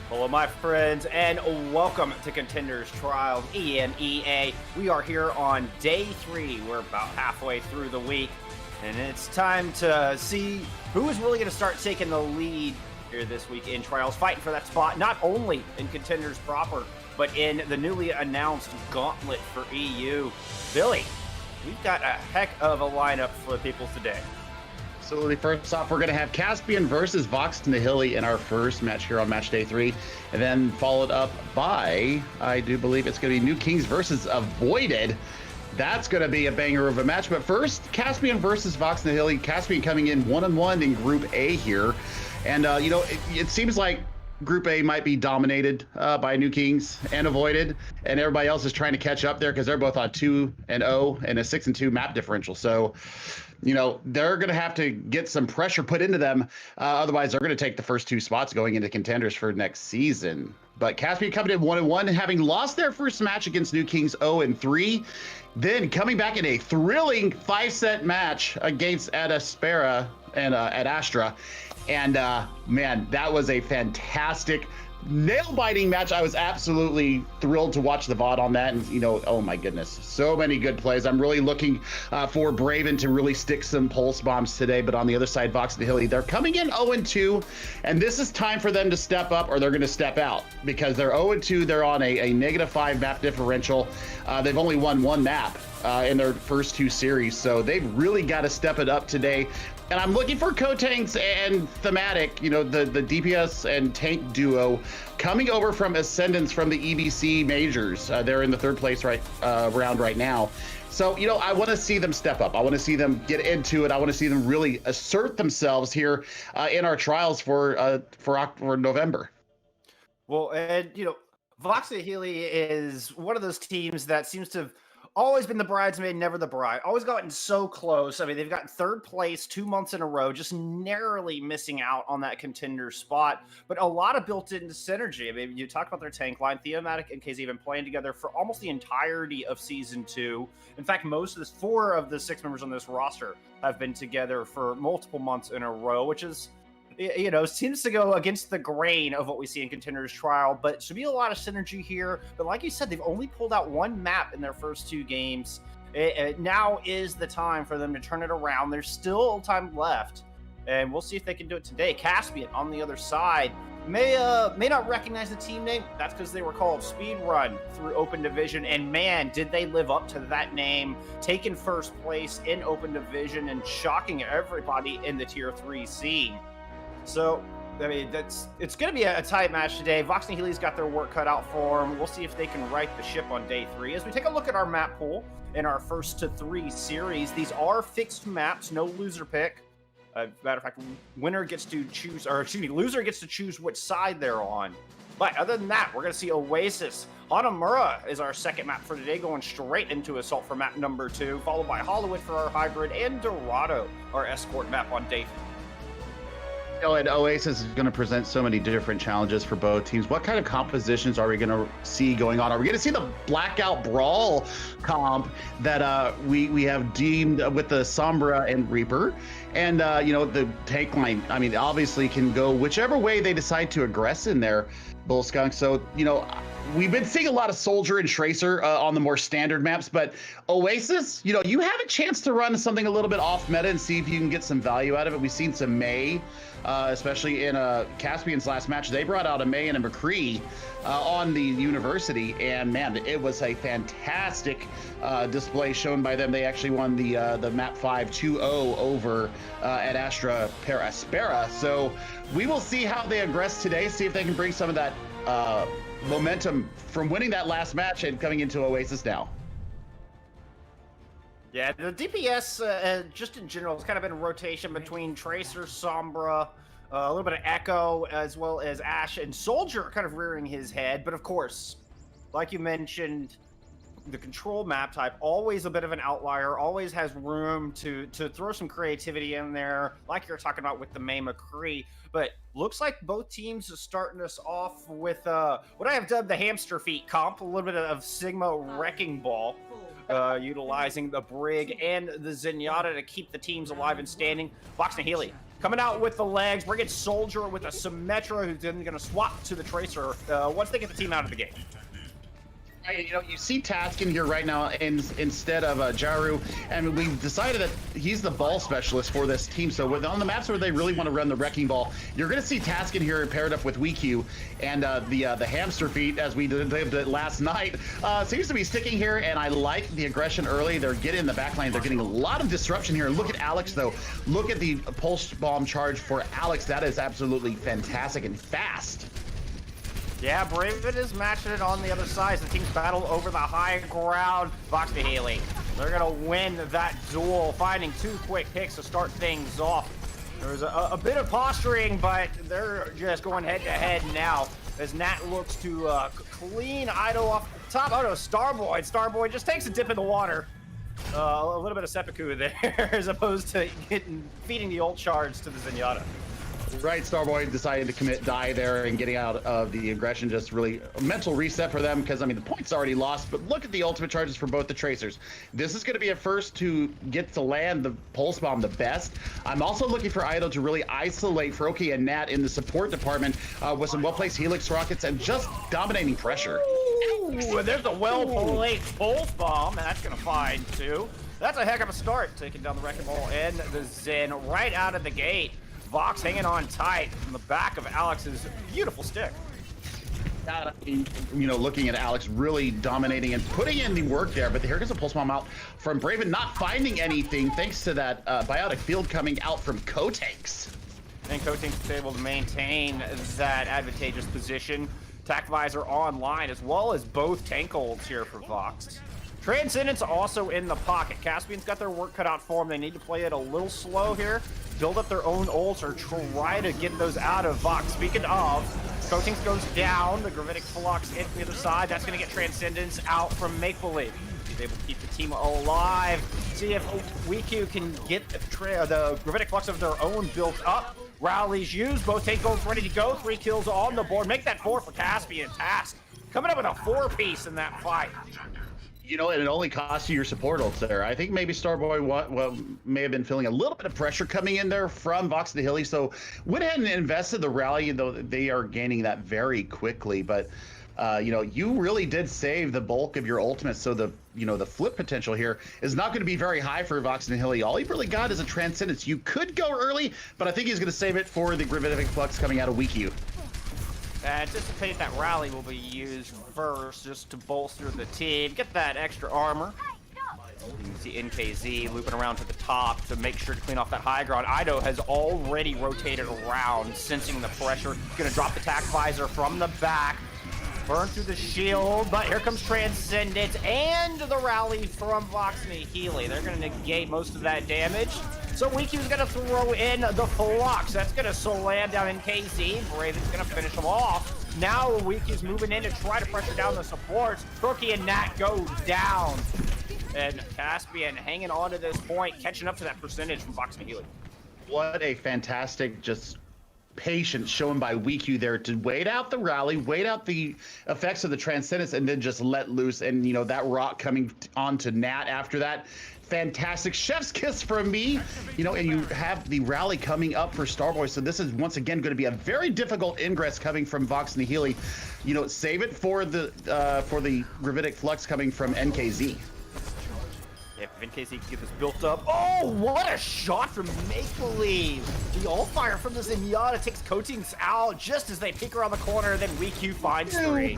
Hello, my friends, and welcome to Contenders Trials EMEA. We are here on day 3. We're about halfway through the week, and it's time to see who is really going to start taking the lead here this week in Trials, fighting for that spot, not only in Contenders proper, but in the newly announced Gauntlet for EU. Billy, we've got a heck of a lineup for the people today. Absolutely. First off, we're going to have Caspian versus Vox Nihili in our first match here on match day 3, and then followed up by, I do believe it's going to be New Kings versus Avoided. That's going to be a banger of a match. But first, Caspian versus Vox Nihili. Caspian coming in 1-1 in Group A here, and it seems like Group A might be dominated by New Kings and Avoided, and everybody else is trying to catch up there because they're both on 2-0 and a 6-2 map differential. So, they're going to have to get some pressure put into them. Otherwise, they're going to take the first 2 spots going into Contenders for next season. But Caspian coming in 1-1, having lost their first match against New Kings 0-3, then coming back in a thrilling 5-set match against Ad Aspera and at Astra. And man, that was a fantastic, nail-biting match. I was absolutely thrilled to watch the VOD on that, and oh my goodness, so many good plays. I'm really looking for Braven to really stick some pulse bombs today. But on the other side, Vox Nihili, they're coming in 0-2, and this is time for them to step up or they're going to step out, because they're 0-2. They're on a -5 map differential. They've only won 1 map in their first 2 series, so they've really got to step it up today. And I'm looking for Kotanks and Thematic, the DPS and tank duo coming over from Ascendance from the EBC majors. They're in the 3rd place round right now. So, I want to see them step up. I want to see them get into it. I want to see them really assert themselves here in our trials for November. Well, and, Vox Nihili is one of those teams that seems to have always been the bridesmaid, never the bride. Always gotten so close. I mean, they've gotten 3rd place 2 months in a row, just narrowly missing out on that contender spot. But a lot of built-in synergy. I mean, you talk about their tank line. Thematic and KZ have been playing together for almost the entirety of Season 2. In fact, 4 of the 6 members on this roster have been together for multiple months in a row, which is, seems to go against the grain of what we see in Contenders Trial, but should be a lot of synergy here. But like you said, they've only pulled out 1 map in their first 2 games. Now is the time for them to turn it around. There's still time left, and we'll see if they can do it today. Caspian on the other side may not recognize the team name. That's because they were called Speedrun through Open Division, and man, did they live up to that name, taking 1st place in Open Division and shocking everybody in the Tier 3 scene. So, I mean, it's going to be a tight match today. Vox Nihili's got their work cut out for them. We'll see if they can right the ship on day 3. As we take a look at our map pool in our first to 3 series, these are fixed maps, no loser pick. Matter of fact, loser gets to choose which side they're on. But other than that, we're going to see Oasis. Hanamura is our 2nd map for today, going straight into Assault for map number 2, followed by Hollywood for our hybrid, and Dorado, our escort map on day 3. And Oasis is going to present so many different challenges for both teams. What kind of compositions are we going to see going on? Are we going to see the Blackout Brawl comp that we have deemed with the Sombra and Reaper? And, the tank line, I mean, obviously can go whichever way they decide to aggress in there, Bull Skunk. So, we've been seeing a lot of Soldier and Tracer on the more standard maps, but Oasis, you have a chance to run something a little bit off meta and see if you can get some value out of it. We've seen some May, especially in Caspian's last match. They brought out a May and a McCree on the University, and man, it was a fantastic display shown by them. They actually won the map 5 2-0 over at Astra per Aspera. So we will see how they aggress today, see if they can bring some of that momentum from winning that last match and coming into Oasis now. Yeah, the DPS, just in general, has kind of been a rotation between Tracer, Sombra, a little bit of Echo, as well as Ash and Soldier kind of rearing his head. But of course, like you mentioned, the control map type, always a bit of an outlier, always has room to throw some creativity in there, like you're talking about with the May McCree. But looks like both teams are starting us off with what I have dubbed the hamster feet comp, a little bit of Sigma Wrecking Ball, utilizing the Brig and the Zenyatta to keep the teams alive and standing. Vox Nihili coming out with the legs, bringing Soldier with a Symmetra, who's then going to swap to the Tracer once they get the team out of the game. You know, you see Taskin here right now instead of Jaru, and we've decided that he's the ball specialist for this team. So on the maps where they really want to run the Wrecking Ball, you're going to see Taskin here paired up with WeQ, and the hamster feet, as we did it last night, seems to be sticking here, and I like the aggression early. They're getting in the back line. They're getting a lot of disruption here. Look at Alex, though. Look at the pulse bomb charge for Alex. That is absolutely fantastic and fast. Yeah, Braven is matching it on the other side. The teams battle over the high ground. Vox Nihili, they're going to win that duel, finding 2 quick hits to start things off. There's a bit of posturing, but they're just going head-to-head now as Nat looks to clean Ido off the top. Oh, no, Starboy. Starboy just takes a dip in the water. A little bit of seppuku there as opposed to feeding the ult charge to the Zenyatta. Right, Starboy decided to commit die there and getting out of the aggression, just really a mental reset for them because, I mean, the point's already lost, but look at the ultimate charges for both the Tracers. This is going to be a first to get to land the Pulse Bomb the best. I'm also looking for Ido to really isolate Froki and Nat in the support department with some well-placed Helix rockets and just dominating pressure. Ooh, there's a well-placed Pulse Bomb, and that's going to find 2. That's a heck of a start, taking down the Wrecking Ball and the Zen right out of the gate. Vox hanging on tight from the back of Alex's beautiful stick. You know, looking at Alex really dominating and putting in the work there, but here goes a pulse bomb out from Braven, not finding anything thanks to that biotic field coming out from Kotanks. And Kotanks is able to maintain that advantageous position. Attack Visor online, as well as both tank ults here for Vox. Transcendence also in the pocket. Caspian's got their work cut out for them. They need to play it a little slow here, build up their own ults, or try to get those out of Vox. Speaking of, Coatings goes down. The Gravitic Flux hits the other side. That's going to get Transcendence out from Make Believe. He's able to keep the team alive. See if WeQ can get the Gravitic Flux of their own built up. Rallies used. Both tank ults ready to go. 3 kills on the board. Make that 4 for Caspian. Task coming up with a 4-piece in that fight. You know, and it only costs you your support ults there. I think maybe Starboy may have been feeling a little bit of pressure coming in there from Vox Nihili, so went ahead and invested the rally, though they are gaining that very quickly. But you know, you really did save the bulk of your ultimates, so the flip potential here is not going to be very high for Vox Nihili. All he really got is a Transcendence. You could go early, but I think he's going to save it for the Gravitic Flux coming out of WeQ. Anticipate that rally will be used first just to bolster the team, get that extra armor. You can see NKZ looping around to the top to make sure to clean off that high ground. Ido has already rotated around, sensing the pressure. Gonna drop the attack visor from the back. Burn through the shield, but here comes Transcendence and the rally from Vox Nihili. They're gonna negate most of that damage. So WeQ's gonna throw in the Flux. That's gonna slam down NKZ. Braven's gonna finish him off. Now WeQ's moving in to try to pressure down the supports. Brookie and Nat go down. And Caspian hanging on to this point, catching up to that percentage from Vox Nihili. What a fantastic patience shown by WeQ there to wait out the rally, wait out the effects of the Transcendence, and then just let loose. And that rock coming onto Nat after that. Fantastic chef's kiss from me, and you have the rally coming up for Starboy. So this is once again going to be a very difficult ingress coming from Vox Nihili. Save it for the Gravitic Flux coming from NKZ. If NKZ can get this built up. Oh, what a shot from Make Believe. The ult fire from the Zenyatta takes Coatings out just as they peek around the corner, then WeQ finds 3.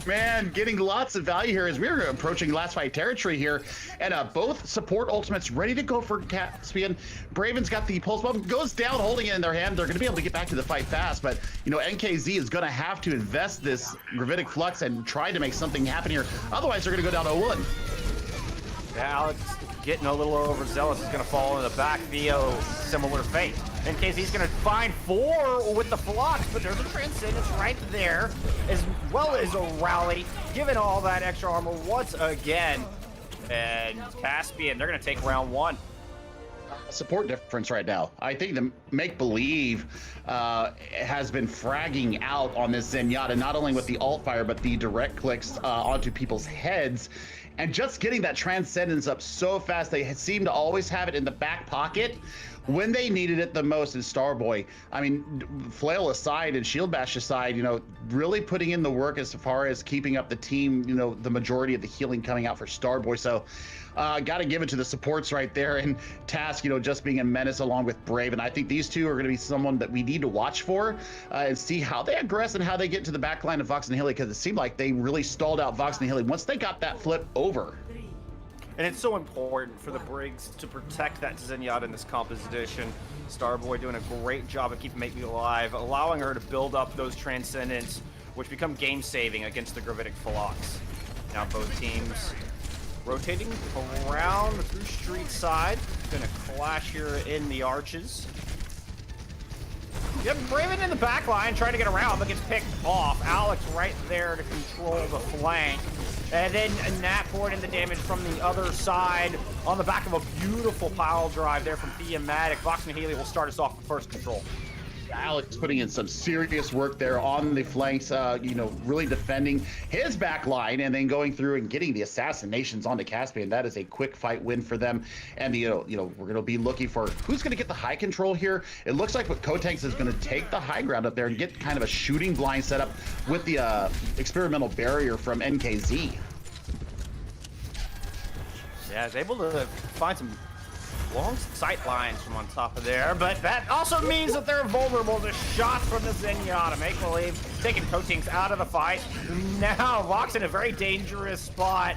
Man, getting lots of value here as we're approaching last fight territory here. And both support ultimates ready to go for Caspian. Braven's got the pulse bomb, goes down holding it in their hand. They're going to be able to get back to the fight fast. But, NKZ is going to have to invest this Gravitic Flux and try to make something happen here. Otherwise, they're going to go down 0-1. Yeah, Alex getting a little overzealous is going to fall in the back via similar fate. NKZ's going to find 4 with the Flux, but there's a Transcendence right there, as well as a rally, giving all that extra armor once again. And Caspian, they're going to take round 1. Support difference right now. I think the Make Believe has been fragging out on this Zenyatta, not only with the alt fire, but the direct clicks onto people's heads. And just getting that Transcendence up so fast, they seem to always have it in the back pocket. when they needed it the most in Starboy. I mean, flail aside and shield bash aside, you know, really putting in the work as far as keeping up the team, you know, the majority of the healing coming out for Starboy. So got to give it to the supports right there, and Task, you know, just being a menace along with Brave. And I think these two are going to be someone that we need to watch for and see how they aggress and how they get to the back line of Vox and Nihili, because it seemed like they really stalled out Vox and Nihili once they got that flip over. And it's so important for the Briggs to protect that Zenyatta in this composition. Starboy doing a great job of keeping Make Me Alive, allowing her to build up those Transcendents, which become game-saving against the Gravitic Phlox. Now both teams rotating around through street side. Gonna clash here in the arches. Yep, Braven in the back line trying to get around, but gets picked off. Alex right there to control the flank. And then Nat poured in the damage from the other side on the back of a beautiful pile drive there from Thematic. Vox and Nihili will start us off with first control. Alex putting in some serious work there on the flanks, you know, really defending his back line and then going through and getting the assassinations onto Caspian. That is a quick fight win for them. And, you know, we're going to be looking for who's going to get the high control here. It looks like what Kotanks is going to take the high ground up there and get kind of a shooting blind setup with the experimental barrier from NKZ. Yeah, is able to find some long sight lines from on top of there, but that also means that they're vulnerable to shots from the Zenyatta. Make Believe taking Kotanks out of the fight. Now Vox in a very dangerous spot.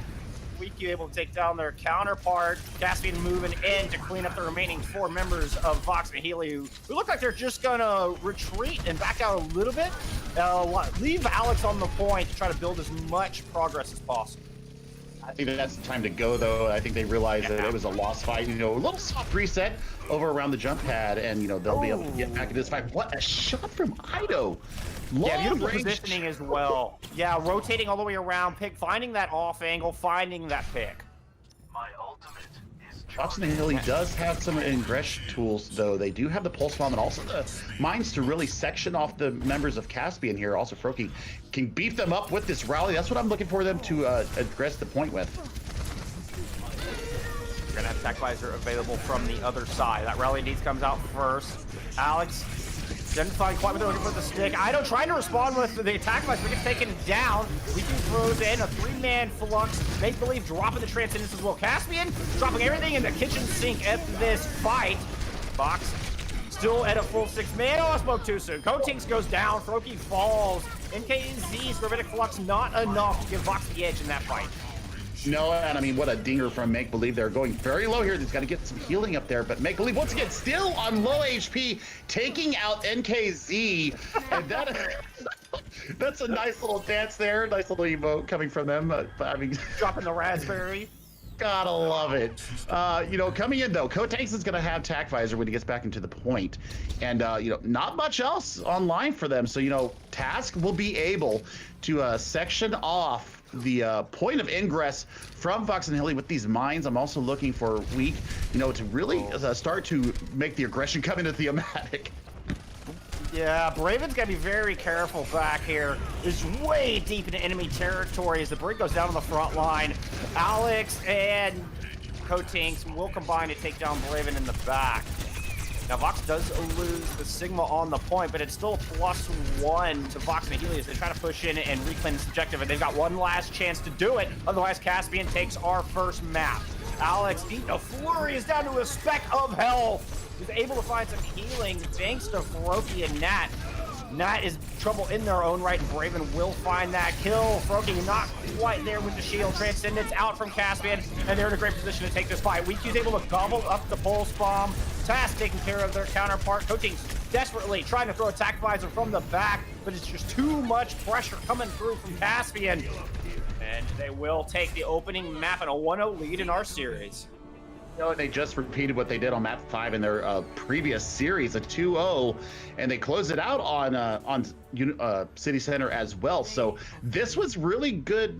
Weeku able to take down their counterpart. Caspian moving in to clean up the remaining 4 members of Vox and Nihili, who look like they're just gonna retreat and back out a little bit. Leave Alex on the point to try to build as much progress as possible. I think that's the time to go, though. I think they realized that it was a lost fight. You know, a little soft reset over around the jump pad, and, you know, they'll be able to get back into this fight. What a shot from Ido. Yeah, beautiful positioning as well. Yeah, rotating all the way around, finding that off angle, finding that pick. My ultimate is Vox and Nihili does have some ingress tools, though. They do have the pulse bomb and also the mines to really section off the members of Caspian here. Also, Froki can beef them up with this rally. That's what I'm looking for them to address the point with. We're gonna have Attack Visor available from the other side. That rally needs comes out first. Alex didn't find quite what they're looking for the stick. Ido trying to respond with the Attack Visor, gets taken down. Weeku throws in a 3-man flux. Make Believe dropping the Transcendence as well. Caspian dropping everything in the kitchen sink at this fight. Vox still at a full 6-man. Oh, I spoke too soon. Kotanks goes down. Froki falls. NKZ's Gravitic Flux not enough to give Vox the edge in that fight. No, and I mean, what a dinger from Make Believe. They're going very low here. He's got to get some healing up there, but Make Believe, once again, still on low HP, taking out NKZ. And that's a nice little dance there. Nice little emote coming from them. I mean, dropping the raspberry. Gotta love it. You know, coming in, though, Kotanks is going to have Tac Visor when he gets back into the point. And, you know, not much else online for them. So, you know, Task will be able to section off the point of ingress from Vox and Nihili with these mines. I'm also looking for Weak, you know, to really start to make the aggression come into Thematic. Yeah, Braven's got to be very careful back here. Is way deep into enemy territory as the Brig goes down on the front line. Alex and Kotanks will combine to take down Braven in the back. Now, Vox does lose the Sigma on the point, but it's still a +1 to Vox and Nihili as they try to push in and reclaim this objective, and they've got one last chance to do it. Otherwise, Caspian takes our first map. Alex, eating a flurry, is down to a speck of health. He's able to find some healing thanks to Froki and Nat. Nat is trouble in their own right, and Braven will find that kill. Froki not quite there with the shield. Transcendence out from Caspian, and they're in a great position to take this fight. Weeku's able to gobble up the pulse bomb. Task taking care of their counterpart. Kotanks desperately trying to throw Attack Visor from the back, but it's just too much pressure coming through from Caspian. And they will take the opening map and a 1-0 lead in our series. You know, they just repeated what they did on map 5 in their previous series, a 2-0, and they closed it out on City Center as well. So this was really good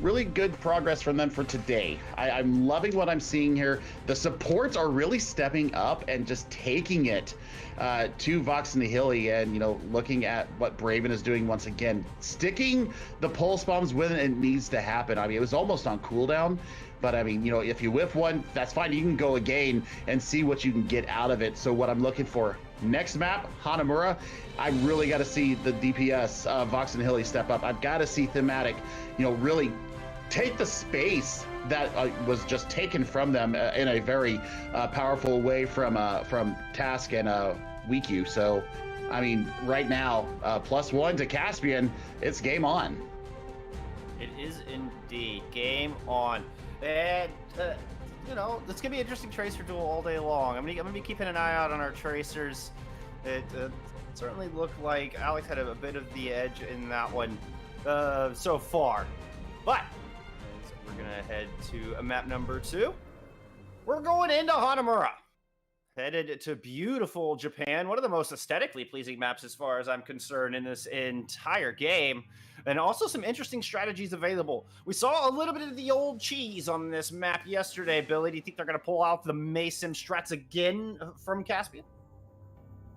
really good progress from them for today. I'm loving what I'm seeing here. The supports are really stepping up and just taking it to Vox and Nihili, and looking at what Braven is doing once again, sticking the pulse bombs when it needs to happen. I mean, it was almost on cooldown, but I mean, if you whiff one, that's fine. You can go again and see what you can get out of it. So what I'm looking for next map, Hanamura, I really got to see the DPS Vox and Nihili step up. I've got to see Thematic, really take the space that was just taken from them in a very powerful way from Task and WeQ. So, I mean, right now, +1 to Caspian, it's game on. It is indeed game on. And, it's going to be an interesting Tracer duel all day long. I'm gonna be keeping an eye out on our Tracers. It certainly looked like Alex had a bit of the edge in that one so far. But we're going to head to map number 2. We're going into Hanamura. Headed to beautiful Japan, one of the most aesthetically pleasing maps as far as I'm concerned in this entire game. And also some interesting strategies available. We saw a little bit of the old cheese on this map yesterday, Billy. Do you think they're going to pull out the Mason strats again from Caspian?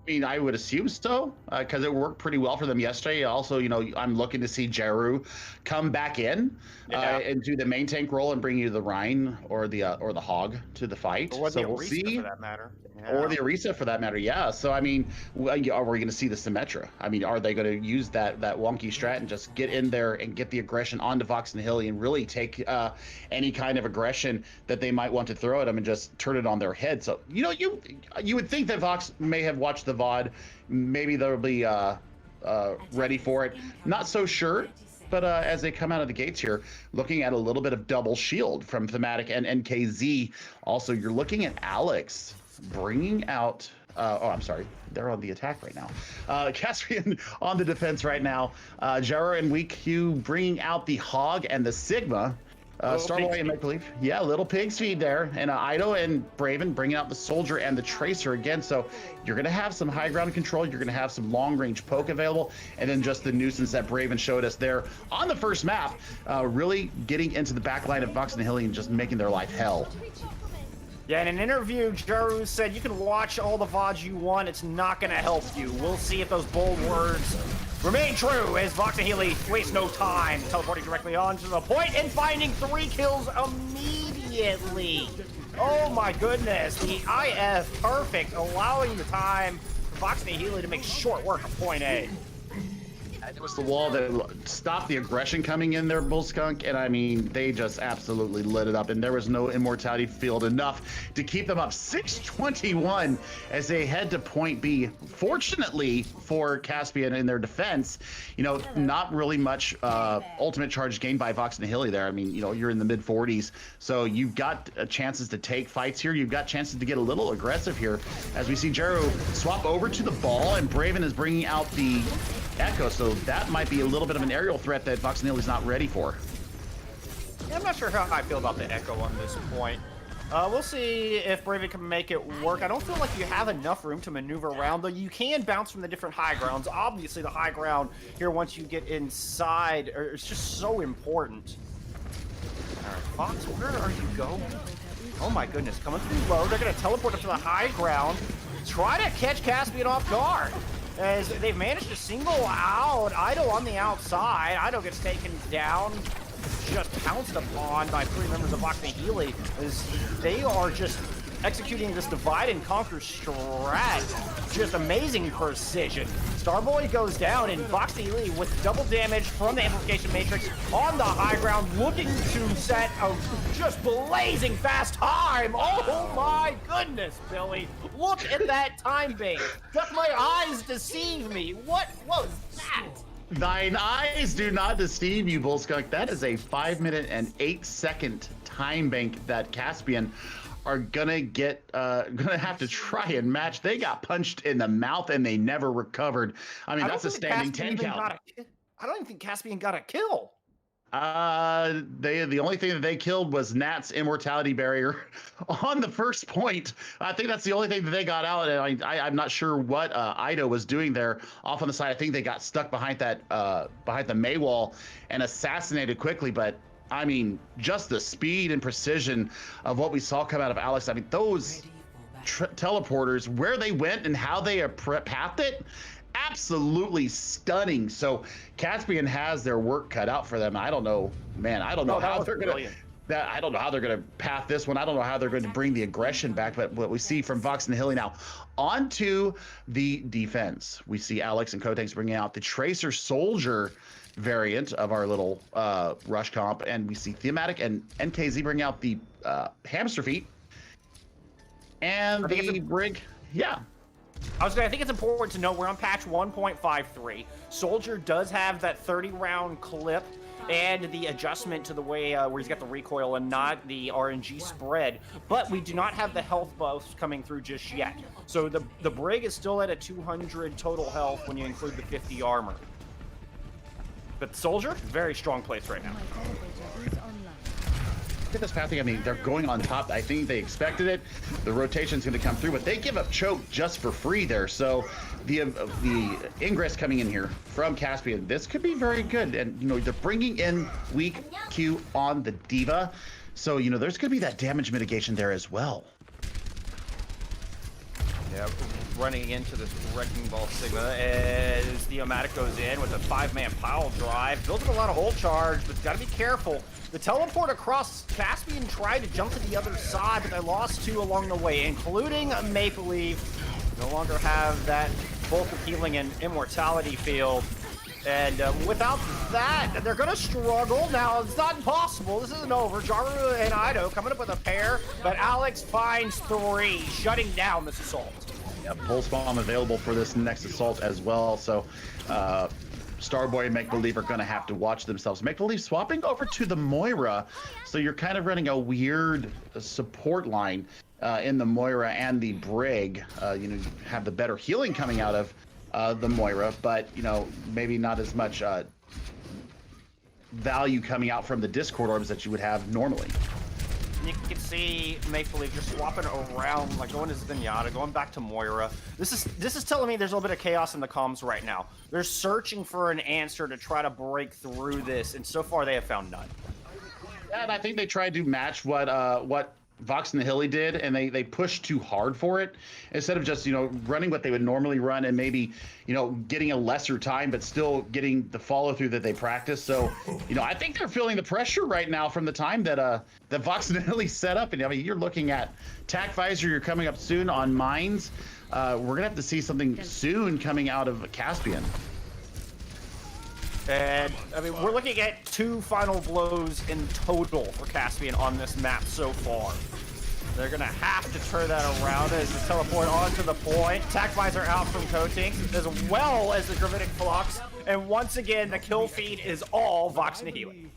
I mean, I would assume so, because it worked pretty well for them yesterday. Also, I'm looking to see Jeru come back in and do the main tank role and bring you the Rhine or the Hog to the fight. Or so the we'll Orisa, see. for that matter. Yeah. Or the Orisa for that matter, yeah. So, I mean, are we going to see the Symmetra? I mean, are they going to use that wonky strat and just get in there and get the aggression onto Vox and Nihili and really take any kind of aggression that they might want to throw at them and just turn it on their head? So, you would think that Vox may have watched the VOD. Maybe they'll be ready for it. Not so sure. But as they come out of the gates here, looking at a little bit of double shield from Thematic and NKZ. Also, you're looking at Alex bringing out... I'm sorry. They're on the attack right now. Caspian on the defense right now. Jera and WeQ bringing out the Hog and the Sigma. Starboy and Make Believe. Yeah, little pig's feed there. And Ido and Braven bringing out the Soldier and the Tracer again. So you're going to have some high ground control. You're going to have some long range poke available. And then just the nuisance that Braven showed us there on the first map, really getting into the back line of Vox and Nihili and just making their life hell. Yeah, in an interview, Jeru said, you can watch all the VODs you want. It's not going to help you. We'll see if those bold words remain true as Vox and Nihili waste no time, teleporting directly on to the point and finding 3 kills immediately. Oh my goodness, the IF perfect, allowing the time for Vox and Nihili to make short work of point A. It was the wall that stopped the aggression coming in there, Bull Skunk, and I mean, they just absolutely lit it up, and there was no immortality field enough to keep them up 621 as they head to point B. Fortunately for Caspian in their defense, not really much ultimate charge gained by Vox and Nihili there. I mean, you're in the mid 40s, so you've got chances to take fights here. You've got chances to get a little aggressive here as we see Jeru swap over to the ball, and Braven is bringing out the Echo, so that might be a little bit of an aerial threat that Vox and Nihili's not ready for. Yeah, I'm not sure how I feel about the Echo on this point. We'll see if Braven can make it work. I don't feel like you have enough room to maneuver around, though you can bounce from the different high grounds. Obviously, the high ground here, once you get inside, it's just so important. All right, Fox, where are you going? Oh my goodness, coming through low. They're going to teleport up to the high ground. Try to catch Caspian off guard, as they've managed to single out Ido on the outside. Ido gets taken down, just pounced upon by 3 members of Vox and Nihili, as they are just executing this divide and conquer strat. Just amazing precision. Starboy goes down, and Vox and Nihili with double damage from the Amplification Matrix on the high ground, looking to set a just blazing fast time. Oh my goodness, Billy. Look at that time base. Does my eyes deceive me? What was that? Thine eyes do not deceive you, Bull Skunk. That is a 5 minute and 8 second time bank that Caspian are gonna have to try and match. They got punched in the mouth and they never recovered. I mean, that's a standing 10 count. I don't even think Caspian got a kill. The only thing that they killed was Nat's immortality barrier on the first point. I think that's the only thing that they got out. And I'm not sure what Ido was doing there off on the side. I think they got stuck behind that behind the May wall and assassinated quickly. But I mean, just the speed and precision of what we saw come out of Alex. I mean, those teleporters, where they went and how they pathed it, absolutely stunning. So Caspian has their work cut out for them. I don't know, man. I don't know how they're gonna. I don't know how they're going to path this one. I don't know how they're going to bring the aggression back, but what we see from Vox and Nihili now. On to the defense. We see Alex and Cotengs bringing out the Tracer Soldier variant of our little rush comp, and we see Thematic and NKZ bring out the Hamster Feet. And the Brig, yeah. I think it's important to note we're on patch 1.53. Soldier does have that 30-round clip and the adjustment to the way where he's got the recoil and not the RNG spread, but we do not have the health buffs coming through just yet. So the Brig is still at a 200 total health when you include the 50 armor. But Soldier, very strong place right now. Look at this pathing. I mean, they're going on top. I think they expected it. The rotation's going to come through, but they give up choke just for free there. So the ingress coming in here from Caspian, this could be very good. And, you know, they're bringing in weak Q on the Diva. So, you know, there's going to be that damage mitigation there as well. Yeah, running into this Wrecking Ball Sigma as the Omatic goes in with a 5-man pile drive. Builds up a lot of ult charge, but got to be careful. The teleport across Caspian tried to jump to the other side, but they lost 2 along the way, including a Maple Leaf. No longer have that bulk of healing and immortality field. And without that, they're going to struggle. Now, it's not impossible. This isn't over. Jaru and Ido coming up with a pair, but Alex finds 3, shutting down this assault. Yeah, Pulse Bomb available for this next assault as well. So, Starboy and Make Believe are going to have to watch themselves. Make Believe swapping over to the Moira. So you're kind of running a weird support line in the Moira and the Brig. You know, you have the better healing coming out of the Moira, but, you know, maybe not as much value coming out from the Discord orbs that you would have normally. You can see Make Believe just swapping around, like going to Zenyatta, going back to Moira. This is telling me there's a little bit of chaos in the comms right now. They're searching for an answer to try to break through this, and so far they have found none. Yeah, and I think they tried to match what Vox and Nihili did, and they pushed too hard for it instead of just, you know, running what they would normally run and maybe, you know, getting a lesser time but still getting the follow through that they practice. So, you know, I think they're feeling the pressure right now from the time that that Vox and Nihili set up. And I mean, you're looking at Tac Visor, you're coming up soon on Mines. We're gonna have to see something soon coming out of Caspian. And, I mean, we're looking at 2 final blows in total for Caspian on this map so far. They're going to have to turn that around as the teleport onto the point. Tac Visor out from Coatings, as well as the Gravitic Flux. And once again, the kill feed is all Vox Nihili.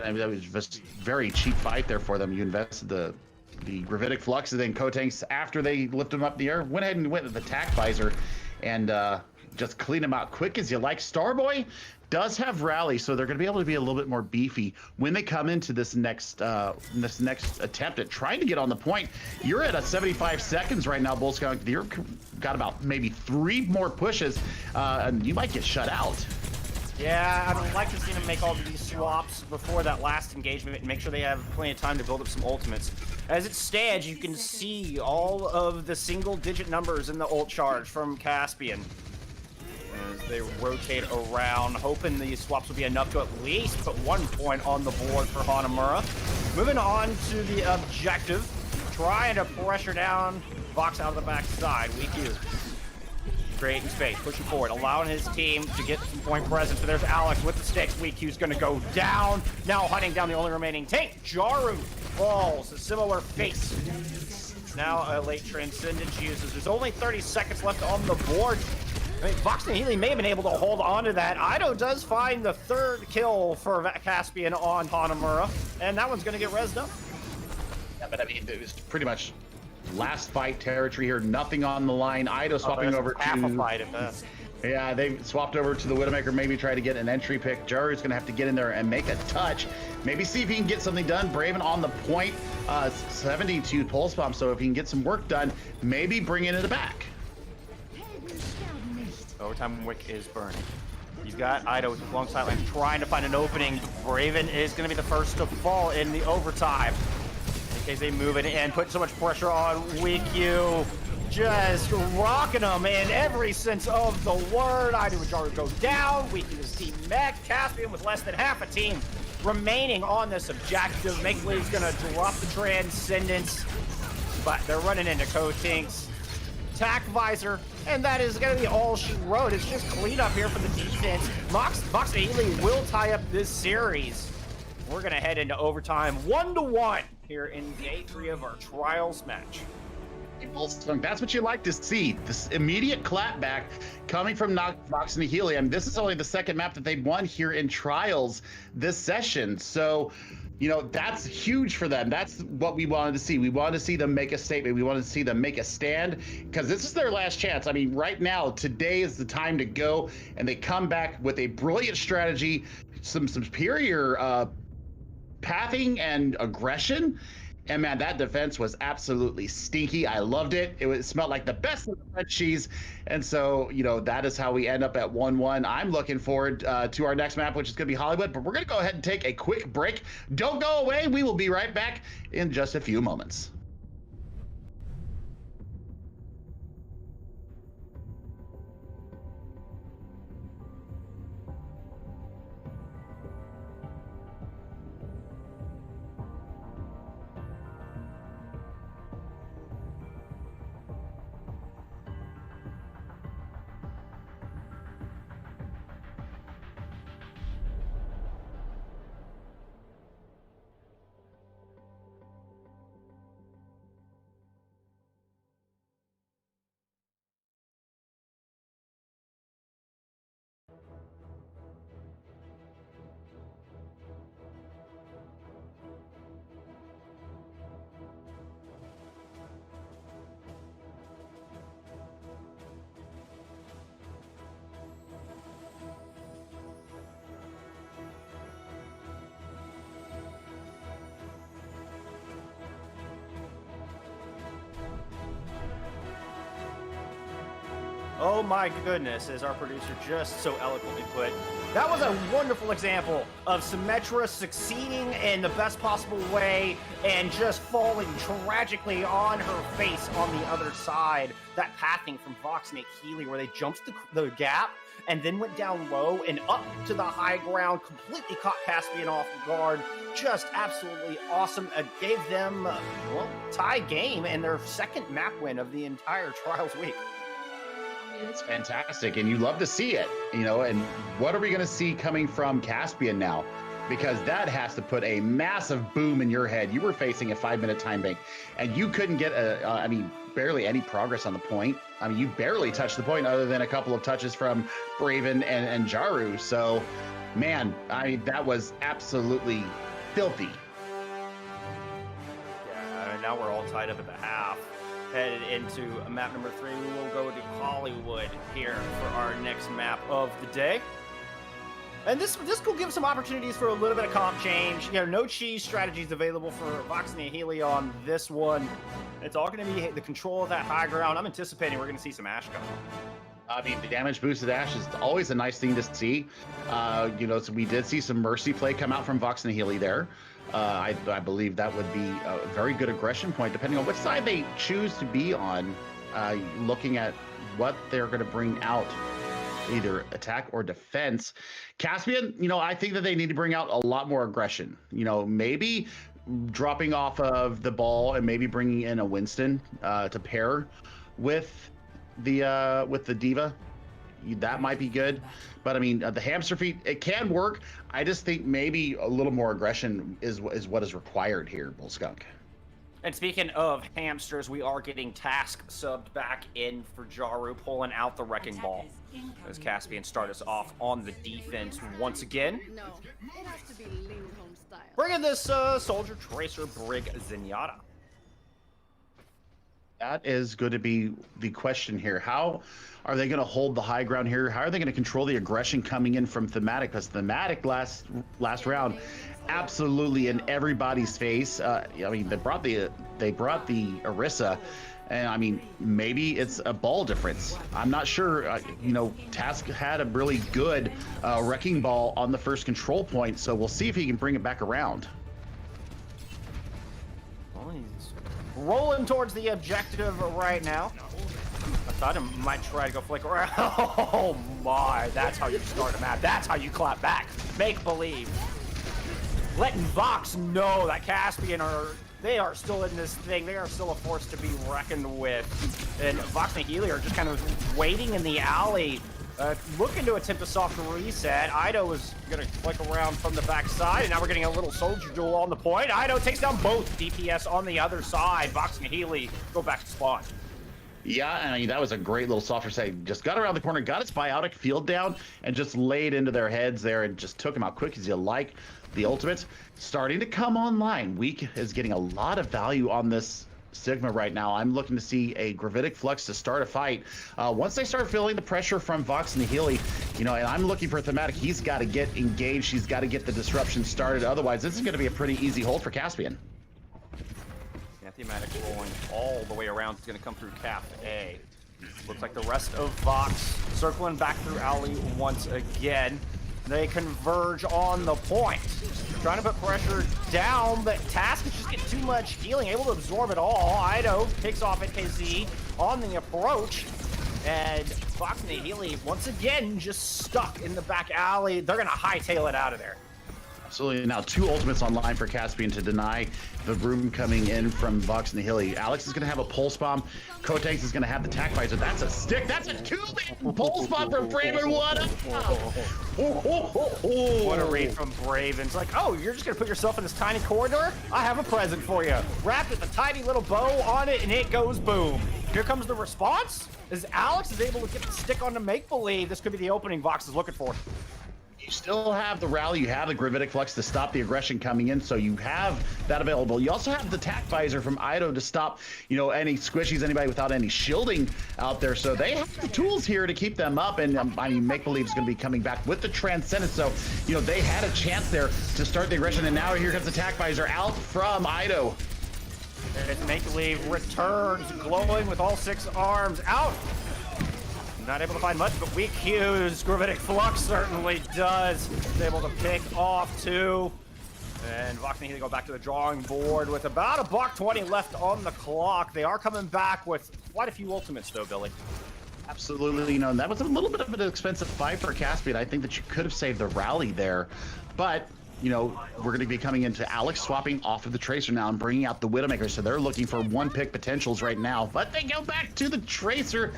And that was just very cheap fight there for them. You invested the Gravitic Flux, and then Coatings, after they lifted them up in the air, went ahead and went with the Tac Visor and just clean them out quick as you like. Starboy does have rally, so they're going to be able to be a little bit more beefy when they come into this next attempt at trying to get on the point. You're at a 75 seconds right now, Bull Skunk. You've got about maybe 3 more pushes, and you might get shut out. Yeah, I would like to see them make all of these swaps before that last engagement and make sure they have plenty of time to build up some ultimates. As it stands, you can see all of the single-digit numbers in the ult charge from Caspian. As they rotate around, hoping these swaps will be enough to at least put 1 point on the board for Hanamura. Moving on to the objective, trying to pressure down Vox out of the backside. WeQ creating space, pushing forward, allowing his team to get some point presence. But there's Alex with the sticks. WeQ's going to go down. Now hunting down the only remaining tank. Jaru falls, a similar face. Now a late Transcendence uses. There's only 30 seconds left on the board. I mean, Vox and Nihili may have been able to hold on to that. Ido does find the 3rd kill for Caspian on Hanamura, and that one's going to get rezzed up. Yeah, but I mean, it was pretty much last fight territory here. Nothing on the line. Ido swapping over to... half a fight at best. Yeah, they swapped over to the Widowmaker, maybe try to get an entry pick. Jaru's going to have to get in there and make a touch. Maybe see if he can get something done. Braven on the point, 72 Pulse Bomb, so if he can get some work done, maybe bring it in the back. Overtime Wick is burning. You've got Ido with the long sideline trying to find an opening. Braven is going to be the first to fall in the overtime. In case they move it in, putting so much pressure on WeQ. Just rocking them in every sense of the word. Ido and Jaru go down. WeQ is team mech. Caspian with less than half a team remaining on this objective. Make Believ's going to drop the Transcendence, but they're running into Cotinks. Tack Visor, and that is going to be all she wrote. It's just clean up here for the defense. Vox Nihili will tie up this series. We're going to head into overtime 1-1 here in day 3 of our trials match. That's what you like to see. This immediate clapback coming from Vox Nihili. I mean, this is only the second map that they've won here in trials this session. So, you know, that's huge for them. That's what we wanted to see. We wanted to see them make a statement. We wanted to see them make a stand, because this is their last chance. I mean, right now, today is the time to go, and they come back with a brilliant strategy, some superior pathing and aggression. And man, that defense was absolutely stinky. I loved it. It smelled like the best of the French cheese. And so, you know, that is how we end up at 1-1. I'm looking forward to our next map, which is going to be Hollywood. But we're going to go ahead and take a quick break. Don't go away. We will be right back in just a few moments. Oh my goodness, as our producer just so eloquently put. That was a wonderful example of Symmetra succeeding in the best possible way and just falling tragically on her face on the other side. That pathing from Vox Nihili where they jumped the gap and then went down low and up to the high ground, completely caught Caspian off guard. Just absolutely awesome. It gave them, well, tie game and their second map win of the entire Trials week. It's fantastic, and you love to see it, you know. And what are we going to see coming from Caspian now? Because that has to put a massive boom in your head. You were facing a 5-minute time bank, and you couldn't get I mean, barely any progress on the point. I mean, you barely touched the point other than a couple of touches from Braven and Jaru. So, man, that was absolutely filthy. Yeah, and now we're all tied up at the half. Headed into map number 3, we will go to Hollywood here for our next map of the day. And this will give some opportunities for a little bit of comp change. You know, no cheese strategies available for Vox Nihili on this one. It's all going to be the control of that high ground. I'm anticipating we're going to see some Ashe come. I mean, the damage boosted Ashe is always a nice thing to see. You know, so we did see some Mercy play come out from Vox Nihili there. I believe that would be a very good aggression point, depending on which side they choose to be on, looking at what they're going to bring out, either attack or defense. Caspian, you know, I think that they need to bring out a lot more aggression. You know, maybe dropping off of the ball and maybe bringing in a Winston to pair with the Diva. That might be good. But I mean, the hamster feet, it can work. I just think maybe a little more aggression is what is required here, Bull Skunk. And speaking of hamsters, we are getting Task subbed back in for Jaru, pulling out the Wrecking Ball. As Caspian start us off on the defense once again. No, it has to be Lingholm style. Bringing this Soldier Tracer Brig Zenyatta. That is going to be the question here. How are they going to hold the high ground here? How are they going to control the aggression coming in from Thematic? Because Thematic last round, absolutely in everybody's face. I mean, they brought the Orisa, And I mean, maybe it's a ball difference. I'm not sure. You know, Task had a really good wrecking ball on the first control point, so we'll see if he can bring it back around. Well, he's rolling towards the objective right now. I thought he might try to go flick around. Oh my, that's how you start a map. That's how you clap back. Make believe. Letting Vox know that Caspian they are still in this thing. They are still a force to be reckoned with. And Vox and Nihili are just kind of waiting in the alley, looking to attempt a soft reset. Ido is going to flick around from the backside, and now we're getting a little soldier duel on the point. Ido takes down both DPS on the other side. Vox and Nihili go back to spawn. Yeah, I mean, that was a great little soft reset. Just got around the corner, got his biotic field down, and just laid into their heads there and just took him out quick as you like. The ultimate starting to come online. Weak is getting a lot of value on this Sigma right now. I'm looking to see a Gravitic Flux to start a fight. Once they start feeling the pressure from Vox and Nihili, you know, and I'm looking for Thematic, he's got to get engaged. He's got to get the disruption started. Otherwise, this is going to be a pretty easy hold for Caspian. Yeah, Thematic rolling all the way around. It's going to come through Cap A. Looks like the rest of Vox circling back through alley once again. They converge on the point. Trying to put pressure down, but Task is just getting too much healing, able to absorb it all. Ido picks off at KZ on the approach. And Vox and Nihili, once again, just stuck in the back alley. They're going to hightail it out of there. Absolutely. Now 2 ultimates online for Caspian to deny the room coming in from Vox and Nihili. Alex is going to have a pulse bomb. Kotanks is going to have the tack visor. That's a stick. That's a 2-man pulse bomb from Braven. What What a read from Braven. It's like, oh, you're just going to put yourself in this tiny corridor? I have a present for you. Wrapped with a tiny little bow on it, and it goes boom. Here comes the response. As Alex is able to get the stick on to make believe, this could be the opening Vox is looking for. You still have the rally, you have the Gravitic Flux to stop the aggression coming in, so you have that available. You also have the tack visor from Ido to stop, you know, any squishies, anybody without any shielding out there. So they have the tools here to keep them up, and I mean, Make Believe is going to be coming back with the Transcendence. So, you know, they had a chance there to start the aggression, and now here comes the tack visor out from Ido. And Make Believe returns, glowing with all 6 arms out. Not able to find much, but weak cues. Gravitic Flux certainly does. He's able to pick off 2. And Vox and Nihili go back to the drawing board with about $1:20 left on the clock. They are coming back with quite a few ultimates, though, Billy. Absolutely, you know, and that was a little bit of an expensive fight for Caspian. I think that you could have saved the rally there, but you know, we're going to be coming into Alex swapping off of the Tracer now and bringing out the Widowmaker, so they're looking for 1-pick potentials right now, but they go back to the Tracer.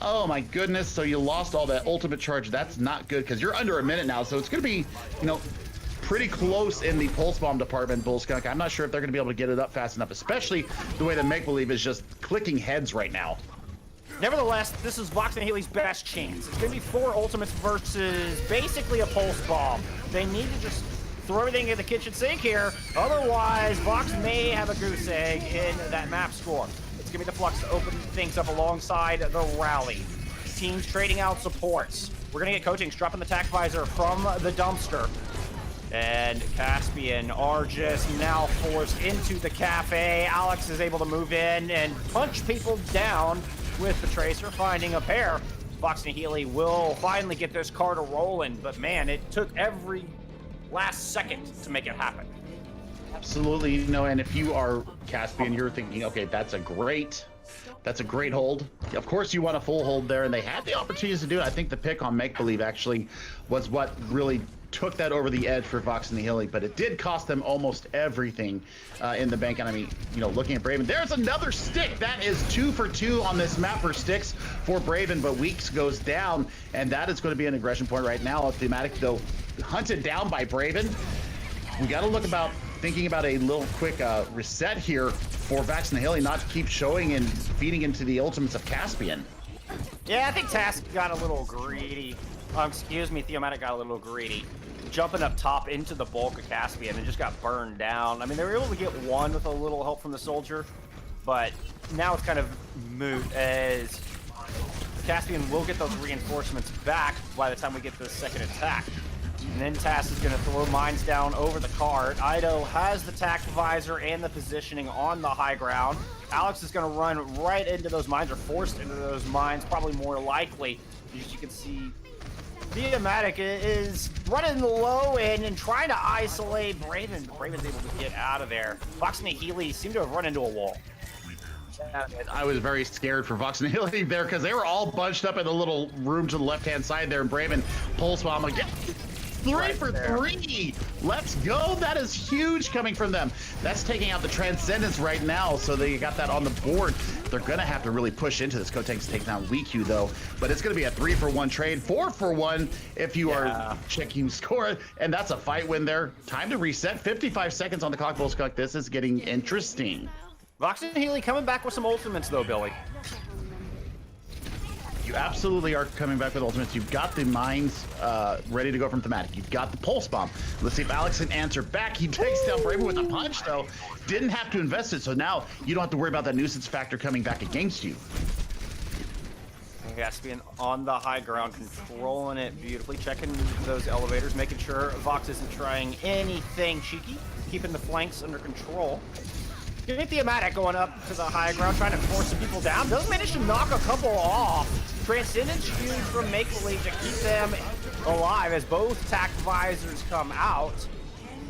Oh my goodness, so you lost all that ultimate charge. That's not good because you're under a minute now, so it's going to be, you know, pretty close in the pulse bomb department, Bullskunk. I'm not sure if they're going to be able to get it up fast enough, especially the way that Make Believe is just clicking heads right now. Nevertheless, this is Vox and Nihili's best chance. It's going to be 4 ultimates versus basically a pulse bomb. They need to just throw everything in the kitchen sink here. Otherwise, Vox may have a goose egg in that map score. It's going to be the Flux to open things up alongside the rally. Teams trading out supports. We're going to get Coatings dropping the tack visor from the dumpster. And Caspian are just now forced into the cafe. Alex is able to move in and punch people down with the Tracer, finding a pair. Vox and Nihili will finally get this card rolling, but man, it took every last second to make it happen. Absolutely, you know, and if you are Caspian, you're thinking, okay, that's a great hold. Of course, you want a full hold there, and they had the opportunities to do it. I think the pick on Make Believe actually was what really took that over the edge for Vox and Nihili, but it did cost them almost everything in the bank. And I mean, you know, looking at Braven, there's another stick. That is 2 for 2 on this map for sticks for Braven, but Weeks goes down, and that is going to be an aggression point right now. Thematic, though, hunted down by Braven. We got to look about thinking about a little quick reset here for Vox and Nihili, not to keep showing and feeding into the ultimates of Caspian. Yeah, I think Task got a little greedy. Excuse me, Thematic got a little greedy. Jumping up top into the bulk of Caspian and just got burned down. I mean, they were able to get 1 with a little help from the soldier, but now it's kind of moot as Caspian will get those reinforcements back by the time we get the second attack. And then Tass is going to throw mines down over the cart. Ido has the tack visor and the positioning on the high ground. Alex is going to run right into those mines, or forced into those mines, probably more likely. As you can see, Diamatic is running low and trying to isolate Braven. Braven's able to get out of there. Vox and Nihili seem to have run into a wall. I was very scared for Vox and Nihili there because they were all bunched up in the little room to the left-hand side there, and Braven pulse bomb again. 3 for 3. Let's go. That is huge coming from them. That's taking out the Transcendence right now, so they got that on the board. They're going to have to really push into this. Kotank's taking down WeQ, though, but it's going to be a 3-for-1 trade, 4-for-1 if you are checking score, and that's a fight win there. Time to reset. 55 seconds on the clock, Bullskunk. This is getting interesting. Vox and Nihili coming back with some ultimates, though, Billy. You absolutely are coming back with ultimates. You've got the mines ready to go from Thematic. You've got the pulse bomb. Let's see if Alex can answer back. He takes down Braven with a punch, though. Didn't have to invest it, so now you don't have to worry about that nuisance factor coming back against you. Caspian on the high ground, controlling it beautifully, checking those elevators, making sure Vox isn't trying anything cheeky, keeping the flanks under control. Get the Amatic going up to the high ground, trying to force some people down. Does manage to knock a couple off. Transcendence used from Make Believe to keep them alive as both tack visors come out.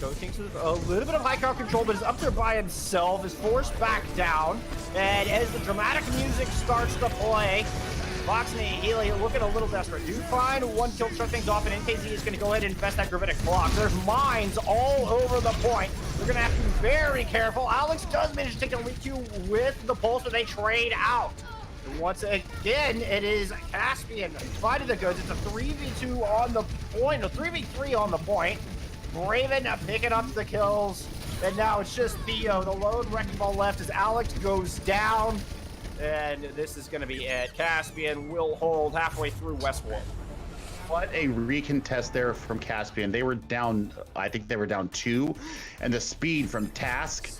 Coatings with a little bit of high ground control, but is up there by himself, is forced back down. And as the dramatic music starts to play, Vox and Nihili looking a little desperate. Do find one kill to start things off, and NKZ is going to go ahead and infest that gravitic block. There's mines all over the point. They're going to have to be very careful. Alex does manage to take a WeQ with the pulse, but they trade out. And once again, it is Caspian fighting the goods. It's a 3v2 on the point, a 3v3 on the point. Braven picking up the kills, and now it's just Theo, the lone wrecking ball left as Alex goes down. And this is going to be it. Caspian will hold halfway through Westworld. What a recontest there from Caspian. They were down, I think they were down 2, and the speed from Task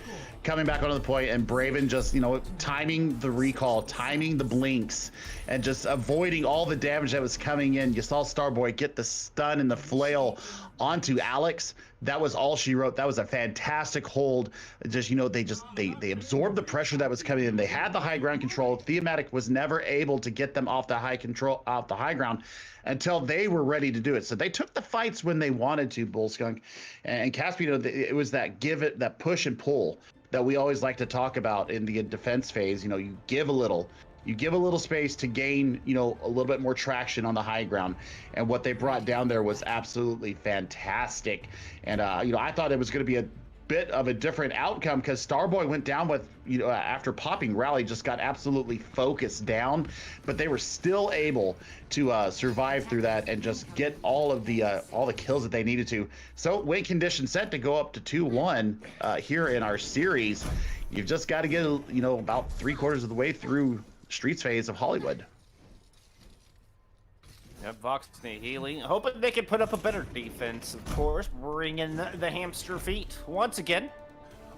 coming back onto the point, and Braven just, you know, timing the recall, timing the blinks, and just avoiding all the damage that was coming in. You saw Starboy get the stun and the flail onto Alex. That was all she wrote. That was a fantastic hold. Just, you know, they absorbed the pressure that was coming in. They had the high ground control. Thematic was never able to get them off the high ground until they were ready to do it. So they took the fights when they wanted to, Bullskunk. And Caspian, you know, it was that that push and pull that we always like to talk about in the defense phase. You know, you give a little space to gain, you know, a little bit more traction on the high ground. And what they brought down there was absolutely fantastic. And, you know, I thought it was going to be a bit of a different outcome because Starboy went down with, you know, after popping Rally, just got absolutely focused down, but they were still able to survive through that and just get all the kills that they needed to. So win condition set to go up to 2-1 here in our series. You've just got to get, you know, about 3/4 of the way through Streets phase of Hollywood. Yep, Vox and Nihili hoping they can put up a better defense, of course, bring in the hamster feet once again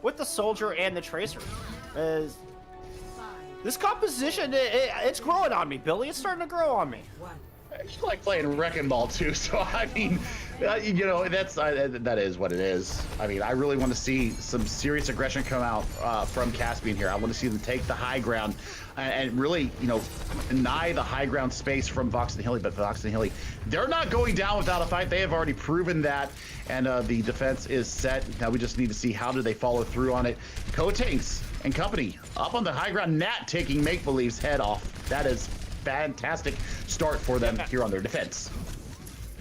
with the Soldier and the Tracer. As this composition, it's growing on me, Billy. It's starting to grow on me. I just like playing Wrecking Ball too, so I mean, you know, that is what it is. I mean, I really want to see some serious aggression come out from Caspian here. I want to see them take the high ground and really, you know, deny the high ground space from Vox and Nihili. But Vox and Nihili, they're not going down without a fight. They have already proven that, and the defense is set. Now we just need to see how do they follow through on it. Cotanks and company up on the high ground. Nat taking Make Believe's head off. That is fantastic start for them here on their defense.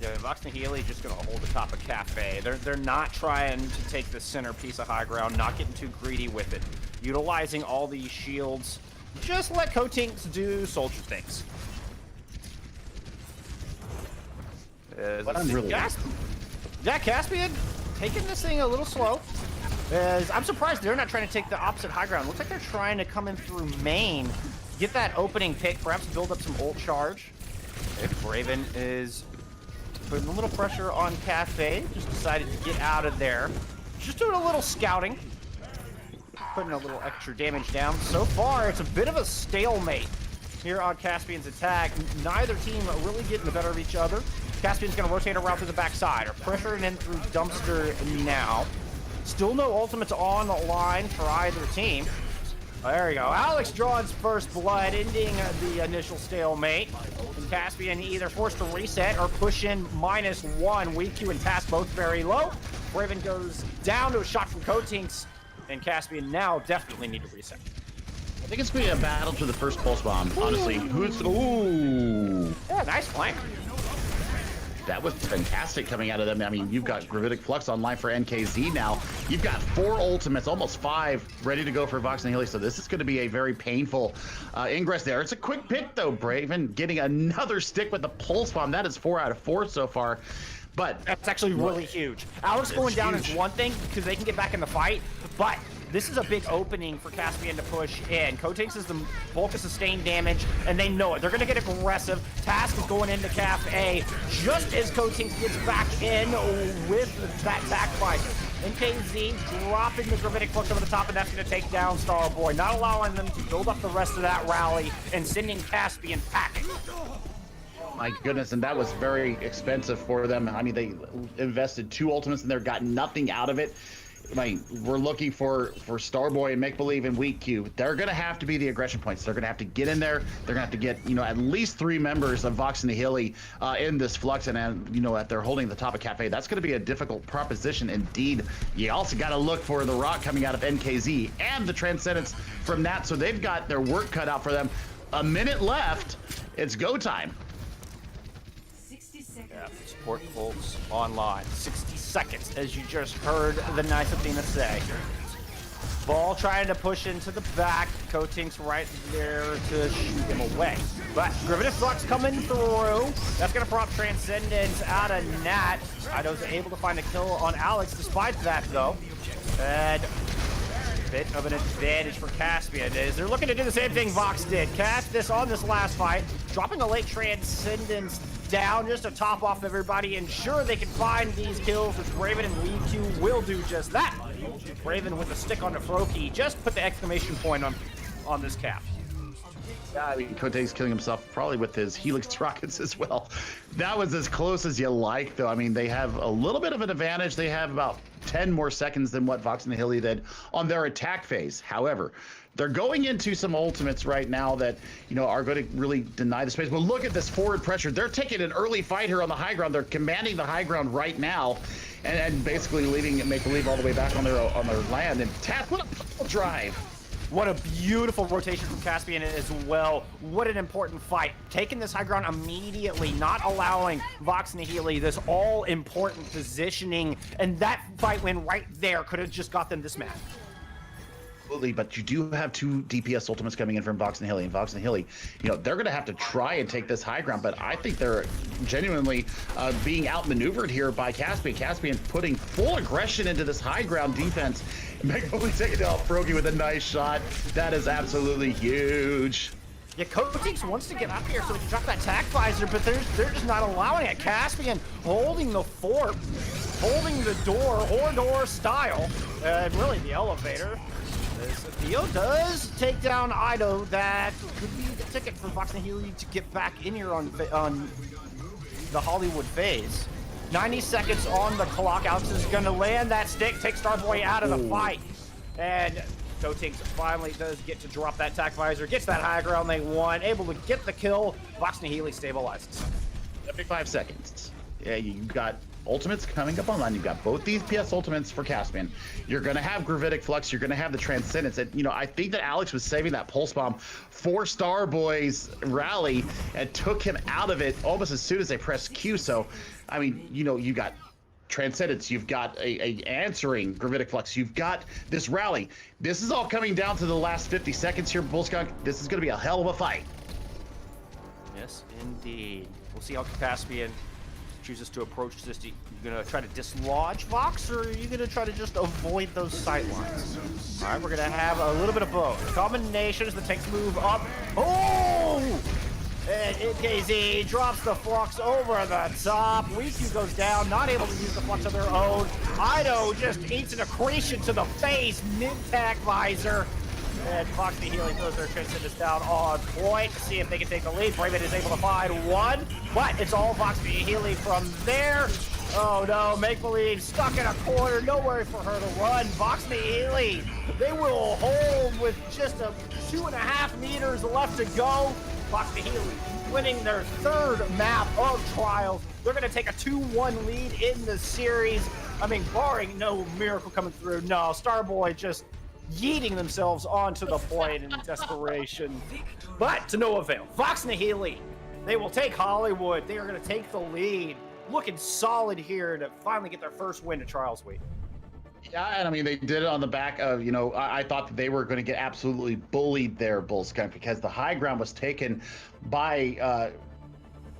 Yeah, Vox and Nihili just going to hold the top of Cafe. They're not trying to take the center piece of high ground, not getting too greedy with it. Utilizing all these shields. Just let Cotinks do soldier things. Caspian taking this thing a little slow. I'm surprised they're not trying to take the opposite high ground. Looks like they're trying to come in through main, get that opening pick, perhaps build up some ult charge. If Braven is putting a little pressure on Cafe, just decided to get out of there. Just doing a little scouting, putting a little extra damage down. So far, it's a bit of a stalemate here on Caspian's attack. Neither team really getting the better of each other. Caspian's gonna rotate around to the backside, or pressuring in through Dumpster now. Still no ultimates on the line for either team. There you go. Alex draws first blood, ending the initial stalemate. And Caspian either forced to reset or push in -1. WeQ and Task both very low. Raven goes down to a shot from Cotinks, and Caspian now definitely need to reset. I think it's going to be a battle to the first pulse bomb. Honestly, ooh. Yeah, nice flank. That was fantastic coming out of them. I mean, you've got Gravitic Flux online for NKZ now. You've got 4 ultimates, almost 5, ready to go for Vox and Nihili. So this is going to be a very painful ingress there. It's a quick pick, though, Braven. Getting another stick with the Pulse Bomb. That is 4 out of 4 so far. But that's actually really huge. Alex going down is one thing, because they can get back in the fight, but this is a big opening for Caspian to push in. Cotinks is the bulk of sustained damage, and they know it. They're going to get aggressive. Task is going into Cap A just as Cotinks gets back in with that sacrifice. NKZ dropping the Gravitic Flux over the top, and that's going to take down Starboy, not allowing them to build up the rest of that rally and sending Caspian packing. My goodness, and that was very expensive for them. I mean, they invested 2 ultimates and they got nothing out of it. I mean, we're looking for Starboy and Make Believe and Weak Q. They're going to have to be the aggression points. They're going to have to get in there. They're going to have to get, at least 3 members of Vox and Nihili in this flux, and that they're holding the top of Cafe. That's going to be a difficult proposition indeed. You also got to look for the rock coming out of NKZ and the Transcendence from that. So they've got their work cut out for them. A minute left. It's go time. Yeah, support bolts online. 60 seconds, as you just heard the nice Athena say. Ball trying to push into the back. Cotinks right there to shoot him away. But Gravitic Flux coming through. That's going to prop Transcendence out of Nat. Ido's able to find a kill on Alex despite that, though. And bit of an advantage for Caspian is they're looking to do the same thing Vox did. Cast this on this last fight, dropping a late Transcendence down just to top off everybody, ensure they can find these kills, which Raven and WeQ will do just that. Raven with the stick on the Froki just put the exclamation point on this Cap. Yeah, I mean, Kote's killing himself probably with his Helix rockets as well. That was as close as you like, though. I mean, they have a little bit of an advantage. They have about 10 more seconds than what Vox and Nihili did on their attack phase. However, they're going into some ultimates right now that, are going to really deny the space. But look at this forward pressure. They're taking an early fight here on the high ground. They're commanding the high ground right now and basically leaving Make Believe all the way back on their land. And Tap, what a pull drive. What a beautiful rotation from Caspian as well. What an important fight. Taking this high ground immediately, not allowing Vox Nihili this all-important positioning. And that fight win right there could have just got them this match. Absolutely, but you do have 2 DPS ultimates coming in from Vox and Nihili, and Vox and Nihili, they're going to have to try and take this high ground, but I think they're genuinely being outmaneuvered here by Caspian. Caspian putting full aggression into this high ground defense. Make Believe taking out Frogi with a nice shot. That is absolutely huge. Yeah, Cotinks wants to get up here so he can drop that tack visor, but they're just not allowing it. Caspian holding the fort, holding the door style, and really the elevator. Theo does take down Ido. That could be the ticket for Vox and Nihili to get back in here on the Hollywood phase. 90 seconds on the clock. Alex is going to land that stick, take Starboy out of the fight. And Cotinks finally does get to drop that tack visor, gets that high ground they won, able to get the kill. Vox and Nihili stabilizes. 75 seconds. Yeah, you got ultimates coming up online. You've got both these PS ultimates for Caspian. You're going to have Gravitic Flux. You're going to have the Transcendence. And, I think that Alex was saving that Pulse Bomb for Starboy's rally and took him out of it almost as soon as they pressed Q. So, I mean, you got Transcendence. You've got a answering Gravitic Flux. You've got this rally. This is all coming down to the last 50 seconds here, Bullskunk. This is going to be a hell of a fight. Yes, indeed. We'll see how Caspian chooses to approach this. You gonna try to dislodge Vox, or are you gonna try to just avoid those sight lines? All right, we're gonna have a little bit of both. Combinations, the tanks move up. Oh! And NKZ drops the Flux over the top. WeQ goes down, not able to use the Flux of their own. Ido just eats an accretion to the face, mid-tack visor. And Fox Nihili throws their Transcendence down on point to see if they can take the lead. Braven is able to find one, but it's all Fox Nihili from there. Oh no, Make Believe stuck in a corner, nowhere for her to run. Fox Nihili, they will hold with just 2.5 meters left to go. Fox Nihili winning their third map of Trials. They're going to take a 2-1 lead in the series. I mean, barring no miracle coming through, no, Starboy just yeeting themselves onto the point in desperation. But to no avail. Fox Nihili, they will take Hollywood. They are going to take the lead. Looking solid here to finally get their first win at Trials Week. Yeah, and I mean, they did it on the back of, you know, I thought that they were going to get absolutely bullied there, Bullskunk, because the high ground was taken by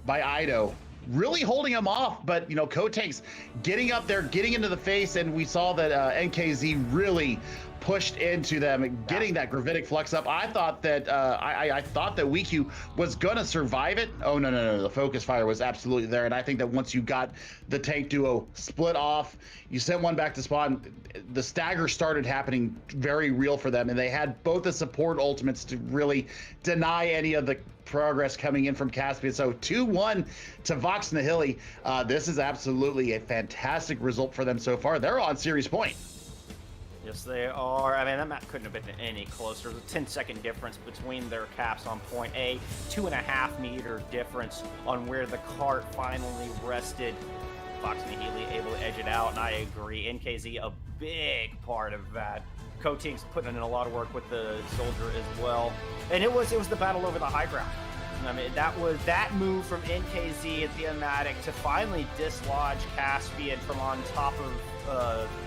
Ido, really holding him off. But, you know, Kotanks getting up there, getting into the face, and we saw that NKZ really pushed into them and getting that gravitic flux up. I thought that I thought that WeQ was gonna survive it. Oh no, the focus fire was absolutely there, and I think that once you got the tank duo split off, you sent one back to spawn, the stagger started happening very real for them, and they had both the support ultimates to really deny any of the progress coming in from Caspian. So 2-1 to Vox Nihili. This is absolutely a fantastic result for them so far. They're on series point. Yes, they are. I mean, that map couldn't have been any closer. There's a 10-second difference between their caps on point A, 2.5 meter difference on where the cart finally rested. Fox Nihili able to edge it out, and I agree. NKZ, a big part of that. Coatings putting in a lot of work with the soldier as well. And it was the battle over the high ground. I mean, that was that move from NKZ at the Ematic to finally dislodge Caspian from on top of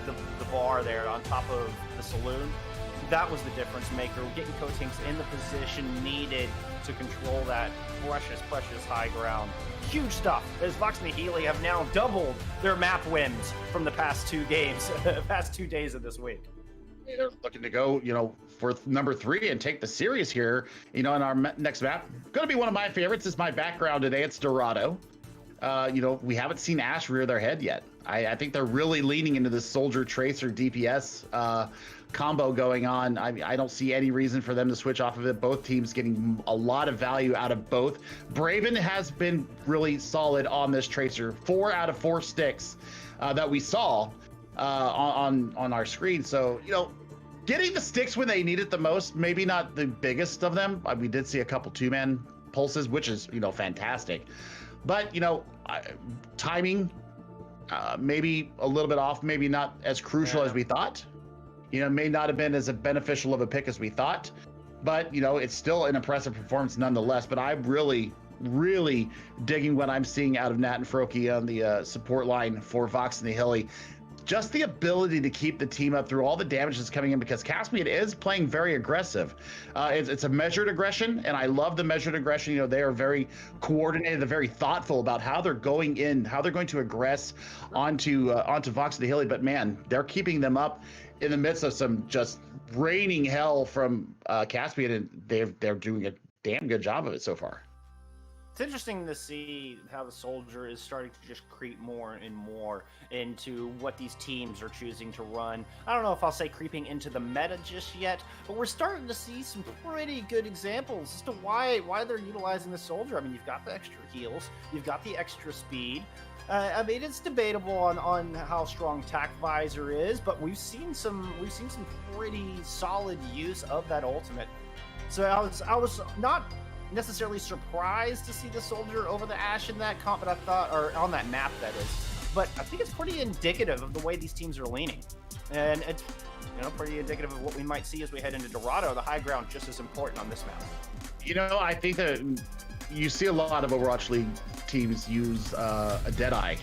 the bar there, on top of the saloon. That was the difference maker, getting Coatings in the position needed to control that precious high ground. Huge stuff, as Vox Nihili have now doubled their map wins from the past 2 games, past 2 days of this week. They're looking to go, you know, for number 3 and take the series here, you know, in our next map. Going to be one of my favorites. Is my background today. It's Dorado. You know, we haven't seen Ash rear their head yet. I think they're really leaning into this Soldier Tracer DPS combo going on. I don't see any reason for them to switch off of it. Both teams getting a lot of value out of both. Braven has been really solid on this Tracer. 4 out of 4 sticks that we saw on our screen. So, you know, getting the sticks when they need it the most, maybe not the biggest of them. We did see a couple 2-man pulses, which is, you know, fantastic. But, you know, timing, maybe a little bit off, maybe not as crucial as we thought. You know, may not have been as beneficial of a pick as we thought. But, you know, it's still an impressive performance nonetheless. But I'm really digging what I'm seeing out of Nat and Froki on the support line for Vox Nihili. Just the ability to keep the team up through all the damage that's coming in, because Caspian is playing very aggressive. It's a measured aggression, and I love the measured aggression. You know, they are very coordinated, they're very thoughtful about how they're going in, how they're going to aggress onto Vox Nihili. But man, they're keeping them up in the midst of some just raining hell from Caspian, and they're doing a damn good job of it so far. It's interesting to see how the Soldier is starting to just creep more and more into what these teams are choosing to run. I don't know if I'll say creeping into the meta just yet, but we're starting to see some pretty good examples as to why they're utilizing the Soldier. I mean, you've got the extra heals, you've got the extra speed. I mean, it's debatable on how strong Tac Visor is, but we've seen some pretty solid use of that ultimate. So I was not necessarily surprised to see the Soldier over the Ashe in that comp, but I thought, or on that map that is, but I think it's pretty indicative of the way these teams are leaning, and it's, you know, pretty indicative of what we might see as we head into Dorado. The high ground just as important on this map. You know, I think that you see a lot of Overwatch League teams use a Deadeye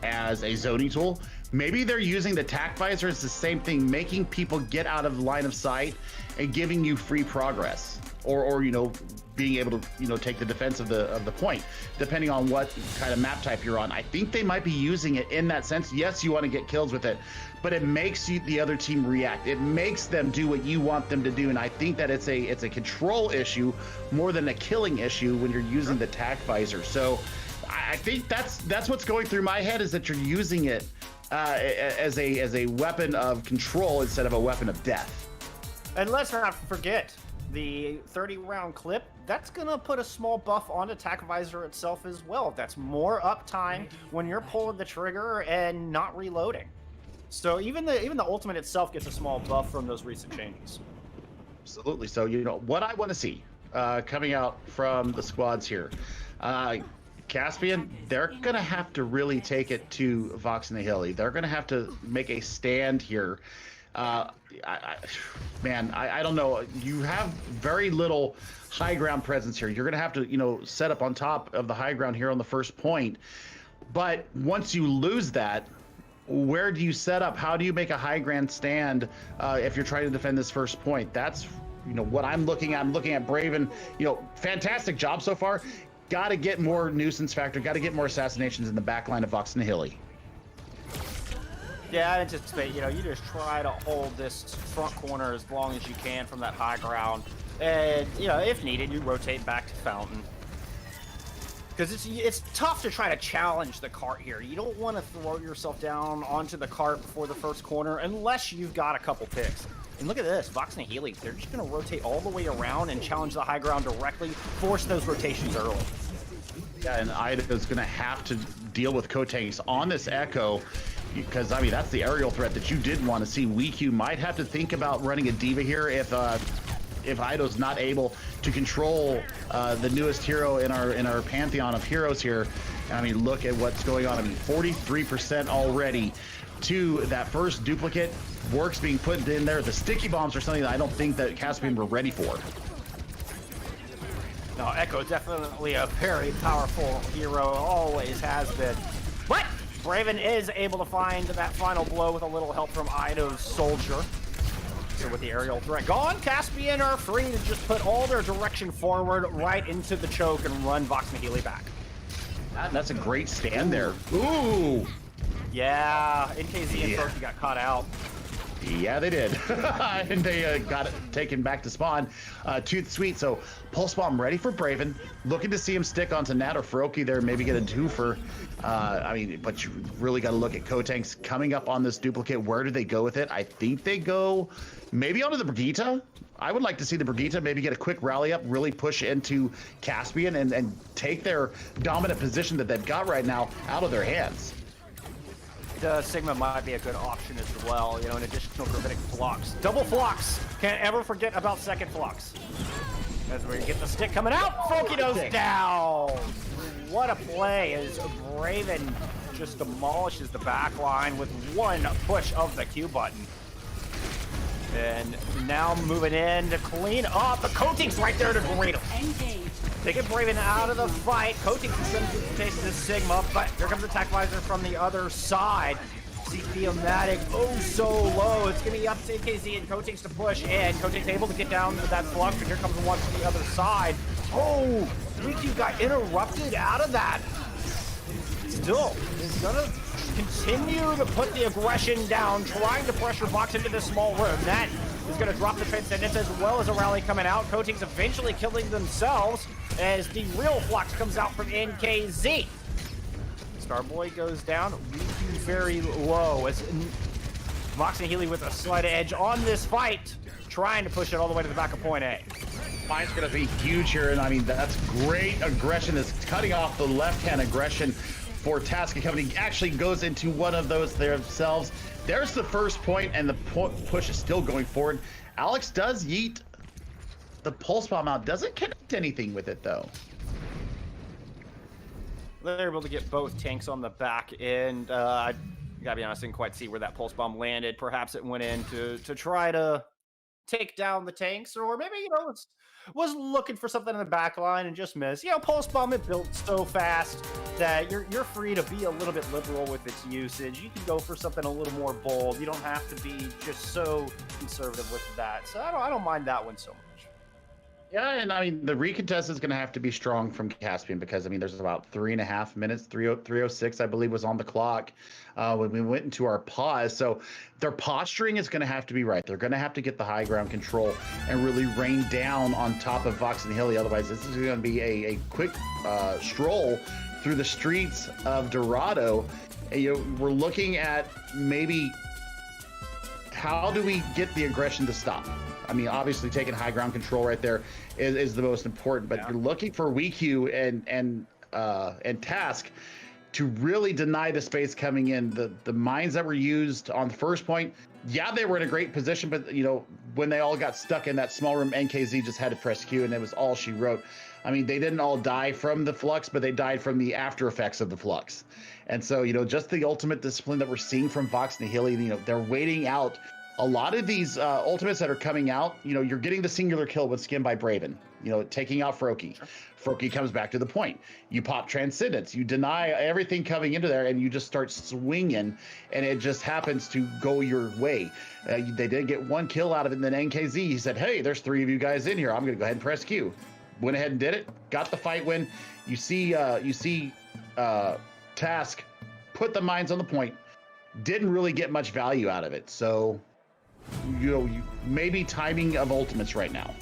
as a zoning tool. Maybe they're using the Tac Visor as the same thing, making people get out of line of sight and giving you free progress, or you know, being able to, you know, take the defense of the point, depending on what kind of map type you're on. I think they might be using it in that sense. Yes, you want to get kills with it, but it makes the other team react. It makes them do what you want them to do, and I think that it's a control issue more than a killing issue when you're using the Tac Visor. So I think that's what's going through my head, is that you're using it as a weapon of control instead of a weapon of death. And let's not forget the 30-round clip. That's gonna put a small buff on attack visor itself as well. That's more uptime when you're pulling the trigger and not reloading. So even the ultimate itself gets a small buff from those recent changes. Absolutely. So what I want to see coming out from the squads here. Caspian, they're going to have to really take it to Vox and Nihili. They're going to have to make a stand here. I don't know. You have very little high ground presence here. You're going to have to, set up on top of the high ground here on the first point. But once you lose that, where do you set up? How do you make a high ground stand if you're trying to defend this first point? That's, what I'm looking at. I'm looking at Braven. Fantastic job so far. Got to get more nuisance factor. Got to get more assassinations in the back line of Vox and Nihili. Yeah, I anticipate, you just try to hold this front corner as long as you can from that high ground. And, if needed, you rotate back to Fountain. Because it's tough to try to challenge the cart here. You don't want to throw yourself down onto the cart before the first corner unless you've got a couple picks. And look at this, Vox and Nihili, they're just going to rotate all the way around and challenge the high ground directly, force those rotations early. Yeah, and Ida's going to have to deal with Cotangs on this Echo, because, that's the aerial threat that you did want to see. WeQ might have to think about running a Diva here if Ida's not able to control the newest hero in our pantheon of heroes here. Look at what's going on. 43% already to that first duplicate. Works being put in there. The sticky bombs are something that I don't think that Caspian were ready for. No, Echo definitely a very powerful hero, always has been. But Braven is able to find that final blow with a little help from Ido's soldier. So with the aerial threat gone, Caspian are free to just put all their direction forward right into the choke and run Vox and Nihili back. That's a great stand there. Ooh! Yeah, NKZ and Proki got caught out. Yeah, they did. And they got it taken back to spawn. Too sweet. So Pulse Bomb ready for Braven. Looking to see him stick onto Nat or Froki there, maybe get a twofer. But you really got to look at Cotangs coming up on this duplicate. Where do they go with it? I think they go maybe onto the Brigitte. I would like to see the Brigitte maybe get a quick rally up, really push into Caspian and take their dominant position that they've got right now out of their hands. The Sigma might be a good option as well, an additional gravitic flux. Double flux! Can't ever forget about second flux. That's where you get the stick coming out. Froki goes down! What a play as Braven just demolishes the back line with one push of the Q button. And now moving in to clean up. The Coating's right there to greet him. They get Braven out of the fight. Coating sends the chase to Sigma, but here comes Attack Visor from the other side. CP-O-Matic, so low. It's going to be up to KZ and Coating's to push in. Coating's able to get down to that flux, but here comes one from the other side. Oh, WeQ got interrupted out of that. Still, is going to continue to put the aggression down, trying to pressure Vox into this small room. That is going to drop the Transcendence as well as a rally coming out. Coating's eventually killing themselves as the real flux comes out from NKZ. Starboy goes down, WeQ very low as Vox and Nihili with a slight edge on this fight, trying to push it all the way to the back of point A. Mine's going to be huge here, and that's great aggression. That's cutting off the left-hand aggression for Taska Company. Actually goes into one of those themselves. There's the first point, and the push is still going forward. Alex does yeet the Pulse Bomb out. Doesn't connect anything with it, though. They're able to get both tanks on the back end. I gotta be honest, didn't quite see where that Pulse Bomb landed. Perhaps it went in to try to take down the tanks, or maybe, was looking for something in the back line and just missed. Pulse Bomb, it built so fast that you're free to be a little bit liberal with its usage. You can go for something a little more bold. You don't have to be just so conservative with that. So I don't mind that one so much. Yeah, and the recontest is going to have to be strong from Caspian because, there's about 3.5 minutes, 3:06, I believe, was on the clock when we went into our pause. So their posturing is going to have to be right. They're going to have to get the high ground control and really rain down on top of Vox and Nihili. Otherwise, this is going to be a quick stroll through the streets of Dorado. And, we're looking at maybe how do we get the aggression to stop? I mean, obviously taking high ground control right there is the most important, but you're looking for WeQ and Task to really deny the space coming in. The mines that were used on the first point, yeah, they were in a great position, but you know, when they all got stuck in that small room, NKZ just had to press Q, and it was all she wrote. I mean, they didn't all die from the flux, but they died from the after effects of the flux. And so, you know, just the ultimate discipline that we're seeing from Vox Nihili, you know, they're waiting out a lot of these ultimates that are coming out. You know, you're getting the singular kill with Skin by Braven, you know, taking out Froki. Froki comes back to the point. You pop Transcendence, you deny everything coming into there, and you just start swinging, and it just happens to go your way. They did get one kill out of it, and then NKZ, he said, hey, there's 3 of you guys in here. I'm going to go ahead and press Q. Went ahead and did it, got the fight win. You see Task put the mines on the point, didn't really get much value out of it. So, you know, maybe timing of ultimates right now.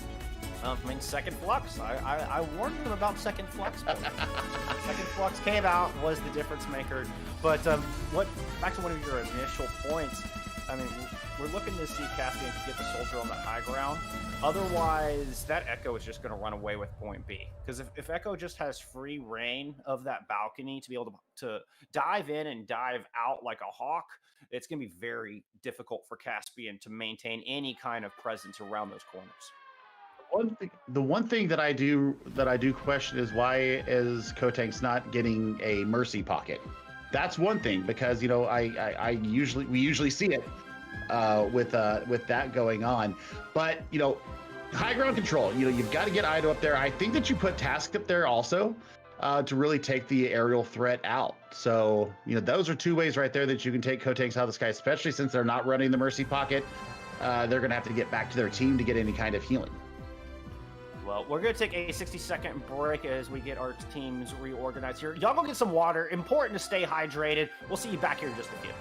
I mean, second flux. I warned them about second flux. Second flux came out, was the difference maker. But back to one of your initial points. I mean, we're looking to see Caspian get the soldier on the high ground. Otherwise, that Echo is just going to run away with point B. Because if Echo just has free reign of that balcony to be able to dive in and dive out like a hawk, it's going to be very difficult for Caspian to maintain any kind of presence around those corners. The one thing that I do question is, why is Kotank's not getting a mercy pocket? That's one thing, because you know we usually see it with that going on. But you know, high ground control. You know, you've got to get Ido up there. I think that you put Task up there also to really take the aerial threat out. So you know, those are 2 ways right there that you can take Kotanks out of the sky, especially since they're not running the mercy pocket. They're going to have to get back to their team to get any kind of healing. Well, we're going to take a 60-second break as we get our teams reorganized here. Y'all go get some water. Important to stay hydrated. We'll see you back here in just a few.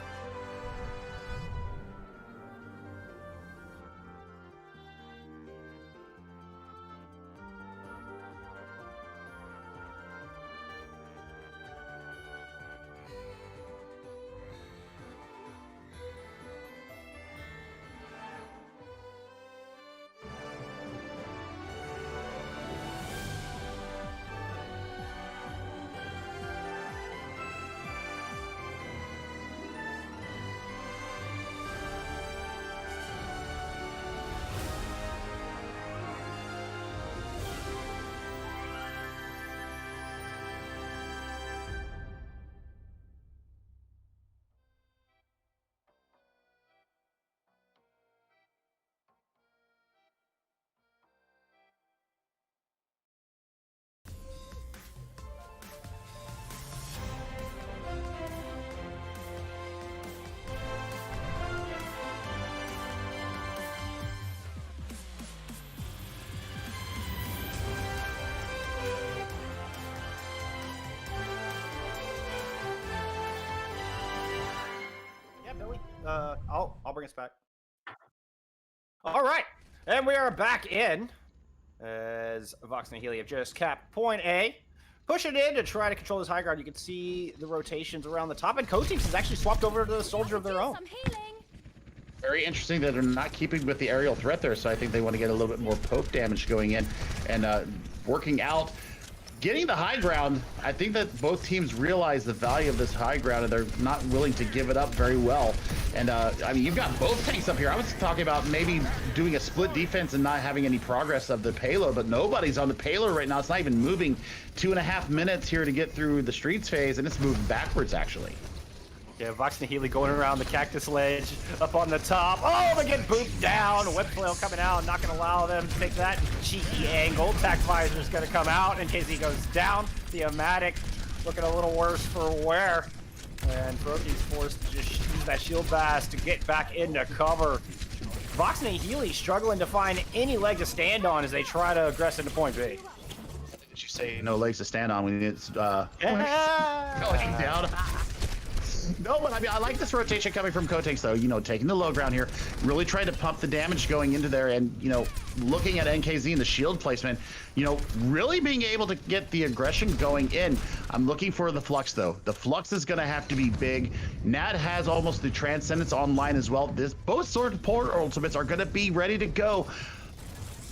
I'll bring us back. All right, and we are back in as Vox Nihili have just capped point A, pushing in to try to control this high ground. You can see the rotations around the top, and Coteams has actually swapped over to the soldier of their own. Very interesting that they're not keeping with the aerial threat there, so I think they want to get a little bit more poke damage going in and working out. Getting the high ground, I think that both teams realize the value of this high ground, and they're not willing to give it up very well. And I mean, you've got both tanks up here. I was talking about maybe doing a split defense and not having any progress of the payload, but nobody's on the payload right now. It's not even moving. 2.5 minutes here to get through the streets phase, and it's moving backwards, actually. Yeah, Vox Nihili going around the cactus ledge up on the top. Oh, they get booped down. Whip flail coming out, not going to allow them to take that cheeky angle. Tac visor is going to come out in case he goes down. The Amatic looking a little worse for wear. And Froki's forced to just use that shield bash to get back into cover. Vox Nihili struggling to find any leg to stand on as they try to aggress into point B. Did you say no legs to stand on when it's yeah. going down? No, but I mean, I like this rotation coming from Kotex, though. You know, taking the low ground here, really trying to pump the damage going into there, and, you know, looking at NKZ and the shield placement, you know, really being able to get the aggression going in. I'm looking for the Flux, though. The Flux is going to have to be big. Nat has almost the Transcendence online as well. Both Sword of Port ultimates are going to be ready to go.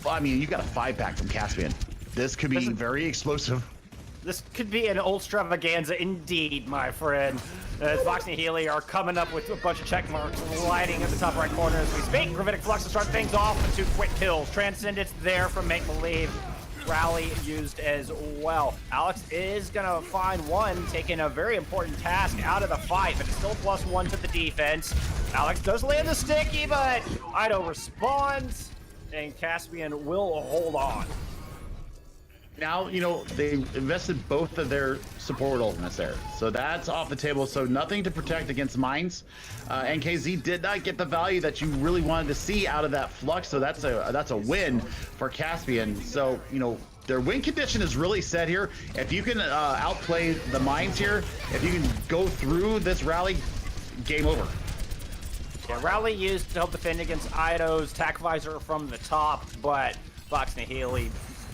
I mean, you got a 5-pack from Caspian. This could be very explosive. This could be an ultravaganza indeed, my friend. As Vox and Nihili are coming up with a bunch of check marks lighting at the top right corner as we speak. Gravitic Flux to start things off with 2 quick kills. Transcendence there from Make Believe. Rally used as well. Alex is gonna find one, taking a very important task out of the fight, but it's still +1 to the defense. Alex does land the sticky, but Ido responds, and Caspian will hold on. Now, you know, they invested both of their support ultimates there. So that's off the table. So nothing to protect against mines. NKZ did not get the value that you really wanted to see out of that Flux. So that's a win for Caspian. So, you know, their win condition is really set here. If you can outplay the mines here, if you can go through this rally, game over. Yeah, Rally used to help defend against Ido's Tac Visor from the top, but Vox Nihili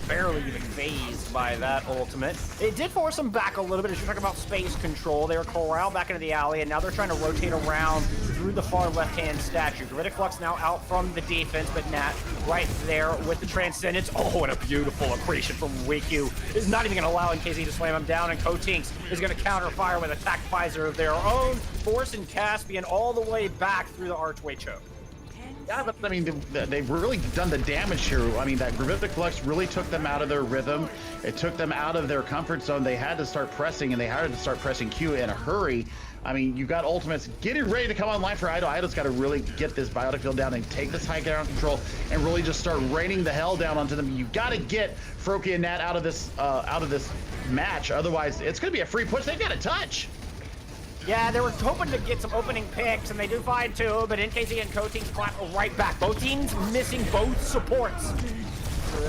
barely even phased by that ultimate. It did force them back a little bit as you're talking about space control. They were corralled back into the alley, and now they're trying to rotate around through the far left-hand statue. Gravitic Flux now out from the defense, but Nat right there with the Transcendence. Oh, and a beautiful accretion from Wiku. Is not even going to allow NKZ to slam him down, and Kotinks is going to counter fire with a Tac Visor of their own, forcing Caspian all the way back through the archway choke. Yeah, but I mean, they've really done the damage here. I mean, that Gravitic Flux really took them out of their rhythm. It took them out of their comfort zone. They had to start pressing, and they had to start pressing Q in a hurry. I mean, you've got ultimates getting ready to come online for Ido. Ido's got to really get this biotic field down and take this high ground control and really just start raining the hell down onto them. You've got to get Froki and Nat out of this match. Otherwise, it's going to be a free push. They've got to touch. Yeah, they were hoping to get some opening picks, and they do find 2, but NKZ and Kotinks clap right back. Both teams missing both supports.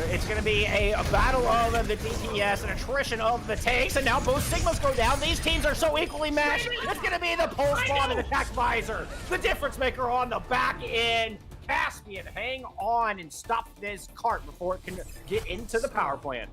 It's going to be a battle of the DPS, an attrition of the tanks, and now both Sigmas go down. These teams are so equally matched. It's going to be the Pulse Bomb and the Tac Visor. The difference maker on the back end. Caspian, hang on and stop this cart before it can get into the power plant.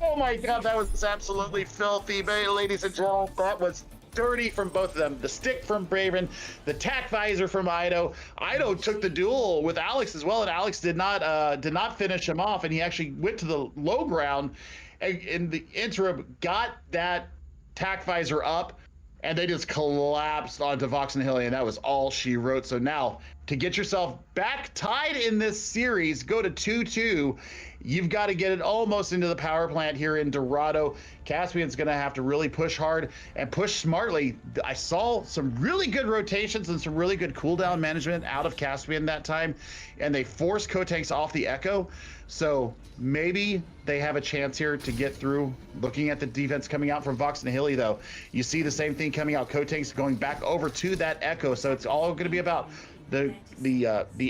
Oh my god, that was absolutely filthy, ladies and gentlemen. That was dirty from both of them. The stick from Braven, the Tac Visor from Ido. Ido took the duel with Alex as well, and Alex did not finish him off, and he actually went to the low ground and in the interim got that Tac Visor up, and they just collapsed onto Vox and Nihili, and that was all she wrote. So now, to get yourself back tied in this series, go to 2-2. You've got to get it almost into the power plant here in Dorado. Caspian's going to have to really push hard and push smartly. I saw some really good rotations and some really good cooldown management out of Caspian that time, and they forced Kotanks off the Echo. So maybe they have a chance here to get through. Looking at the defense coming out from Vox and Nihili, though, you see the same thing coming out. Kotanks going back over to that Echo. So it's all going to be about the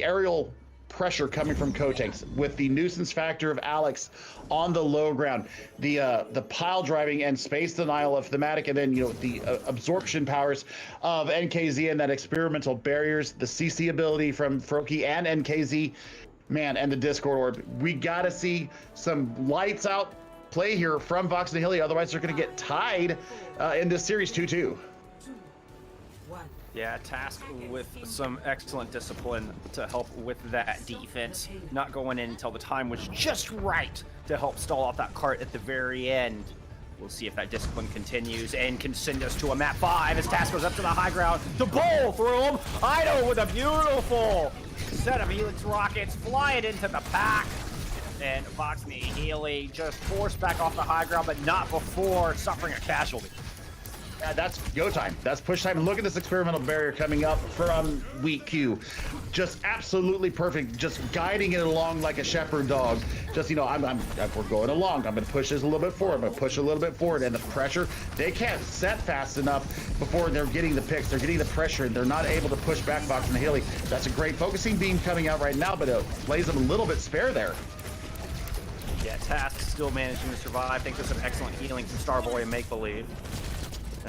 aerial pressure coming from Kotanks with the nuisance factor of Alex on the low ground, the pile driving and space denial of Thematic, and then, you know, the absorption powers of NKZ and that experimental barriers, the CC ability from Froki and NKZ, man, and the Discord Orb. We gotta see some lights out play here from Vox and Nihili, otherwise they're gonna get tied in this series 2-2. Yeah, tasked with some excellent discipline to help with that defense. Not going in until the time was just right to help stall out that cart at the very end. We'll see if that discipline continues and can send us to a map 5 as Task goes up to the high ground to bowl through him. Ido with a beautiful set of Helix rockets flying into the pack. And Vox Nihili just forced back off the high ground, but not before suffering a casualty. Yeah, that's go time. That's push time. And look at this experimental barrier coming up from Weak Q. Just absolutely perfect. Just guiding it along like a shepherd dog. Just, you know, if we're going along, I'm going to push this a little bit forward. I'm going to push a little bit forward. And the pressure, they can't set fast enough before they're getting the picks. They're getting the pressure, and they're not able to push back Vox and Nihili. That's a great focusing beam coming out right now, but it plays them a little bit spare there. Yeah, Task still managing to survive. I think there's some excellent healing from Starboy and Make Believe.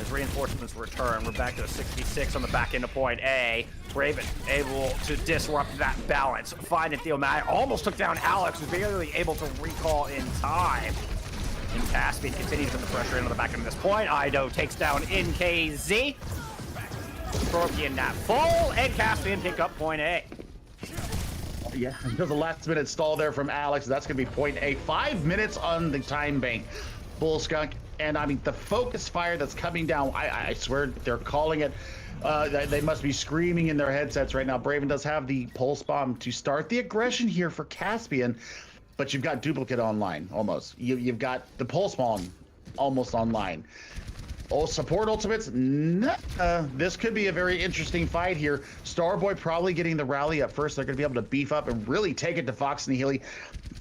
As reinforcements return, we're back to a 66 on the back end of point A. Raven able to disrupt that balance. Finding Theo Matt almost took down Alex, who's barely able to recall in time. And Caspian continues to put the pressure in on the back end of this point. Ido takes down NKZ. Scorpion not full, and Caspian pick up point A. Yeah, there's a last minute stall there from Alex. That's going to be point A. 5 minutes on the time bank. Bull Skunk. And I mean, the focus fire that's coming down, I swear they're calling it. They must be screaming in their headsets right now. Braven does have the pulse bomb to start the aggression here for Caspian, but you've got duplicate online almost. You've got the pulse bomb almost online. Oh, support ultimates? This could be a very interesting fight here. Starboy probably getting the rally up first. They're going to be able to beef up and really take it to Fox Nihili.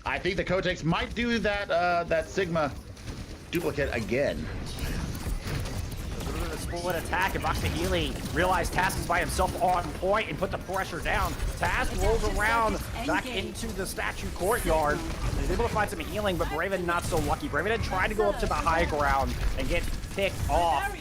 I think the Kotex might do that that Sigma duplicate again. Split attack, and Fox Nihili realized Task is by himself on point and put the pressure down. Task rolls around back into the statue courtyard. He's able to find some healing, but Braven not so lucky. Braven had tried to go up to the high ground and get picked off.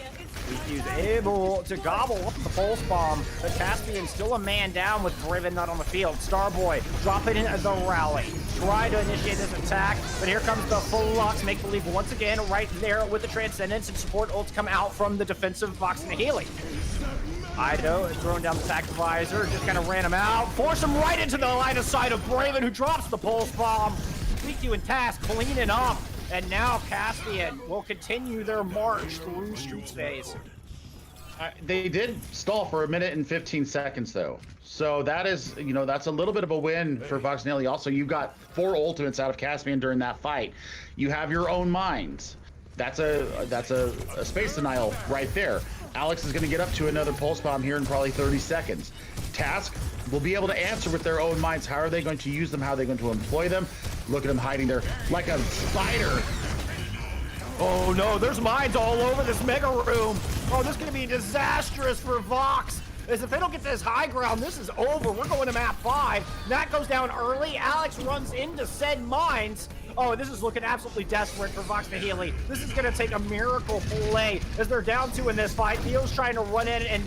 He's able to gobble up the pulse bomb, but Caspian still a man down with Braven not on the field. Starboy dropping in the rally. Try to initiate this attack, but here comes the Flux. Make believe once again right there with the Transcendence, and support ults come out from the defensive Fox Nihili. Ido is throwing down the attack visor, just kind of ran him out. Force him right into the line of sight of Braven, who drops the pulse bomb. Leaky and Task cleaning up. And now Caspian will continue their march through Streets phase. They did stall for 1 minute and 15 seconds though. So that is, that's a little bit of a win for Fox Nihili. Also, you've got 4 ultimates out of Caspian during that fight. You have your own mines. That's a space denial right there. Alex is going to get up to another pulse bomb here in probably 30 seconds. Task will be able to answer with their own minds. How are they going to use them? How are they going to employ them? Look at him hiding there like a spider. Oh no, there's mines all over this mega room. Oh, this is going to be disastrous for Vox. As if they don't get to this high ground, this is over. We're going to map 5. Nat goes down early. Alex runs into said mines. Oh, this is looking absolutely desperate for Fox Nihili. This is going to take a miracle play as they're down 2 in this fight. Theo's trying to run in and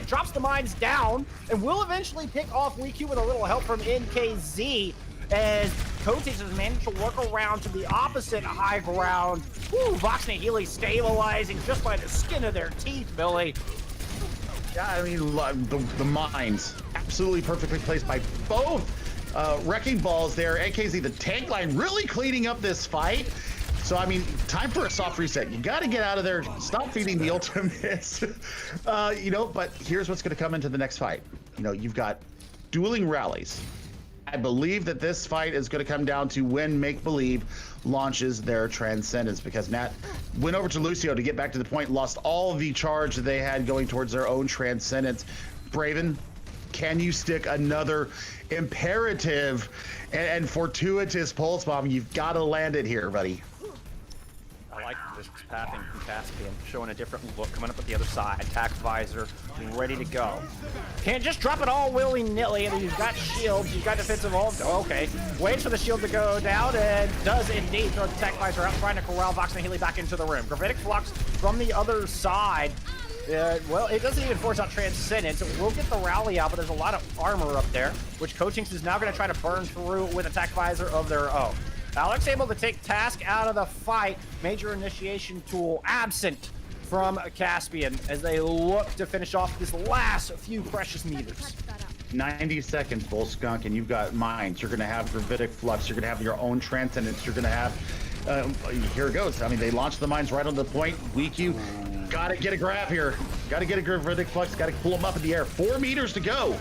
drops the mines down and will eventually pick off WeQ with a little help from NKZ as Kotex has managed to work around to the opposite high ground. Woo, Vox Nihili stabilizing just by the skin of their teeth, Billy. Yeah, I mean, the mines absolutely perfectly placed by both wrecking balls there. AKZ, the tank line, really cleaning up this fight. So, I mean, time for a soft reset. You got to get out of there. Stop feeding the ultimates. But here's what's going to come into the next fight. You've got dueling rallies. I believe that this fight is going to come down to when Make Believe launches their Transcendence, because Nat went over to Lucio to get back to the point, lost all the charge that they had going towards their own Transcendence. Braven, can you stick another imperative and fortuitous pulse bomb? You've got to land it here, buddy. I like this pathing from Caspian, showing a different look, coming up at the other side. Attack visor, ready to go. Can't just drop it all willy-nilly. I mean, you've got shields, you've got defensive ult. Okay, waits for the shield to go down and does indeed throw the attack visor out, trying to corral Vox Nihili back into the room. Gravitic Flux from the other side. Well, it doesn't even force out Transcendence. It will get the rally out, but there's a lot of armor up there, which Coachings is now going to try to burn through with attack visor of their own. Alex able to take Task out of the fight. Major initiation tool absent from Caspian as they look to finish off this last few precious meters. 90 seconds, Bull Skunk, and you've got mines. You're going to have Gravitic Flux. You're going to have your own Transcendence. You're going to have... here it goes. I mean, they launched the mines right on the point. WeQ, got to get a grab here. Got to get a Gravitic Flux. Got to pull them up in the air. 4 meters to go.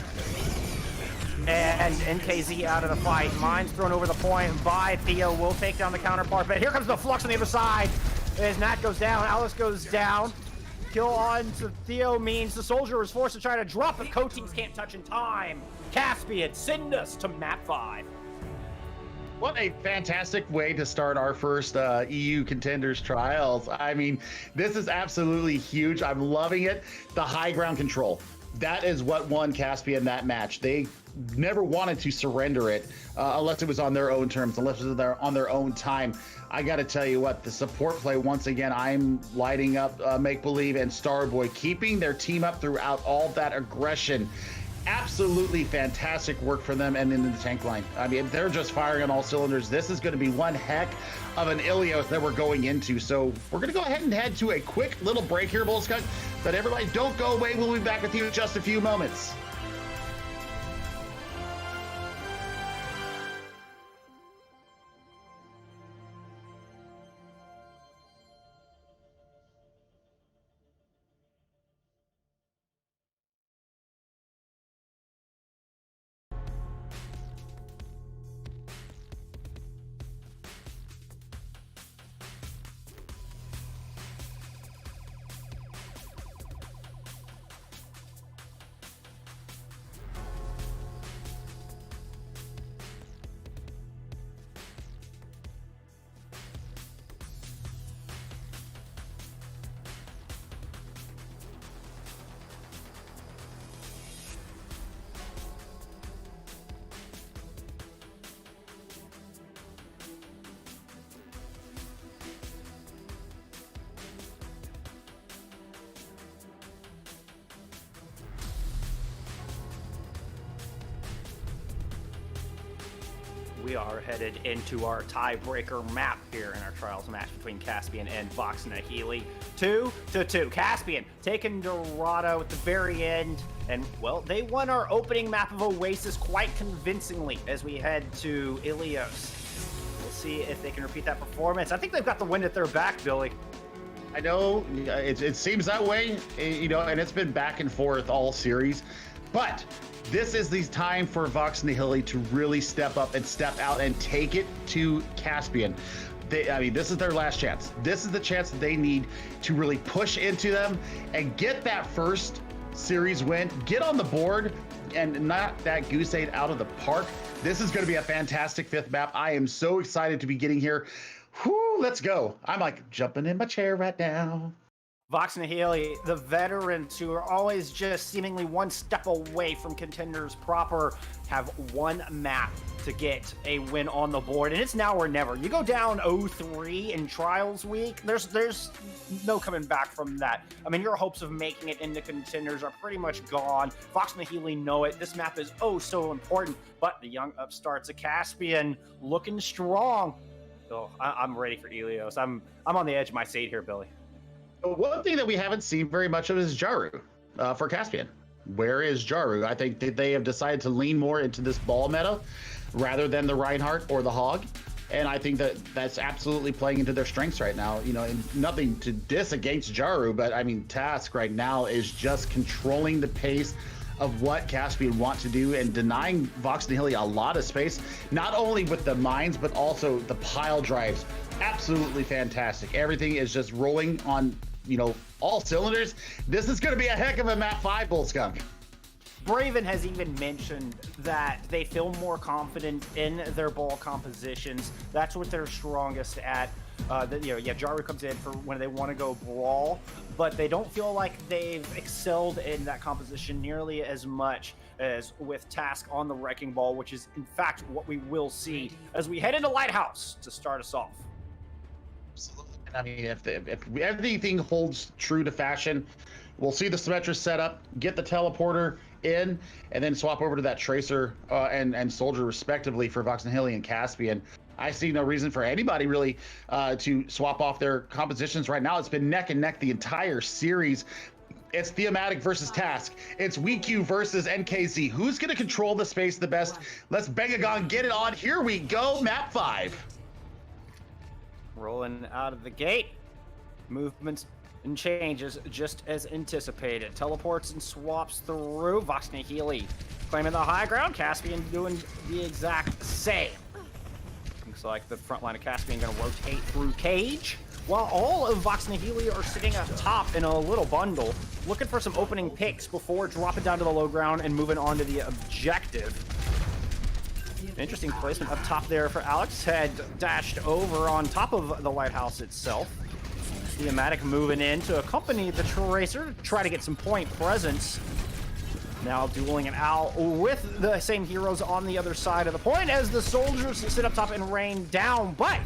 And NKZ out of the fight. Mines thrown over the point by Theo. Will take down the counterpart, but here comes the Flux on the other side. As Nat goes down, Alice goes down. Kill on to Theo means the soldier is forced to try to drop, but Coatings can't touch in time. Caspian, send us to map 5. What a fantastic way to start our first EU Contenders trials. I mean, this is absolutely huge. I'm loving it. The high ground control. That is what won Caspian that match. They never wanted to surrender it unless it was on their own terms, unless it was on their own time. I got to tell you what, the support play, once again, I'm lighting up Make Believe and Starboy, keeping their team up throughout all that aggression. Absolutely fantastic work for them, and in the tank line. I mean, they're just firing on all cylinders. This is going to be one heck of an Ilios that we're going into. So we're going to go ahead and head to a quick little break here, Bullskunk. But everybody, don't go away. We'll be back with you in just a few moments. We are headed into our tiebreaker map here in our trials match between Caspian and Vox Nihili. 2-2. Caspian taking Dorado at the very end. And, well, they won our opening map of Oasis quite convincingly as we head to Ilios. We'll see if they can repeat that performance. I think they've got the wind at their back, Billy. I know it seems that way, you know, and it's been back and forth all series. But this is the time for Vox Nihili to really step up and step out and take it to Caspian. I mean, this is their last chance. This is the chance that they need to really push into them and get that first series win, get on the board, and knock that goose egg out of the park. This is going to be a fantastic fifth map. I am so excited to be getting here. Whoo, let's go. I'm like jumping in my chair right now. Vox Nihili, the veterans who are always just seemingly one step away from Contenders proper, have one map to get a win on the board, and it's now or never. You go down 0-3 in Trials Week, there's no coming back from that. I mean, your hopes of making it into Contenders are pretty much gone. Vox Nihili know it. This map is oh so important, but the young upstarts of Caspian looking strong. So I'm ready for Ilios. I'm on the edge of my seat here, Billy. One thing that we haven't seen very much of is Jaru for Caspian. Where is Jaru? I think that they have decided to lean more into this ball meta rather than the Reinhardt or the Hog. And I think that that's absolutely playing into their strengths right now. You know, and nothing to diss against Jaru, but I mean, Task right now is just controlling the pace of what Caspian want to do and denying Vox Nihili a lot of space, not only with the mines, but also the pile drives. Absolutely fantastic. Everything is just rolling on, you know, all cylinders. This is going to be a heck of a map 5, Bullskunk. Braven has even mentioned that they feel more confident in their ball compositions. That's what they're strongest at. Jaru comes in for when they want to go brawl, but they don't feel like they've excelled in that composition nearly as much as with Task on the Wrecking Ball, which is in fact what we will see as we head into Lighthouse to start us off. Absolutely. I mean, if everything holds true to fashion, we'll see the Symmetra set up, get the teleporter in, and then swap over to that Tracer and Soldier respectively for Vox Nihili and Caspian. I see no reason for anybody really to swap off their compositions right now. It's been neck and neck the entire series. It's Thematic versus Task. It's WeQ versus NKZ. Who's going to control the space the best? Let's Bengagon get it on. Here we go, map 5. Rolling out of the gate. Movements and changes just as anticipated. Teleports and swaps through. Vox Nihili claiming the high ground. Caspian doing the exact same. Looks like the front line of Caspian going to rotate through Cage, while all of Vox Nihili are sitting up top in a little bundle, looking for some opening picks before dropping down to the low ground and moving on to the objective. Interesting placement up top there for Alex. Had dashed over on top of the lighthouse itself. Thematic moving in to accompany the Tracer to try to get some point presence. Now dueling it out with the same heroes on the other side of the point as the soldiers sit up top and rain down. But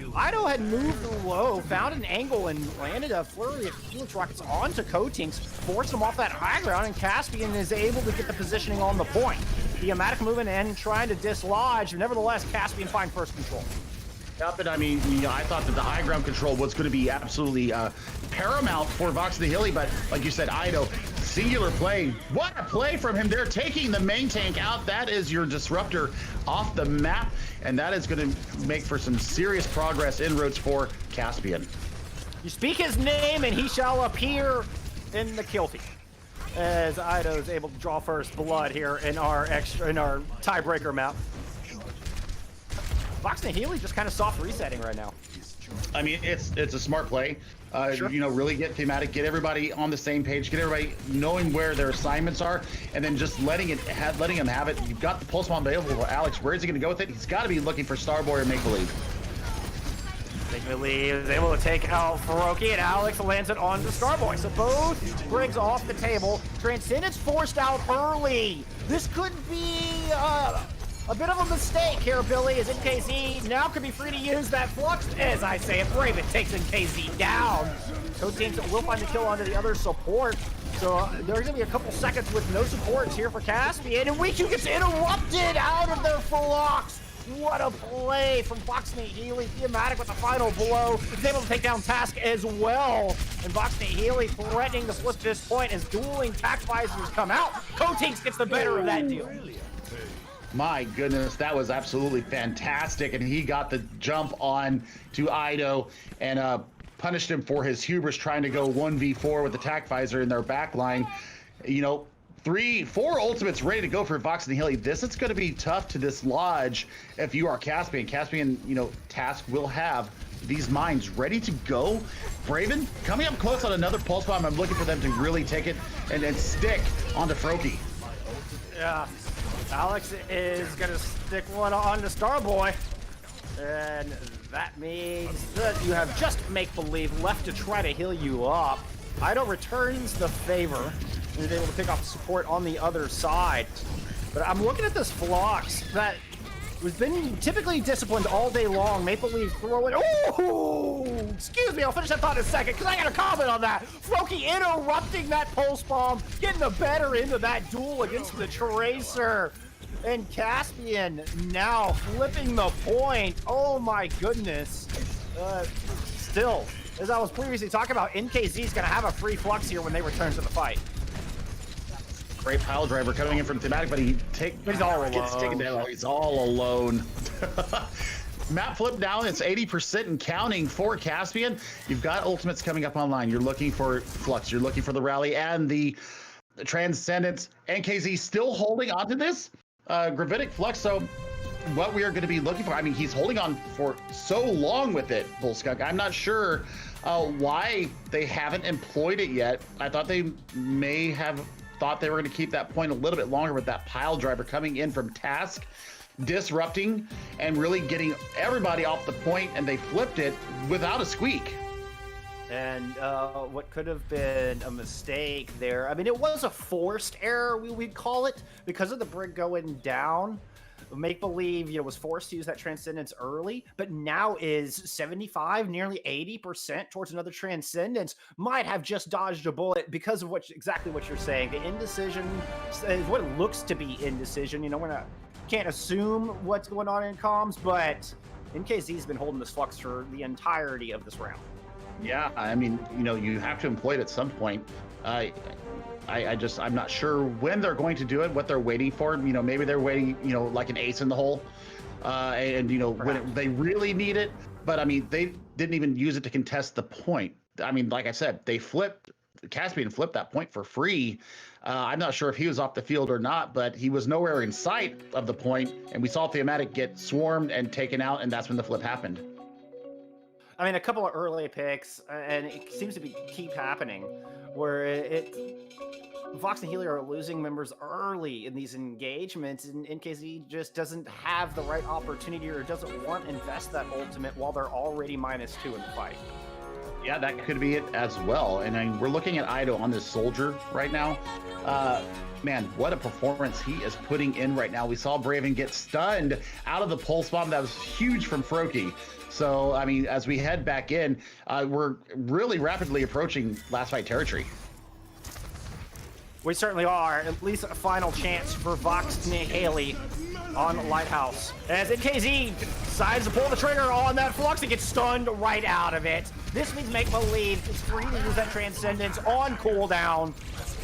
Ido had moved low, found an angle, and landed a flurry of Helix Rockets onto Cotinx, forced him off that high ground, and Caspian is able to get the positioning on the point. The Amatic moving in, trying to dislodge. Nevertheless, Caspian find first control. Yep, and I mean, you know, I thought that the high ground control was going to be absolutely paramount for Vox Nihili, but like you said, Ido, singular play. What a play from him. They're taking the main tank out. That is your disruptor off the map, and that is going to make for some serious progress inroads for Caspian. You speak his name, and he shall appear in the kill feed. As Ido is able to draw first blood here in our tiebreaker map. Vox Nihili just kind of soft resetting right now. I mean, it's a smart play. Sure. You know, really get thematic, get everybody on the same page, get everybody knowing where their assignments are, and then just letting them have it. You've got the pulse bomb available for Alex. Where is he going to go with it? He's got to be looking for Starboy or Make Believe. Make Believe is able to take out Faroki, and Alex lands it onto Starboy. So both Briggs off the table. Transcendence forced out early. This could be a bit of a mistake here, Billy, as NKZ now could be free to use that flux. As I say it, Brave, it takes NKZ down. Cotinx will find the kill onto the other support. So there's gonna be a couple seconds with no supports here for Caspian, and WeQ gets interrupted out of their flux. What a play from Vox Nihili. Thematic with the final blow. He's able to take down Task as well. And Vox Nihili threatening to flip this point as dueling tax visors come out. Cotinx gets the better of that deal. My goodness, that was absolutely fantastic, and he got the jump on to Ido and punished him for his hubris trying to go 1v4 with the tac visor in their back line. You know, 4 ultimates ready to go for Vox Nihili. This is going to be tough to dislodge if you are Caspian. Caspian, you know, Task will have these mines ready to go. Braven coming up close on another pulse bomb. I'm looking for them to really take it and then stick onto Froki. Yeah. Alex is going to stick one on to Starboy. And that means that you have just Make Believe left to try to heal you up. Ido returns the favor and is able to pick off support on the other side. But I'm looking at this Phlox that has been typically disciplined all day long. Make Believe throw it. Oh! Excuse me, I'll finish that thought in a second because I got a comment on that. Froki interrupting that pulse bomb, getting the better into that duel against the Tracer. And Caspian now flipping the point. Oh my goodness. Still, as I was previously talking about, NKZ is going to have a free flux here when they return to the fight. Great pile driver coming in from thematic, but he's all alone. He's all alone. Map flip down, it's 80% and counting for Caspian. You've got ultimates coming up online. You're looking for flux, you're looking for the rally and the Transcendence. NKZ still holding on to this gravitic flux. So what we are going to be looking for, I mean, he's holding on for so long with it, Bullskunk. I'm not sure why they haven't employed it yet. I thought they may have thought they were going to keep that point a little bit longer with that pile driver coming in from Task, disrupting and really getting everybody off the point, and they flipped it without a squeak. And what could have been a mistake there, I mean, it was a forced error, we'd call it, because of the Brig going down. Make Believe, was forced to use that Transcendence early, but now is 75, nearly 80% towards another Transcendence. Might have just dodged a bullet because of exactly what you're saying. The indecision is what it looks to be indecision. Can't assume what's going on in comms, but NKZ's been holding this flux for the entirety of this round. Yeah, I mean, you have to employ it at some point. I'm not sure when they're going to do it, what they're waiting for. Maybe they're waiting, like an ace in the hole, and when they really need it. But I mean, they didn't even use it to contest the point. I mean, like I said, Caspian flipped that point for free. I'm not sure if he was off the field or not, but he was nowhere in sight of the point, and we saw Thematic get swarmed and taken out, and that's when the flip happened. I mean, a couple of early picks, and it seems to keep happening, where Vox Nihili are losing members early in these engagements, and NKZ just doesn't have the right opportunity or doesn't want to invest that ultimate while they're already -2 in the fight. Yeah, that could be it as well. And I mean, we're looking at Ido on this soldier right now. Man, what a performance he is putting in right now. We saw Braven get stunned out of the pulse bomb. That was huge from Froki. So, I mean, as we head back in, we're really rapidly approaching last fight territory. We certainly are. At least a final chance for Vox Nihili on Lighthouse. As NKZ decides to pull the trigger on that Flux and gets stunned right out of it. This means Make Believe is free to use that Transcendence on cooldown.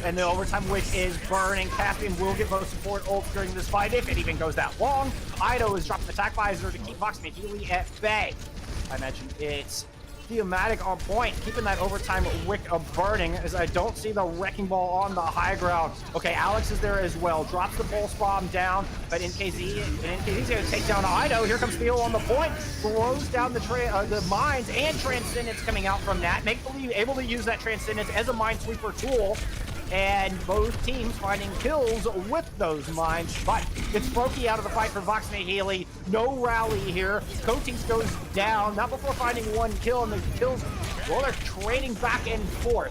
And the Overtime Witch is burning. Caspian will get most support ults during this fight if it even goes that long. Ido is dropping Attack Visor to keep Vox Nihili at bay. I mentioned it's thematic on point, keeping that Overtime Wick burning, as I don't see the Wrecking Ball on the high ground. Okay, Alex is there as well. Drops the Pulse Bomb down, but NKZ's going to take down Ido. Here comes Theo on the point. Throws down the mines and Transcendence coming out from that. Make Believe able to use that Transcendence as a Minesweeper tool. And both teams finding kills with those mines, but it's Froki out of the fight for Vox Nihili. No rally here. Coatings goes down, not before finding one kill, and the kills, well, they're trading back and forth.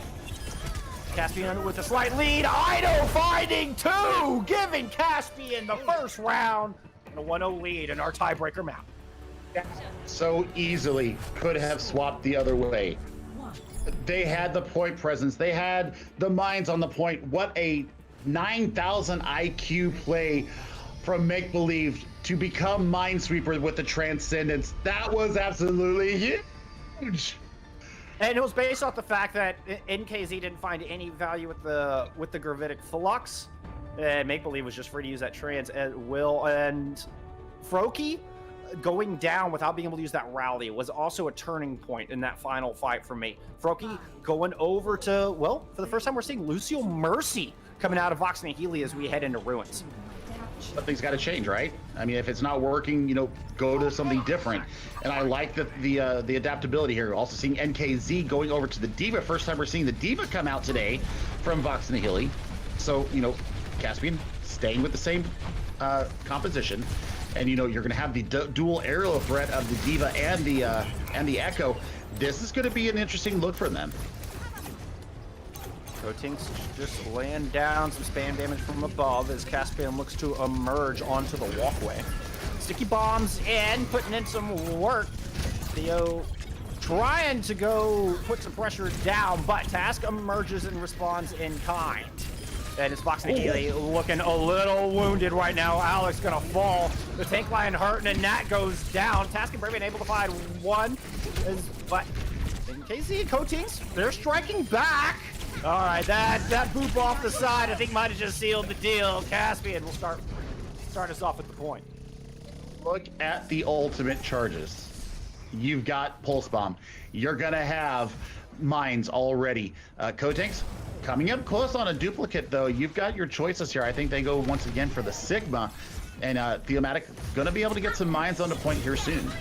Caspian with a slight lead. Ido finding two, giving Caspian the first round and a 1-0 lead in our tiebreaker map. So easily could have swapped the other way. They had the point presence. They had the mines on the point. What a 9,000 IQ play from Make Believe to become Minesweeper with the Transcendence. That was absolutely huge. And it was based off the fact that NKZ didn't find any value with the Gravitic Flux. Make Believe was just free to use that trans at will. And Froki going down without being able to use that rally was also a turning point in that final fight for me. Froki going over to, well, for the first time we're seeing Lucio Mercy coming out of Vox Nihili as we head into Ruins. Something's got to change, right? I mean, if it's not working, go to something different. And I like the adaptability here. Also seeing NKZ going over to the D.Va. First time we're seeing the D.Va come out today from Vox Nihili. So, Caspian staying with the same composition. And you're going to have the dual aerial threat of the D.Va and the Echo. This is going to be an interesting look for them. Coatings just laying down some spam damage from above as Caspian looks to emerge onto the walkway. Sticky bombs in, putting in some work. Theo trying to go put some pressure down, but Task emerges and responds in kind. And it's Vox Nihili looking a little wounded right now. Alex gonna fall. The tank line hurting, and Nat goes down. Task and Braven able to find one, but NKZ and Coatings, they're striking back. All right, that boop off the side, I think might have just sealed the deal. Caspian will start us off at the point. Look at the ultimate charges. You've got Pulse Bomb. You're gonna have mines already. Coatings coming up close on a duplicate, though. You've got your choices here. I think they go once again for the Sigma, and Theomatic gonna be able to get some mines on the point here soon.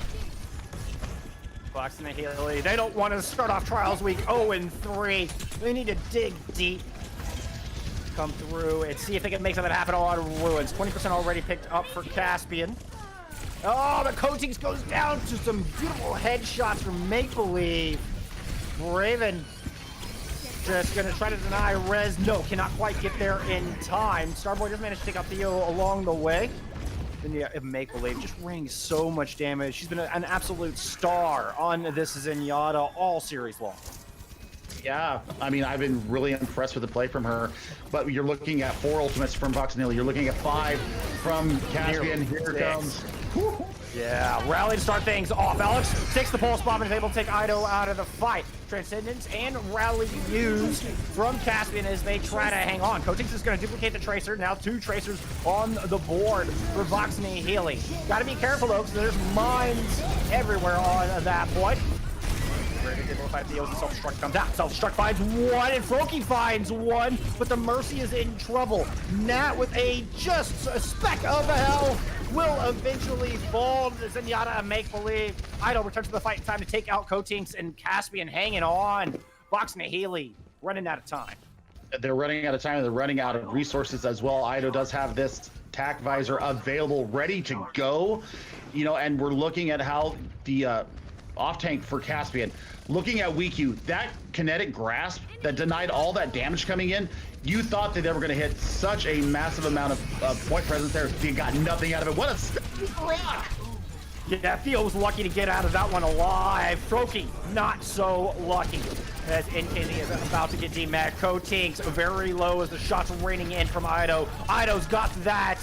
Vox Nihili, they don't want to start off Trials Week 0-3. They need to dig deep, come through, and see if they can make something happen on Ruins. 20% already picked up for Caspian. Oh, the Coatings goes down to some beautiful headshots from Make Believe. Braven just gonna try to deny res. No, cannot quite get there in time. Starboy just managed to take out Theo along the way. Then you got Make Believe just raining so much damage. She's been an absolute star on this Zenyatta all series long. Yeah, I mean, I've been really impressed with the play from her. But you're looking at 4 ultimates from Vox Nihili. You're looking at 5 from Caspian. Here it comes. Yeah, rally to start things off. Alex takes the Pulse Bomb and is able to take Ido out of the fight. Transcendence and rally used from Caspian as they try to hang on. Coatings is going to duplicate the Tracer. Now 2 Tracers on the board for Vox Nihili. Got to be careful though, because there's mines everywhere on that point. Able to fight the Self-Destruct comes out. Self-Destruct finds one, and Froki finds one, but the Mercy is in trouble. Nat with just a speck of health will eventually fall to Zenyatta and Make Believe. Ido returns to the fight in time to take out Coatings, and Caspian hanging on. Vox Nihili running out of time. They're running out of time, and they're running out of resources as well. Ido does have this Tac Visor available, ready to go. And we're looking at how the off tank for Caspian. Looking at WeQ, that kinetic grasp that denied all that damage coming in, you thought that they were going to hit such a massive amount of point presence there. They got nothing out of it. What a rock! Yeah, Theo was lucky to get out of that one alive. Froki, not so lucky. As NKZ is about to get demad. Tanks very low as the shots raining in from Ido. Ido's got that.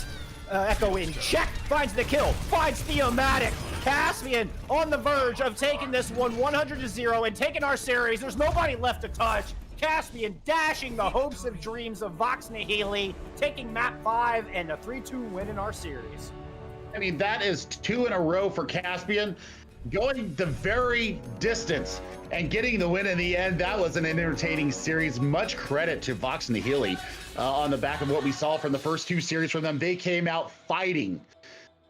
Echo in check, finds the kill, finds Theomatic. Caspian on the verge of taking this one 100-0 and taking our series. There's nobody left to touch. Caspian dashing the hopes and dreams of Vox Nihili, taking map 5 and a 3-2 win in our series. I mean, that is 2 in a row for Caspian. Going the very distance and getting the win in the end. That was an entertaining series. Much credit to Vox Nihili on the back of what we saw from the first 2 series from them. They came out fighting,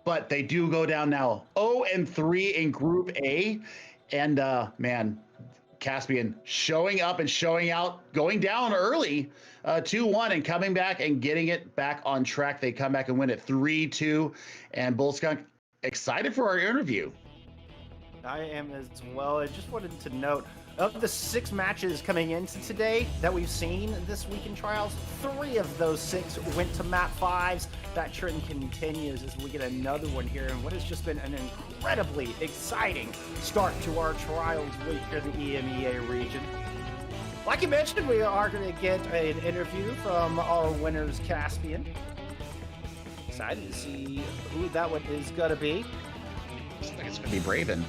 but they do go down now 0-3 in Group A. And man, Caspian showing up and showing out, going down early 2-1 and coming back and getting it back on track. They come back and win it 3-2. And Bullskunk, excited for our interview. I am as well. I just wanted to note, of the 6 matches coming into today that we've seen this week in trials, 3 of those 6 went to map 5s. That trend continues as we get another one here in what has just been an incredibly exciting start to our trials week here in the EMEA region. Like you mentioned, we are going to get an interview from our winners, Caspian. Excited to see who that one is going to be. I think it's going to be Braven.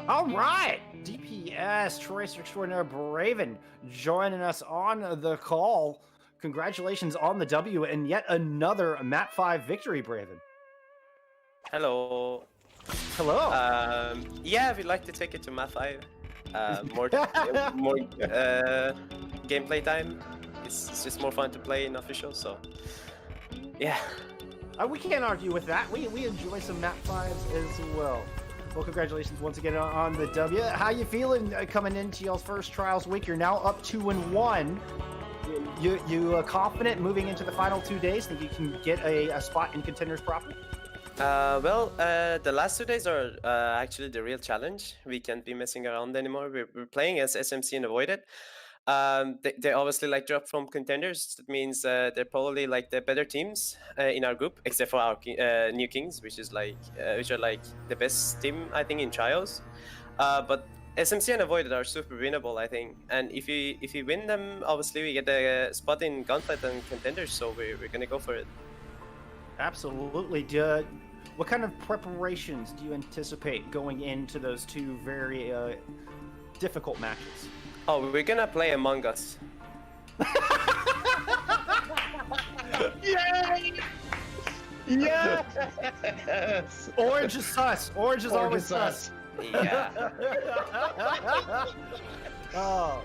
All right, DPS Tracer Extraordinaire Braven joining us on the call. Congratulations on the W and yet another map 5 victory, Braven. Hello. Hello. Yeah, we'd like to take it to map 5. More gameplay time. It's just more fun to play in official, so yeah. We can't argue with that. We enjoy some map 5s as well. Well, congratulations once again on the W. How you feeling coming into y'all's first trials week? You're now up 2-1. You confident moving into the final 2 days? Think you can get a spot in Contenders proper? The last 2 days are actually the real challenge. We can't be messing around anymore. We're playing as SMC and Avoided. They obviously like drop from Contenders. That means they're probably like the better teams in our group, except for our New Kings, which are like the best team I think in trials. But SMC and Avoided are super winnable, I think. And if we win them, obviously we get a spot in Gunfight and Contenders. So we're gonna go for it. Absolutely. What kind of preparations do you anticipate going into those 2 very difficult matches? Oh, we're gonna play Among Us. Yay! Yes! Orange is sus. Orange is always sus. Yeah. Oh,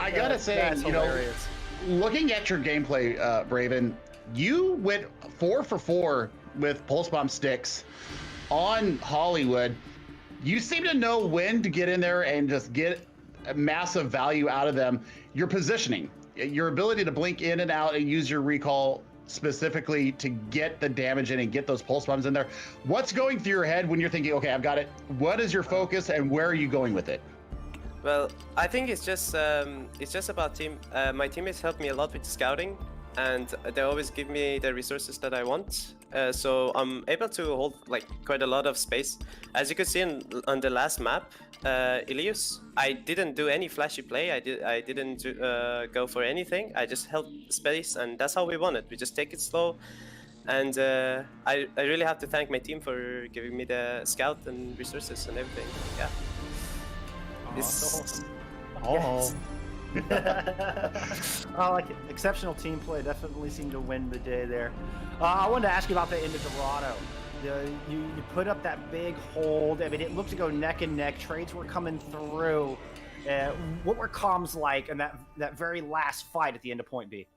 I gotta say, that's you know, hilarious. looking at your gameplay, Braven, you went 4 for 4 with Pulse Bomb sticks on Hollywood. You seem to know when to get in there and just get massive value out of them. Your positioning, your ability to blink in and out and use your recall specifically to get the damage in and get those pulse bombs in there. What's going through your head when you're thinking, okay, I've got it? What is your focus and where are you going with it? Well, I think it's just about team. My teammates help me a lot with scouting, and they always give me the resources that I want. So I'm able to hold like quite a lot of space. As you could see on the last map, Ilius, I didn't do any flashy play. I didn't go for anything. I just held space, and that's how we won it. We just take it slow, and I really have to thank my team for giving me the scout and resources and everything. Yeah. Awesome. Oh. I like it. Exceptional team play. Definitely seemed to win the day there. I wanted to ask you about the end of Dorado. You put up that big hold. I mean, it looked to go neck and neck. Trades were coming through. What were comms like in that very last fight at the end of Point B?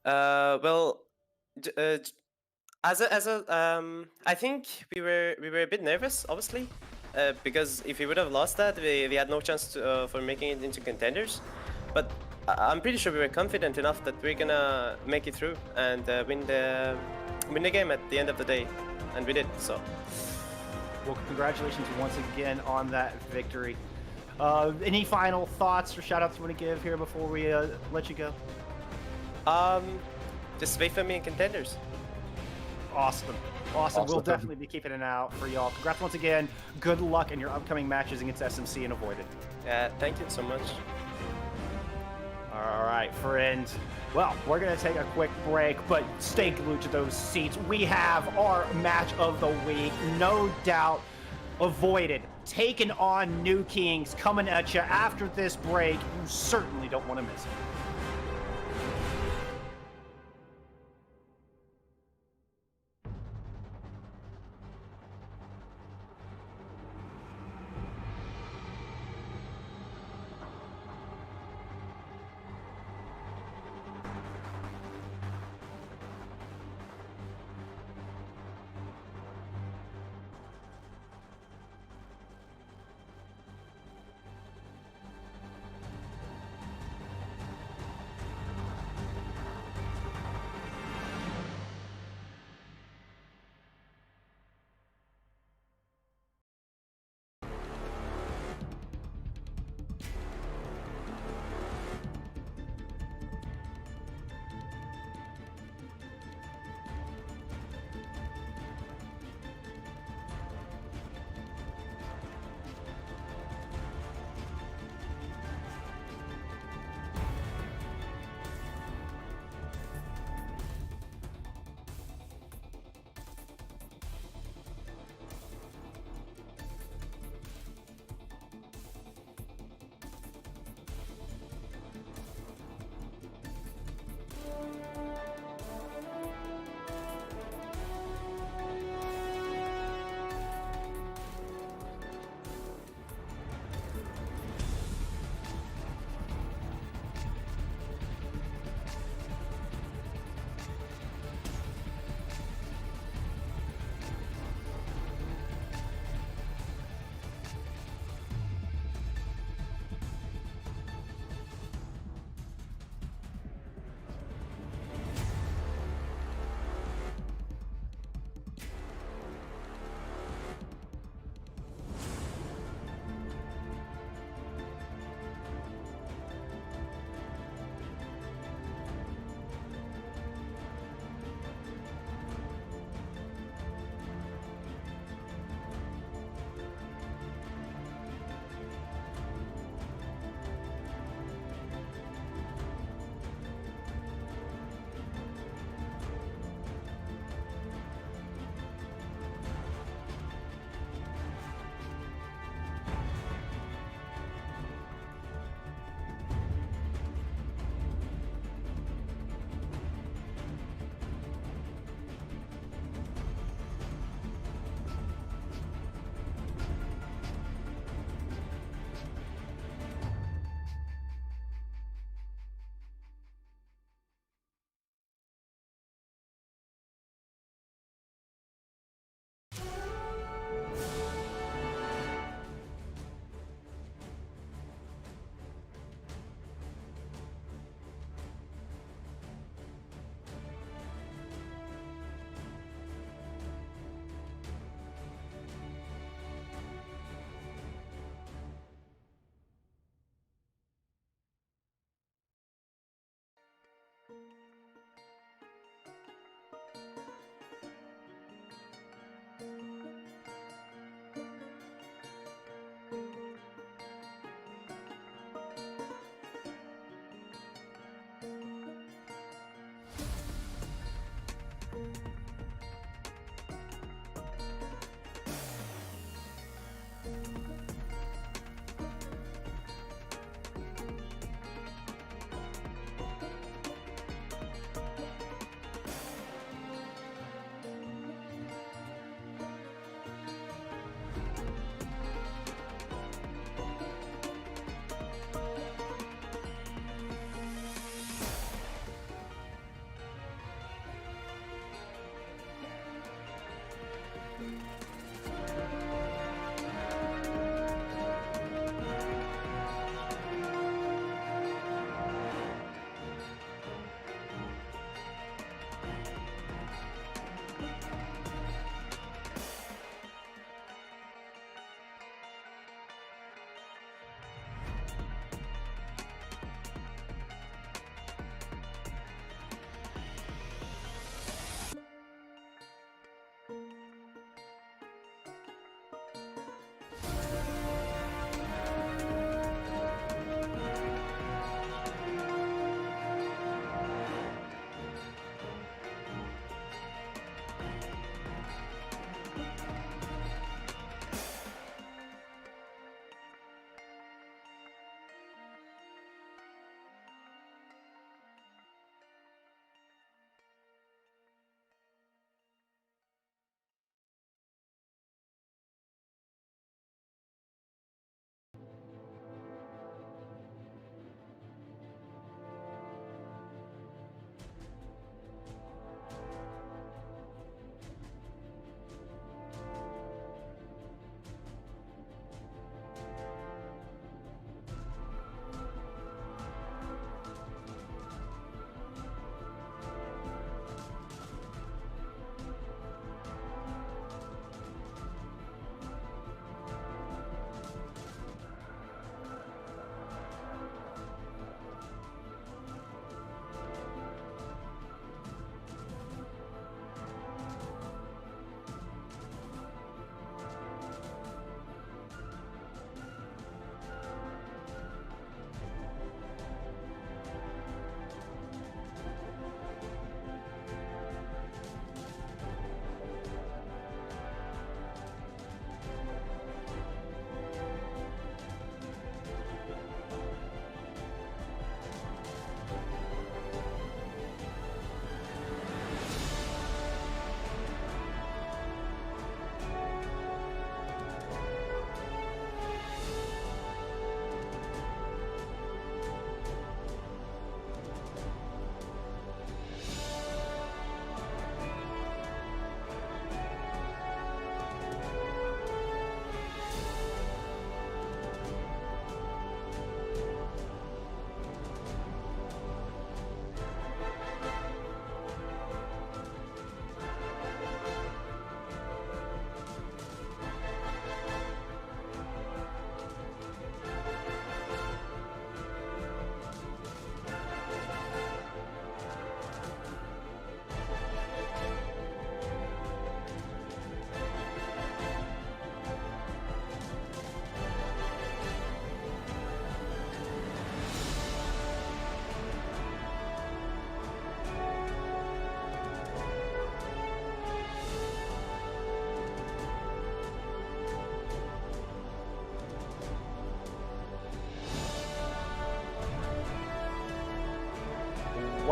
I think we were a bit nervous, obviously. Because if we would have lost that, we had no chance for making it into Contenders. But I'm pretty sure we were confident enough that we're gonna make it through and win the game at the end of the day, and we did. So Well, congratulations once again on that victory. Any final thoughts or shout outs you want to give here before we let you go? Just wait for me in Contenders. Awesome. We'll definitely be keeping an eye out for y'all. Congrats once again. Good luck in your upcoming matches against SMC and Avoided. Thank you so much. All right, friends. Well, we're going to take a quick break, but stay glued to those seats. We have our match of the week, no doubt. Avoided, taking on New Kings, coming at you after this break. You certainly don't want to miss it.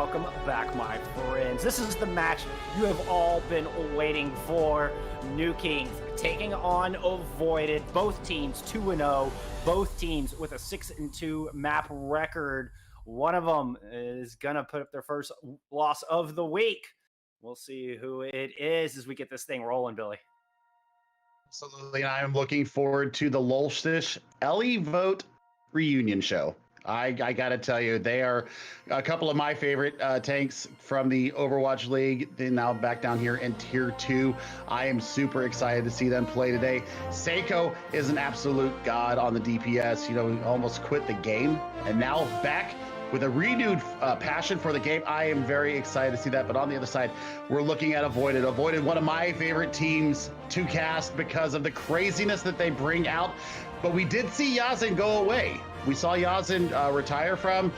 welcome back, my friends. This is the match you have all been waiting for. New Kings taking on Avoided. Both teams 2-0. Both teams with a 6-2 map record. One of them is gonna put up their first loss of the week. We'll see who it is as we get this thing rolling, Billy. Absolutely, and I am looking forward to the Lolstish Ellie Vote reunion show. I gotta tell you, they are a couple of my favorite tanks from the Overwatch League. They're now back down here in Tier 2. I am super excited to see them play today. Seiko is an absolute god on the DPS. You know, he almost quit the game, and now back with a renewed passion for the game. I am very excited to see that. But on the other side, we're looking at Avoided. Avoided, one of my favorite teams to cast because of the craziness that they bring out. But we did see Yazin go away. We saw Yazin retire from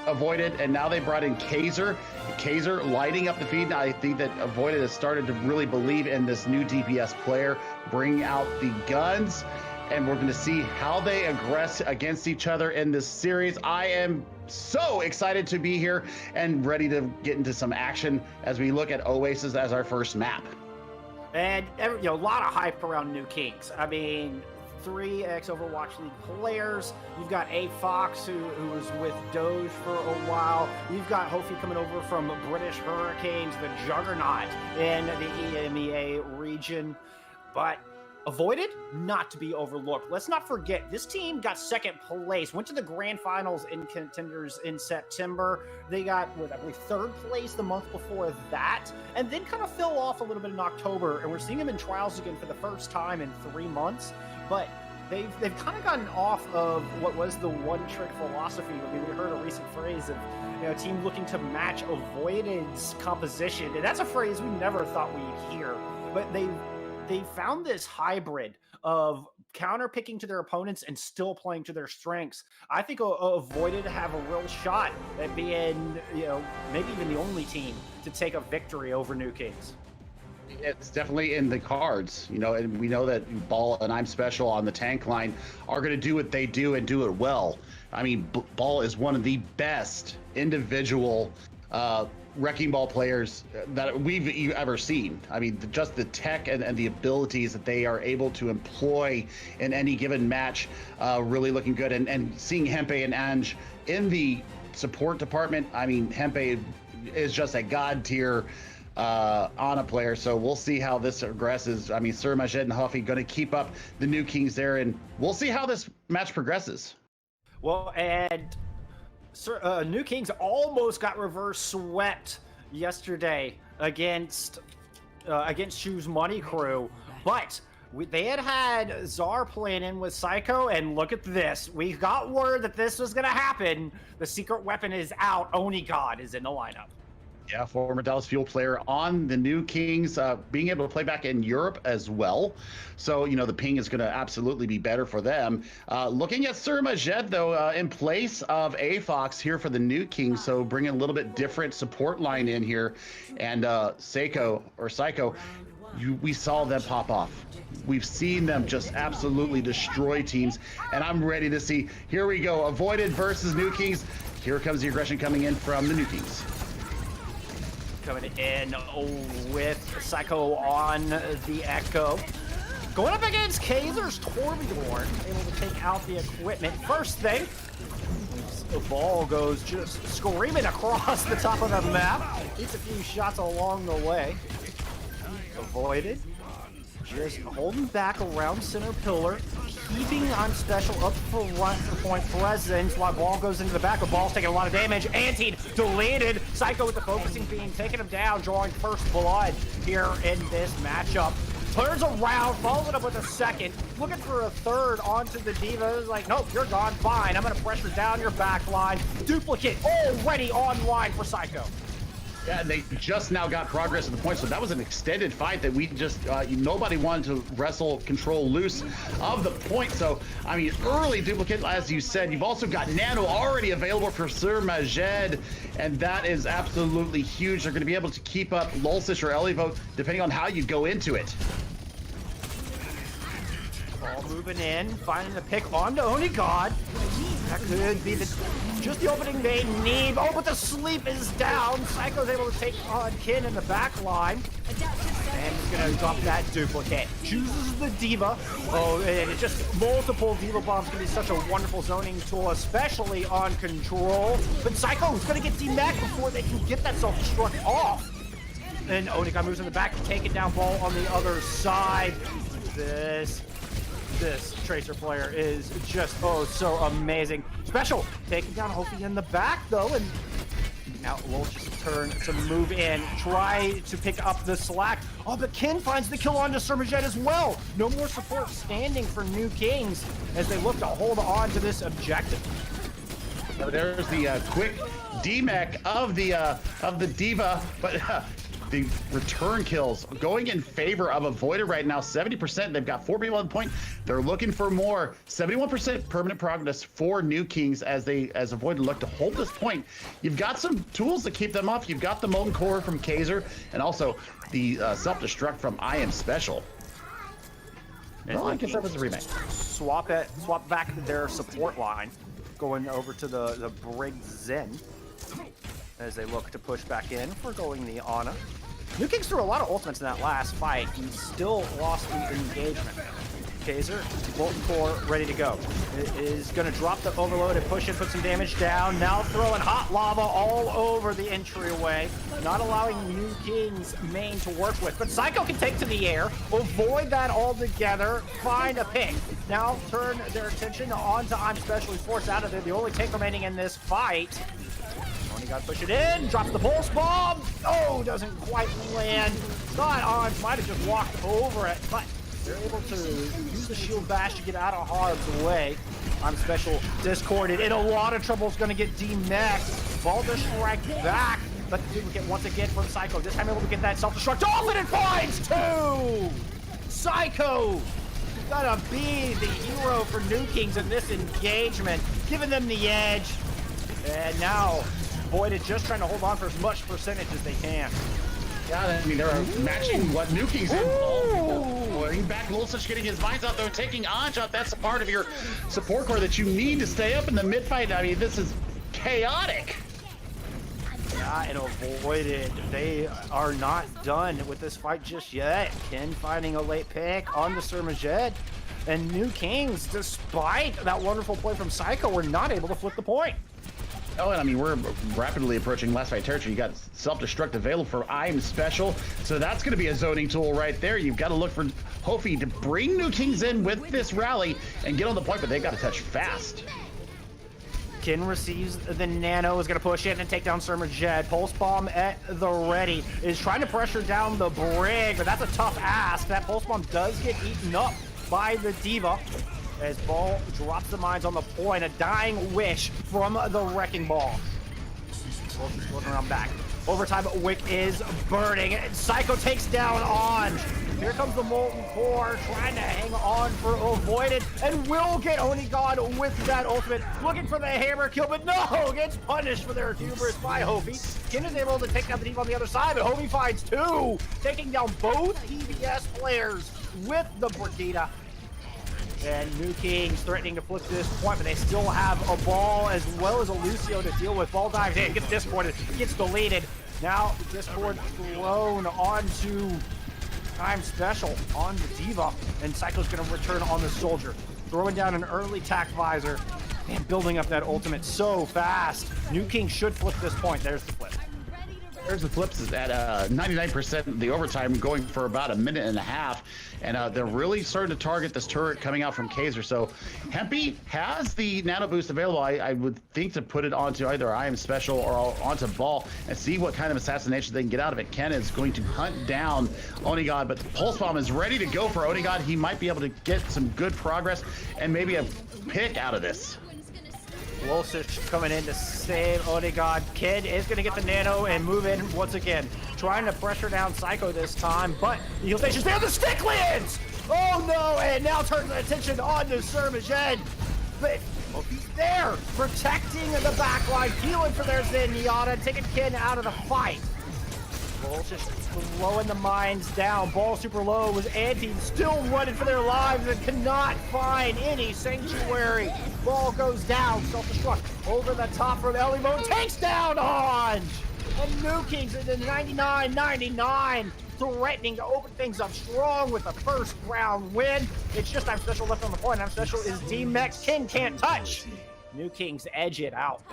Avoided, and now they brought in Kaiser. Kaiser lighting up the feed. Now I think that Avoided has started to really believe in this new DPS player, bring out the guns, and we're going to see how they aggress against each other in this series. I am so excited to be here and ready to get into some action as we look at Oasis as our first map. And a lot of hype around New Kings. I mean, 3 ex-Overwatch League players. You've got A Fox, who was with Doge for a while. You've got Hofi coming over from British Hurricanes, the juggernaut in the EMEA region. But Avoided, not to be overlooked. Let's not forget, this team got second place, went to the grand finals in Contenders in September. They got, I believe, third place the month before that, and then kind of fell off a little bit in October, and we're seeing them in trials again for the first time in 3 months. But they've kind of gotten off of what was the one-trick philosophy. I mean, we heard a recent phrase of, a team looking to match Avoided's composition, and that's a phrase we never thought we'd hear. But they found this hybrid of counter-picking to their opponents and still playing to their strengths. I think Avoided have a real shot at being, maybe even the only team to take a victory over New Kings. It's definitely in the cards, and we know that Ball and I'm Special on the tank line are going to do what they do and do it well. I mean, Ball is one of the best individual wrecking ball players that we've ever seen. I mean, just the tech and the abilities that they are able to employ in any given match, really looking good. And seeing Hempe and Ange in the support department, I mean, Hempe is just a god tier Ana player, so we'll see how this progresses. I mean, Sir Majed and Huffy going to keep up the New Kings there, and we'll see how this match progresses. Well, and New Kings almost got reverse swept yesterday against Shoes Money Crew, but they had Czar playing in with Psycho, and look at this. We got word that this was going to happen. The secret weapon is out. Oni God is in the lineup. Yeah, former Dallas Fuel player on the New Kings, being able to play back in Europe as well. So, the ping is going to absolutely be better for them. Looking at Sir Majed, though, in place of A Fox here for the New Kings, so bringing a little bit different support line in here. And Psycho, we saw them pop off. We've seen them just absolutely destroy teams, and I'm ready to see. Here we go, Avoided versus New Kings. Here comes the aggression coming in from the New Kings. Coming in with Psycho on the Echo. Going up against Kaiser's Torbjorn, able to take out the equipment. First thing, the ball goes just screaming across the top of the map. Eats a few shots along the way. Avoided. Just holding back around center pillar, keeping I'm Special up for front for point presence while ball goes into the back. The ball's taking a lot of damage. Anti deleted. Psycho with the focusing beam, taking him down, drawing first blood here in this matchup. Turns around, follows it up with a second, looking for a third onto the Diva. It's like, nope, you're gone, fine. I'm gonna pressure down your back line. Duplicate already online for Psycho. Yeah, and they just now got progress at the point, so that was an extended fight that we just, nobody wanted to wrestle control loose of the point. So, I mean, early duplicate, as you said. You've also got Nano already available for Sir Majed, and that is absolutely huge. They're going to be able to keep up Lolsish or Elivote, depending on how you go into it. Ball moving in, finding the pick onto Oni God. That could be just the opening they need. Oh, but the sleep is down. Psycho's able to take on Kin in the back line. And he's gonna drop that duplicate. Chooses the Diva. Oh, and it's just multiple Diva bombs can be such a wonderful zoning tool, especially on control. But Psycho's gonna get DMAC before they can get that self-destruct off. And Oniga moves in the back to take it down, Ball on the other side. This Tracer player is just, oh, so amazing. Special, taking down Hofi in the back, though, and now Lolch's turn to move in, try to pick up the slack. Oh, but Kin finds the kill onto Surmajet as well. No more support standing for New Kings as they look to hold on to this objective. So there's the quick DMAC of the Diva, but the return kills going in favor of Avoided right now. 70%. They've got 4 people on the point. They're looking for more. 71% permanent progress for New Kings as Avoided look to hold this point. You've got some tools to keep them off. You've got the Molten Core from Kaiser and also the self-destruct from I Am Special. Well, I guess that was a remake. Swap back their support line, going over to the Brig Zen as they look to push back in for going the Ana. New Kings threw a lot of ultimates in that last fight. He still lost the engagement. Kaiser, Molten Core, ready to go. It is going to drop the overload and push it, put some damage down. Now throwing hot lava all over the entryway, not allowing New Kings main to work with. But Psycho can take to the air, avoid that altogether, find a pick. Now turn their attention onto I'm Special. He's forced out of there. The only take remaining in this fight. Only got to push it in, drop the pulse bomb. Oh, doesn't quite land. Not on, might have just walked over it, but they're able to use the shield bash to get out of harm's way. I'm Special discorded. In a lot of trouble, is going to get DMAX. Balder strike back, but the duplicate once again from Psycho. This time able to get that self-destruct off, and it finds two! Psycho! Gonna be the hero for New Kings in this engagement, giving them the edge. And now, Voided just trying to hold on for as much percentage as they can. Yeah, I mean, they're matching what New Kings involved. Going back, Lulcich getting his vines out, though, taking on-shot. That's a part of your support core that you need to stay up in the mid-fight. I mean, this is chaotic. Yeah, and Avoided. They are not done with this fight just yet. Ken finding a late pick on the Surmajet. And New Kings, despite that wonderful play from Psycho, were not able to flip the point. Oh, and I mean, we're rapidly approaching last fight territory. You got self-destruct available for I'm Special, so that's going to be a zoning tool right there. You've got to look for Hofi to bring New Kings in with this rally and get on the point, but they've got to touch fast. Kin receives the nano, is going to push in and take down Surmajet. Pulse bomb at the ready, is trying to pressure down the Brig, but that's a tough ask. That pulse bomb does get eaten up by the Diva. As Ball drops the mines on the point, a dying wish from the Wrecking Ball. She's looking around back. Overtime, Wick is burning. And Psycho takes down On. Here comes the Molten Core, trying to hang on for Avoided, and will get Onigod with that ultimate. Looking for the hammer kill, but no! Gets punished for their hubris by Hofi. Kin is able to take down the Diva on the other side, but Hofi finds two, taking down both EBS players with the Brigida. And New Kings threatening to flip this point, but they still have a Ball as well as a Lucio to deal with. Ball dives in, gets discorded, gets deleted. Now Discord thrown onto I'm Special on the Diva, and Psycho's gonna return on the Soldier. Throwing down an early tack visor and building up that ultimate so fast. New Kings should flip this point. There's the flip. There's the flips is at 99% the overtime, going for about a minute and a half, and they're really starting to target this turret coming out from Kaiser. So Hempy has the nano boost available. I would think to put it onto either I Am Special or onto Ball and see what kind of assassination they can get out of it. Ken is going to hunt down Onigod, but the Pulse Bomb is ready to go for Onigod. He might be able to get some good progress and maybe a pick out of this. Lulcich coming in to save Onigod. Kid is going to get the nano and move in once again. Trying to pressure down Psycho this time, but the heal station's there. The stick lands! Oh no! And now turns the attention on to Surmajet. But he's there, protecting the backline, healing for their Zenyatta, taking Ken out of the fight. Lulcich slowing the mines down. Ball super low was anti, still running for their lives and cannot find any sanctuary. Ball goes down. Self-destruct over the top from Elimo. Takes down Anj. And New Kings in the 99-99. Threatening to open things up strong with the first round win. It's just I'm Special left on the point. I'm Special is D-Mex. King can't touch. New Kings edge it out.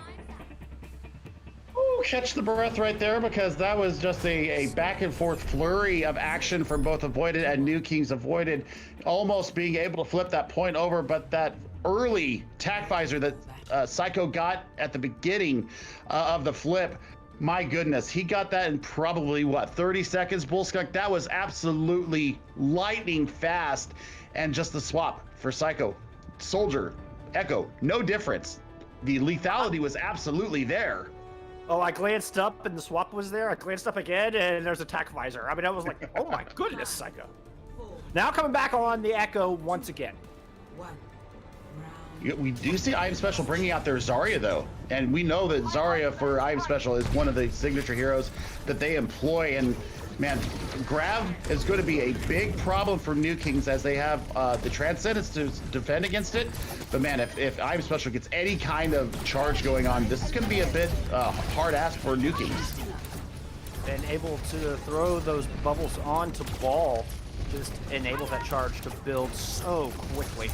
Ooh, catch the breath right there, because that was just a back and forth flurry of action from both Avoided and New Kings. Avoided almost being able to flip that point over, but that early tack visor that Psycho got at the beginning of the flip, my goodness, he got that in probably, what, 30 seconds, Bullskunk? That was absolutely lightning fast. And just the swap for Psycho. Soldier, Echo, no difference. The lethality was absolutely there. Oh, I glanced up and the swap was there. I glanced up again and there's a tack visor. I mean, I was like, oh my goodness, Psycho. Now coming back on the Echo once again. We do see I Am Special bringing out their Zarya, though. And we know that Zarya for I Am Special is one of the signature heroes that they employ. And, man, Grav is going to be a big problem for New Kings, as they have the Transcendence to defend against it. But, man, if I Am Special gets any kind of charge going on, this is going to be a bit hard ass for New Kings. And able to throw those bubbles onto Ball just enables that charge to build so quickly.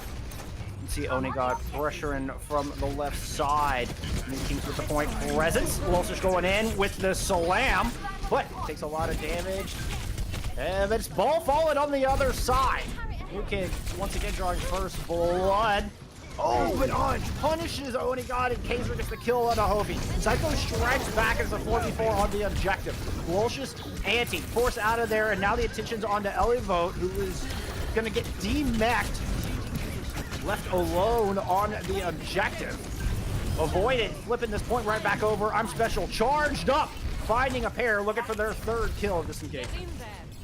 You see Onigod pressuring from the left side. New Kings with the point presence. Losish going in with the Salam, but takes a lot of damage. And it's Ball falling on the other side. New Kings once again drawing first blood. Oh, but Anj punishes Onigod, and Kaiser gets the kill on a Hovi. Psycho strikes back as a 4v4 on the objective. Lucius anti forced out of there, and now the attention's on to Elivote, who is gonna get demeched. Left alone on the objective. Avoided, flipping this point right back over. I'm Special charged up, finding a pair, looking for their third kill of this engagement.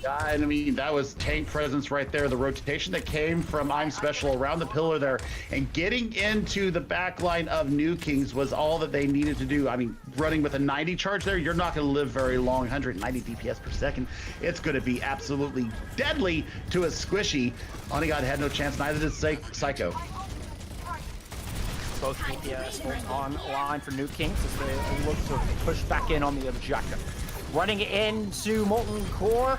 And I mean, that was tank presence right there. The rotation that came from I'm Special around the pillar there and getting into the back line of New Kings was all that they needed to do. I mean, running with a 90 charge there, you're not going to live very long. 190 DPS per second. It's going to be absolutely deadly to a squishy. Onigod had no chance, neither did Psycho. Both DPS online for New Kings as they look to push back in on the objective. Running into Molten Core.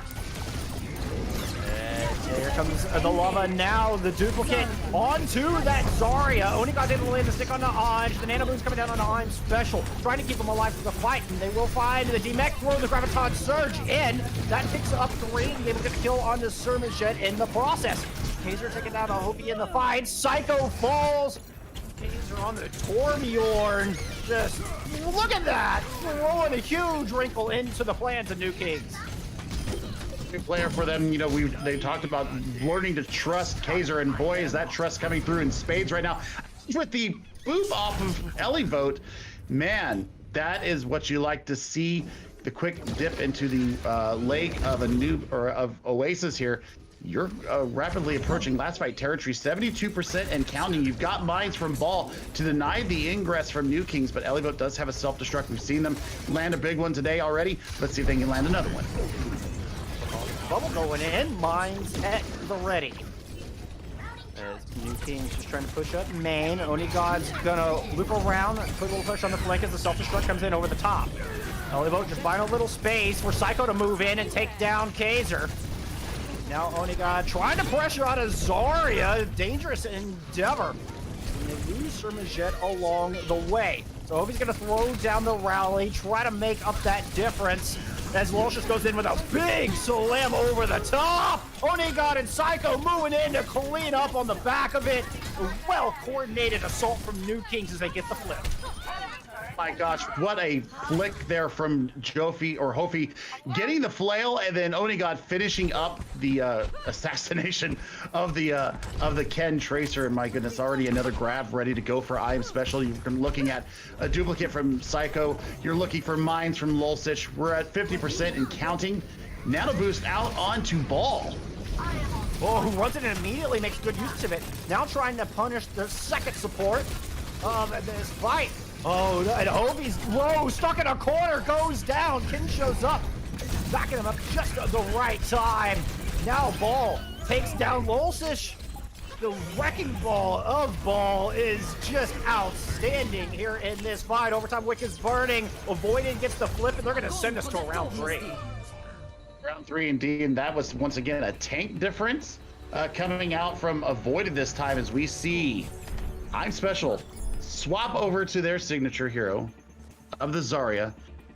Here comes the lava now, the duplicate onto that Zarya. Onigod able to land the stick on the Anj. The Nano Boom's coming down on the I'm Special, trying to keep him alive for the fight, and they will find the D-Mech throw the Graviton Surge in. That picks up 3, able to get the kill on the Sermon in the process. Kaiser taking down a Hopi in the fight. Psycho falls. Kaiser on the Torbjorn. Just look at that, throwing a huge wrinkle into the plans of New Kings. Player for them, you know, they talked about learning to trust Kaiser, and boy, is that trust coming through in spades right now. With the boop off of Elivote, man, that is what you like to see. The quick dip into the lake of of Oasis here. You're rapidly approaching last fight territory, 72% and counting. You've got mines from Ball to deny the ingress from New Kings, but Elivote does have a self-destruct. We've seen them land a big one today already. Let's see if they can land another one. Bubble going in, mines at the ready. As New Kings just trying to push up main. Onigod's gonna loop around, put a little push on the flank as the self-destruct comes in over the top. Elivote just buying a little space for Psycho to move in and take down Kaiser. Now Onigod trying to pressure out of Zarya. Dangerous endeavor. And they lose Sermajet along the way. So Hovi's gonna throw down the rally, try to make up that difference. As Lucius goes in with a big slam over the top. Onigod and Psycho moving in to clean up on the back of it. A well-coordinated assault from New Kings as they get the flip. My gosh, what a flick there from Hofi, getting the flail, and then Onigod finishing up the assassination of the Ken Tracer. And my goodness, already another grab ready to go for I Am Special. You're looking at a duplicate from Psycho. You're looking for mines from Lulcich. We're at 50% and counting. Nano Boost out onto Ball. Oh, who runs it and immediately makes good use of it. Now trying to punish the second support of this fight. Oh, and Obi's low, stuck in a corner, goes down. Kin shows up, backing him up just at the right time. Now Ball takes down Lulcich. The wrecking ball of Ball is just outstanding here in this fight. Overtime Wick is burning. Avoided gets the flip, and they're going to send us to a round 3. Round 3 indeed, and that was once again a tank difference coming out from Avoided this time as we see I'm Special swap over to their signature hero of the Zarya.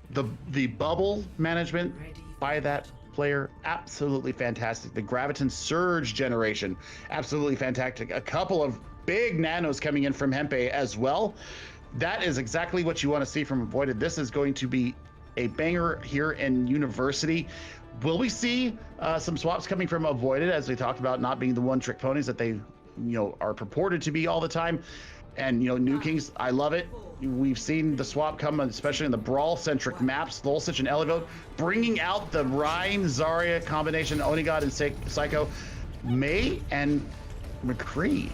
The bubble management by that player, absolutely fantastic. The Graviton Surge generation, absolutely fantastic. A couple of big nanos coming in from Hempe as well. That is exactly what you want to see from Avoided. This is going to be a banger here in University. Will we see some swaps coming from Avoided, as we talked about not being the one-trick ponies that they are purported to be all the time? And New Kings, I love it. We've seen the swap come, especially in the brawl-centric maps. Lulcich and Elevote bringing out the Rhine Zarya combination, Onigod and Psycho, May and McCree.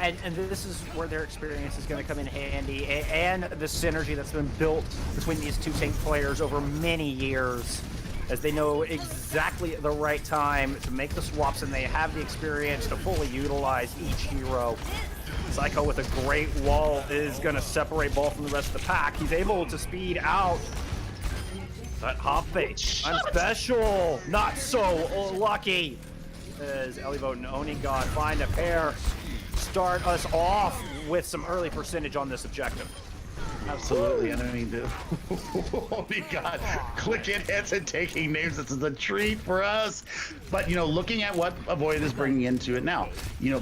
And this is where their experience is going to come in handy, and the synergy that's been built between these two tank players over many years, as they know exactly the right time to make the swaps, and they have the experience to fully utilize each hero. Psycho with a great wall is going to separate Ball from the rest of the pack. He's able to speed out. That hop fake. I'm Special. Not so lucky. As Elevote and Onigod find a pair. Start us off with some early percentage on this objective. Absolutely, and I mean, oh my God, clicking hits and taking names. This is a treat for us. But looking at what Avoid is bringing into it now,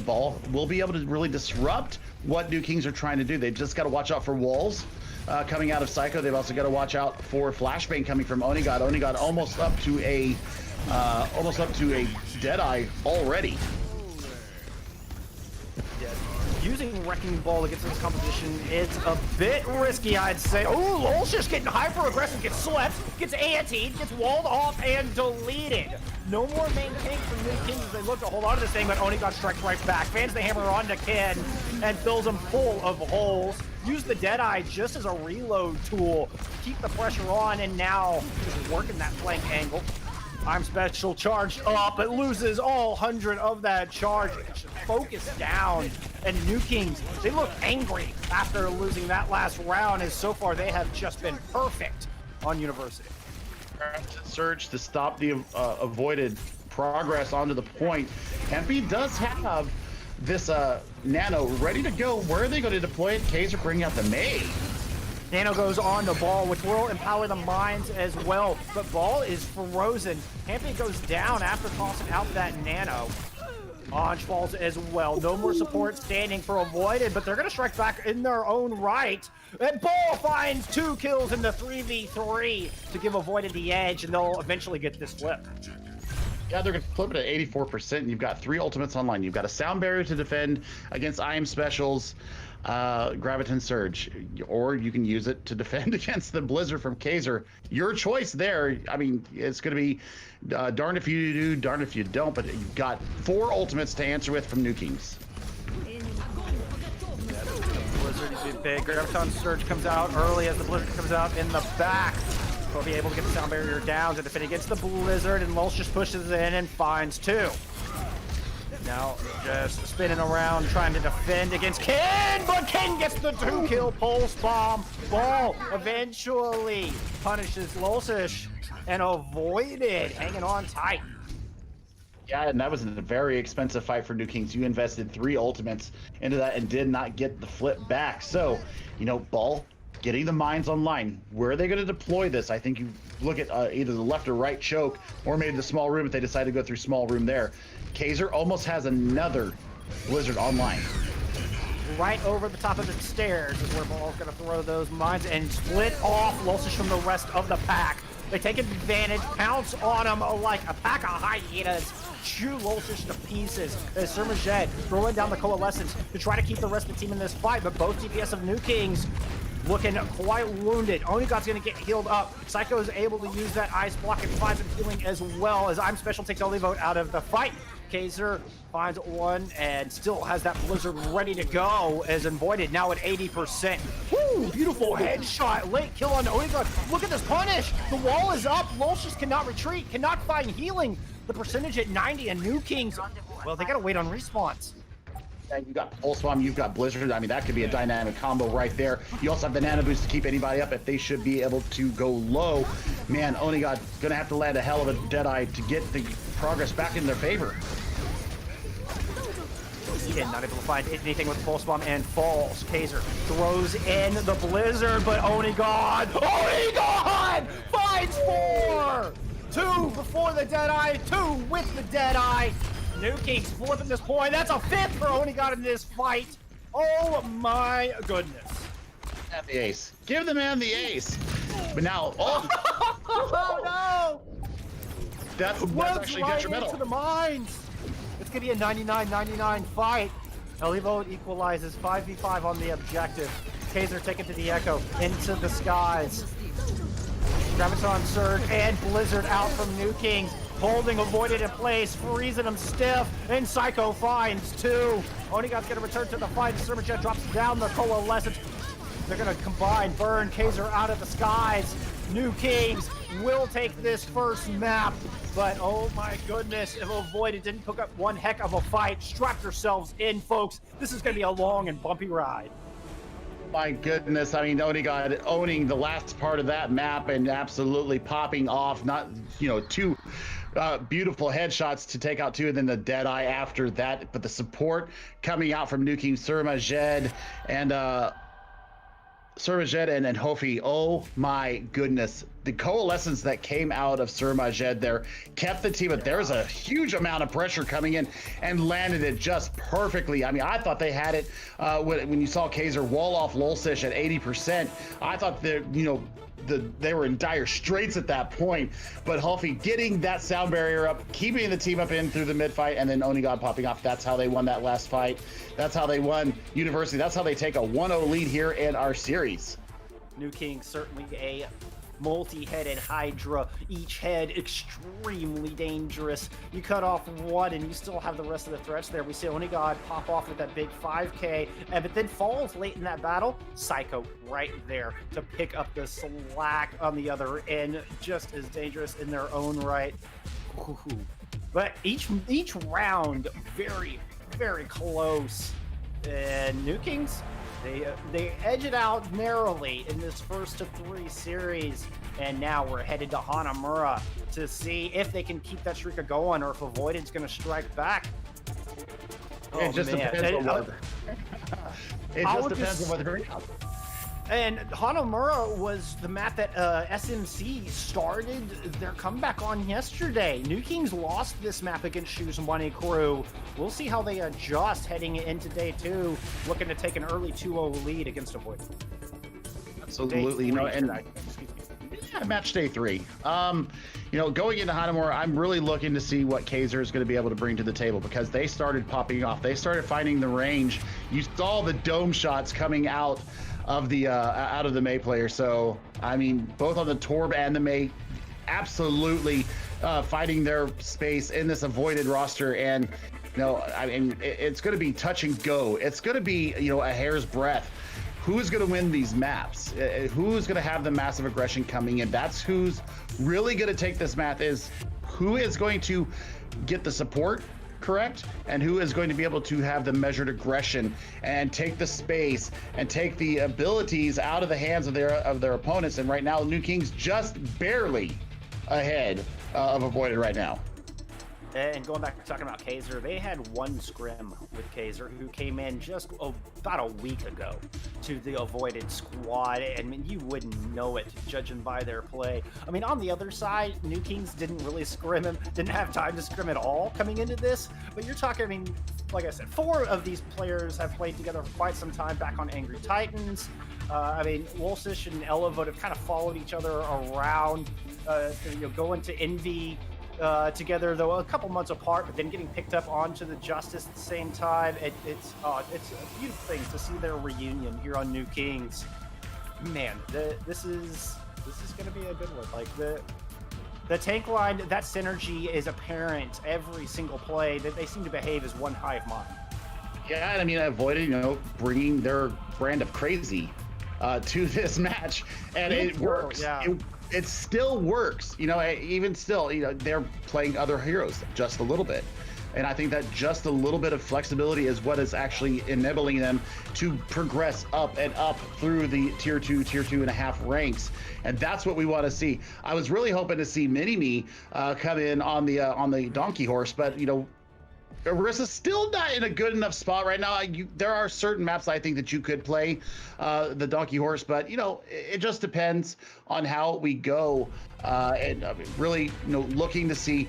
Ball will be able to really disrupt what New Kings are trying to do. They've just got to watch out for walls coming out of Psycho. They've also got to watch out for Flashbang coming from Onigod. Onigod almost up to a Deadeye already. Using Wrecking Ball against this competition is a bit risky, I'd say. Oh, Lul's just getting hyper-aggressive, gets slept, gets antied, gets walled off, and deleted. No more main tank from New Kings as they look to hold on to this thing, but Onigod strikes right back. Fans the hammer onto Ken and fills him full of holes. Use the Deadeye just as a reload tool. Keep the pressure on, and now just working that flank angle. I'm Special charged up. It loses all 100 of that charge. Focus down. And New Kings, they look angry after losing that last round, as so far they have just been perfect on University. Surge to stop the Avoided progress onto the point. MP does have this nano ready to go. Where are they going to deploy it? Kaiser bringing out the May. Nano goes on the Ball, which will empower the mines as well. But Ball is frozen. Hampi goes down after tossing out that Nano. Anj falls as well. No more support standing for Avoided, but they're going to strike back in their own right. And Ball finds 2 kills in the 3v3 to give Avoided the edge, and they'll eventually get this flip. Yeah, they're going to flip it at 84%, and you've got 3 ultimates online. You've got a sound barrier to defend against I Am Special's Graviton Surge, or you can use it to defend against the Blizzard from Kaiser. Your choice there. I mean, it's going to be darn if you do, darn if you don't, but you've got 4 ultimates to answer with from New Kings. Blizzard is big. Graviton Surge comes out early as the Blizzard comes out in the back. We'll be able to get the sound barrier down to defend against the Blizzard, and Lulz just pushes in and finds 2. Now just spinning around trying to defend against Ken, but Ken gets the 2-kill pulse bomb. Ball eventually punishes Lulz and Avoided, hanging on tight. Yeah, and that was a very expensive fight for New Kings. You invested 3 ultimates into that and did not get the flip back. So, Ball getting the mines online. Where are they going to deploy this? I think you look at either the left or right choke, or maybe the small room if they decide to go through small room there. Kaiser almost has another Blizzard online. Right over the top of the stairs is where Ball's going to throw those mines and split off Lulz from the rest of the pack. They take advantage, pounce on him like a pack of hyenas, chew Lulz to pieces as Surmajet throwing down the Coalescence to try to keep the rest of the team in this fight, but both DPS of New Kings looking quite wounded. Onigod's going to get healed up. Psycho is able to use that ice block and finds him healing as well, as I'm Special takes Elevote out of the fight. Kaiser finds 1 and still has that Blizzard ready to go as Avoided now at 80%. Woo! Beautiful headshot. Late kill on Onigod. Look at this punish. The wall is up. Lulz just cannot retreat, cannot find healing. The percentage at 90, and New Kings Well, they gotta wait on respawns. And you got Pulse Bomb, you've got Blizzard. I mean, that could be a dynamic combo right there. You also have the Nano Boost to keep anybody up if they should be able to go low. Man, Onigod gonna have to land a hell of a Deadeye to get the progress back in their favor. Again, not able to find anything with Pulse Bomb and falls. Kaiser throws in the Blizzard, but Onigod finds 4! 2 before the Deadeye, 2 with the Deadeye. New Kings flipping this point. That's a 5th for Onigod in this fight. Oh my goodness. Have the ace. Give the man the ace. But now, Oh no! that's actually right detrimental. into the mines. It's gonna be a 99-99 fight. Elivo equalizes 5v5 on the objective. Kaiser taken to the Echo into the skies. Graviton Surge and Blizzard out from New Kings. Holding Avoided in place, freezing him stiff, and Psycho finds 2. Onigod's gonna return to the fight. Sermajet drops down the Coalescence. They're gonna combine, burn Kaiser out of the skies. New Kings will take this first map, but oh my goodness, if Avoided didn't pick up one heck of a fight, strap yourselves in, folks. This is gonna be a long and bumpy ride. My goodness, I mean, Onigod owning the last part of that map and absolutely popping off, not, you know, 2 beautiful headshots to take out 2, and then the Deadeye after that. But the support coming out from New King, Surmajed, and Hofi. Oh my goodness. The coalescence that came out of Surmajed there kept the team, but there's a huge amount of pressure coming in and landed it just perfectly. I mean, I thought they had it when you saw Kaiser wall off Lulsish at 80%. I thought they were in dire straits at that point, but Huffy getting that sound barrier up, keeping the team up in through the mid fight, and then Onigod popping off. That's how they won that last fight. That's how they won University. That's how they take a 1-0 lead here in our series. New King certainly a multi-headed Hydra, each head extremely dangerous. You cut off one and you still have the rest of the threats there. We see Onigod pop off with that big 5k, but then falls late in that battle. Psycho right there to pick up the slack on the other end, just as dangerous in their own right. Ooh. But each round very, very close. And New Kings, they edge it out narrowly in this first of 3 series, and now we're headed to Hanamura to see if they can keep that streak going or if Avoided's going to strike back. It just depends on weather. It just depends on weather. And Hanamura was the map that SMC started their comeback on yesterday. New Kings lost this map against Shoes Money Crew. We'll see how they adjust heading into day 2, looking to take an early 2-0 lead against Avoid. Absolutely, match day 3. Going into Hanamura, I'm really looking to see what Kaiser is going to be able to bring to the table, because they started popping off. They started finding the range. You saw the dome shots coming out of the May player. So I mean, both on the Torb and the May, absolutely fighting their space in this Avoided roster. And I mean, it's going to be touch and go. It's going to be a hair's breadth. Who's going to win these maps? Who's going to have the massive aggression coming in? That's who's really going to take this map, is who is going to get the support correct, and who is going to be able to have the measured aggression and take the space and take the abilities out of the hands of their opponents. And right now, New Kings just barely ahead of Avoided right now. And going back to talking about Kaiser, they had one scrim with Kaiser, who came in just about a week ago to the Avoided squad, and you wouldn't know it judging by their play. I mean, on the other side, New Kings didn't really scrim him, didn't have time to scrim at all coming into this, but you're talking, I mean, like I said, 4 of these players have played together for quite some time back on Angry Titans. I mean, Wolsish and Elevode have kind of followed each other around, going to Envy together, though a couple months apart, but then getting picked up onto the Justice at the same time. It's a beautiful thing to see their reunion here on New Kings. Man, this is going to be a good one. Like the tank line, that synergy is apparent every single play. That they seem to behave as one hive mind. Yeah, and I mean, Avoided, bringing their brand of crazy to this match, and it works. Yeah. It still works, even still, they're playing other heroes just a little bit. And I think that just a little bit of flexibility is what is actually enabling them to progress up and up through the tier 2.5 ranks. And that's what we want to see. I was really hoping to see Mini-Me come in on the donkey horse, but, you know, Arissa's still not in a good enough spot right now. There are certain maps I think that you could play the donkey horse, but, you know, it just depends on how we go. And really, you know, looking to see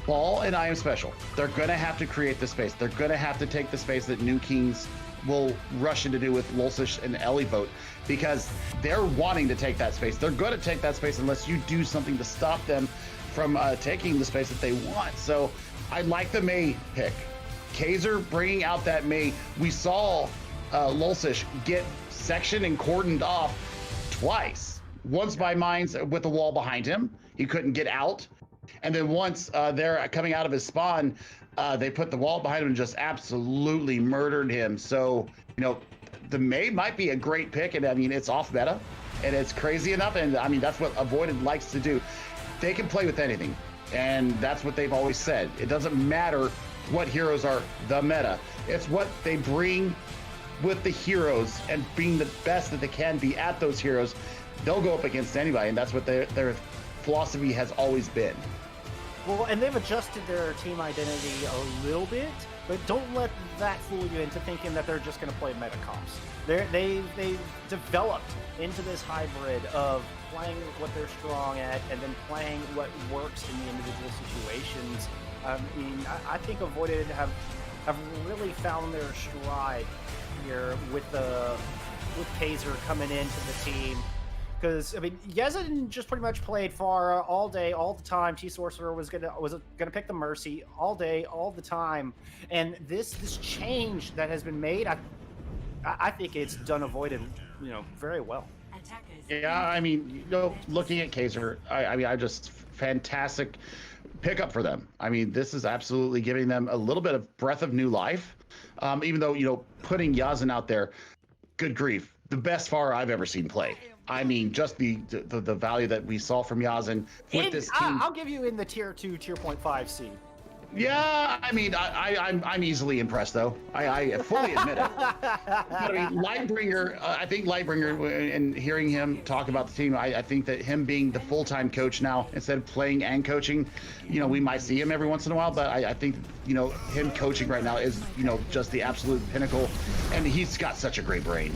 Ball and I Am Special. They're going to have to create the space. They're going to have to take the space that New Kings will rush in to do with Lulsish and Elivote, because they're wanting to take that space. They're going to take that space unless you do something to stop them from taking the space that they want. So I like the Mei pick. Kaiser bringing out that Mei. We saw Lulsish get sectioned and cordoned off twice. Once by Mines with the wall behind him. He couldn't get out. And then once they're coming out of his spawn, they put the wall behind him and just absolutely murdered him. So, you know, the Mei might be a great pick. And I mean, it's off meta and it's crazy enough. And I mean, that's what Avoided likes to do. They can play with anything. And that's what they've always said. It doesn't matter what heroes are the meta. It's what they bring with the heroes and being the best that they can be at those heroes. They'll go up against anybody, and that's what their philosophy has always been. Well, and they've adjusted their team identity a little bit, but don't let that fool you into thinking that they're just going to play meta comps. They've developed into this hybrid of playing what they're strong at and then playing what works in the individual situations. I mean, I think Avoided have really found their stride here with Kaiser coming into the team. Because I mean, Yezin just pretty much played Pharah all day, all the time. T Sorcerer was gonna pick the Mercy all day, all the time. And this change that has been made, I think it's done Avoided, you know, very well. Yeah, I mean, you know, looking at Kaiser, I mean, I just fantastic pickup for them. I mean, this is absolutely giving them a little bit of breath of new life. Even though, you know, putting Yazin out there, good grief, the best Pharah I've ever seen play. I mean, just the value that we saw from Yazin with this team. I'll give you in the tier 2, tier 0.5 seed. Yeah, I mean, I'm easily impressed though. I fully admit it. I mean, Lightbringer, I think Lightbringer, and hearing him talk about the team, I think that him being the full-time coach now instead of playing and coaching, you know, we might see him every once in a while, but I think, you know, him coaching right now is, you know, just the absolute pinnacle, and he's got such a great brain.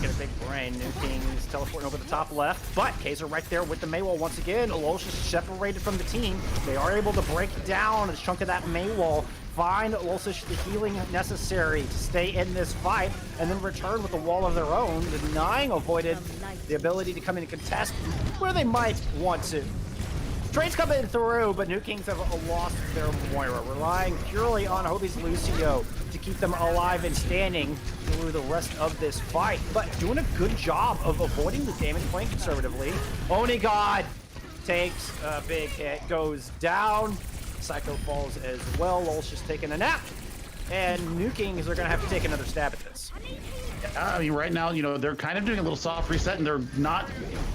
Get a big brain. New Kings teleporting over the top left, but Kaiser right there with the Maywall once again. Aloysius separated from the team. They are able to break down a chunk of that Maywall, find Aloysius the healing necessary to stay in this fight, and then return with a wall of their own, denying Avoided the ability to come in and contest where they might want to. Trades coming through, but New Kings have lost their Moira, relying purely on Hobie's Lucio to keep them alive and standing through the rest of this fight, but doing a good job of avoiding the damage, playing conservatively. Onigod takes a big hit, goes down. Psycho falls as well. Lul's just taking a nap, and New Kings are going to have to take another stab at this. I mean, right now, you know, they're kind of doing a little soft reset, and they're not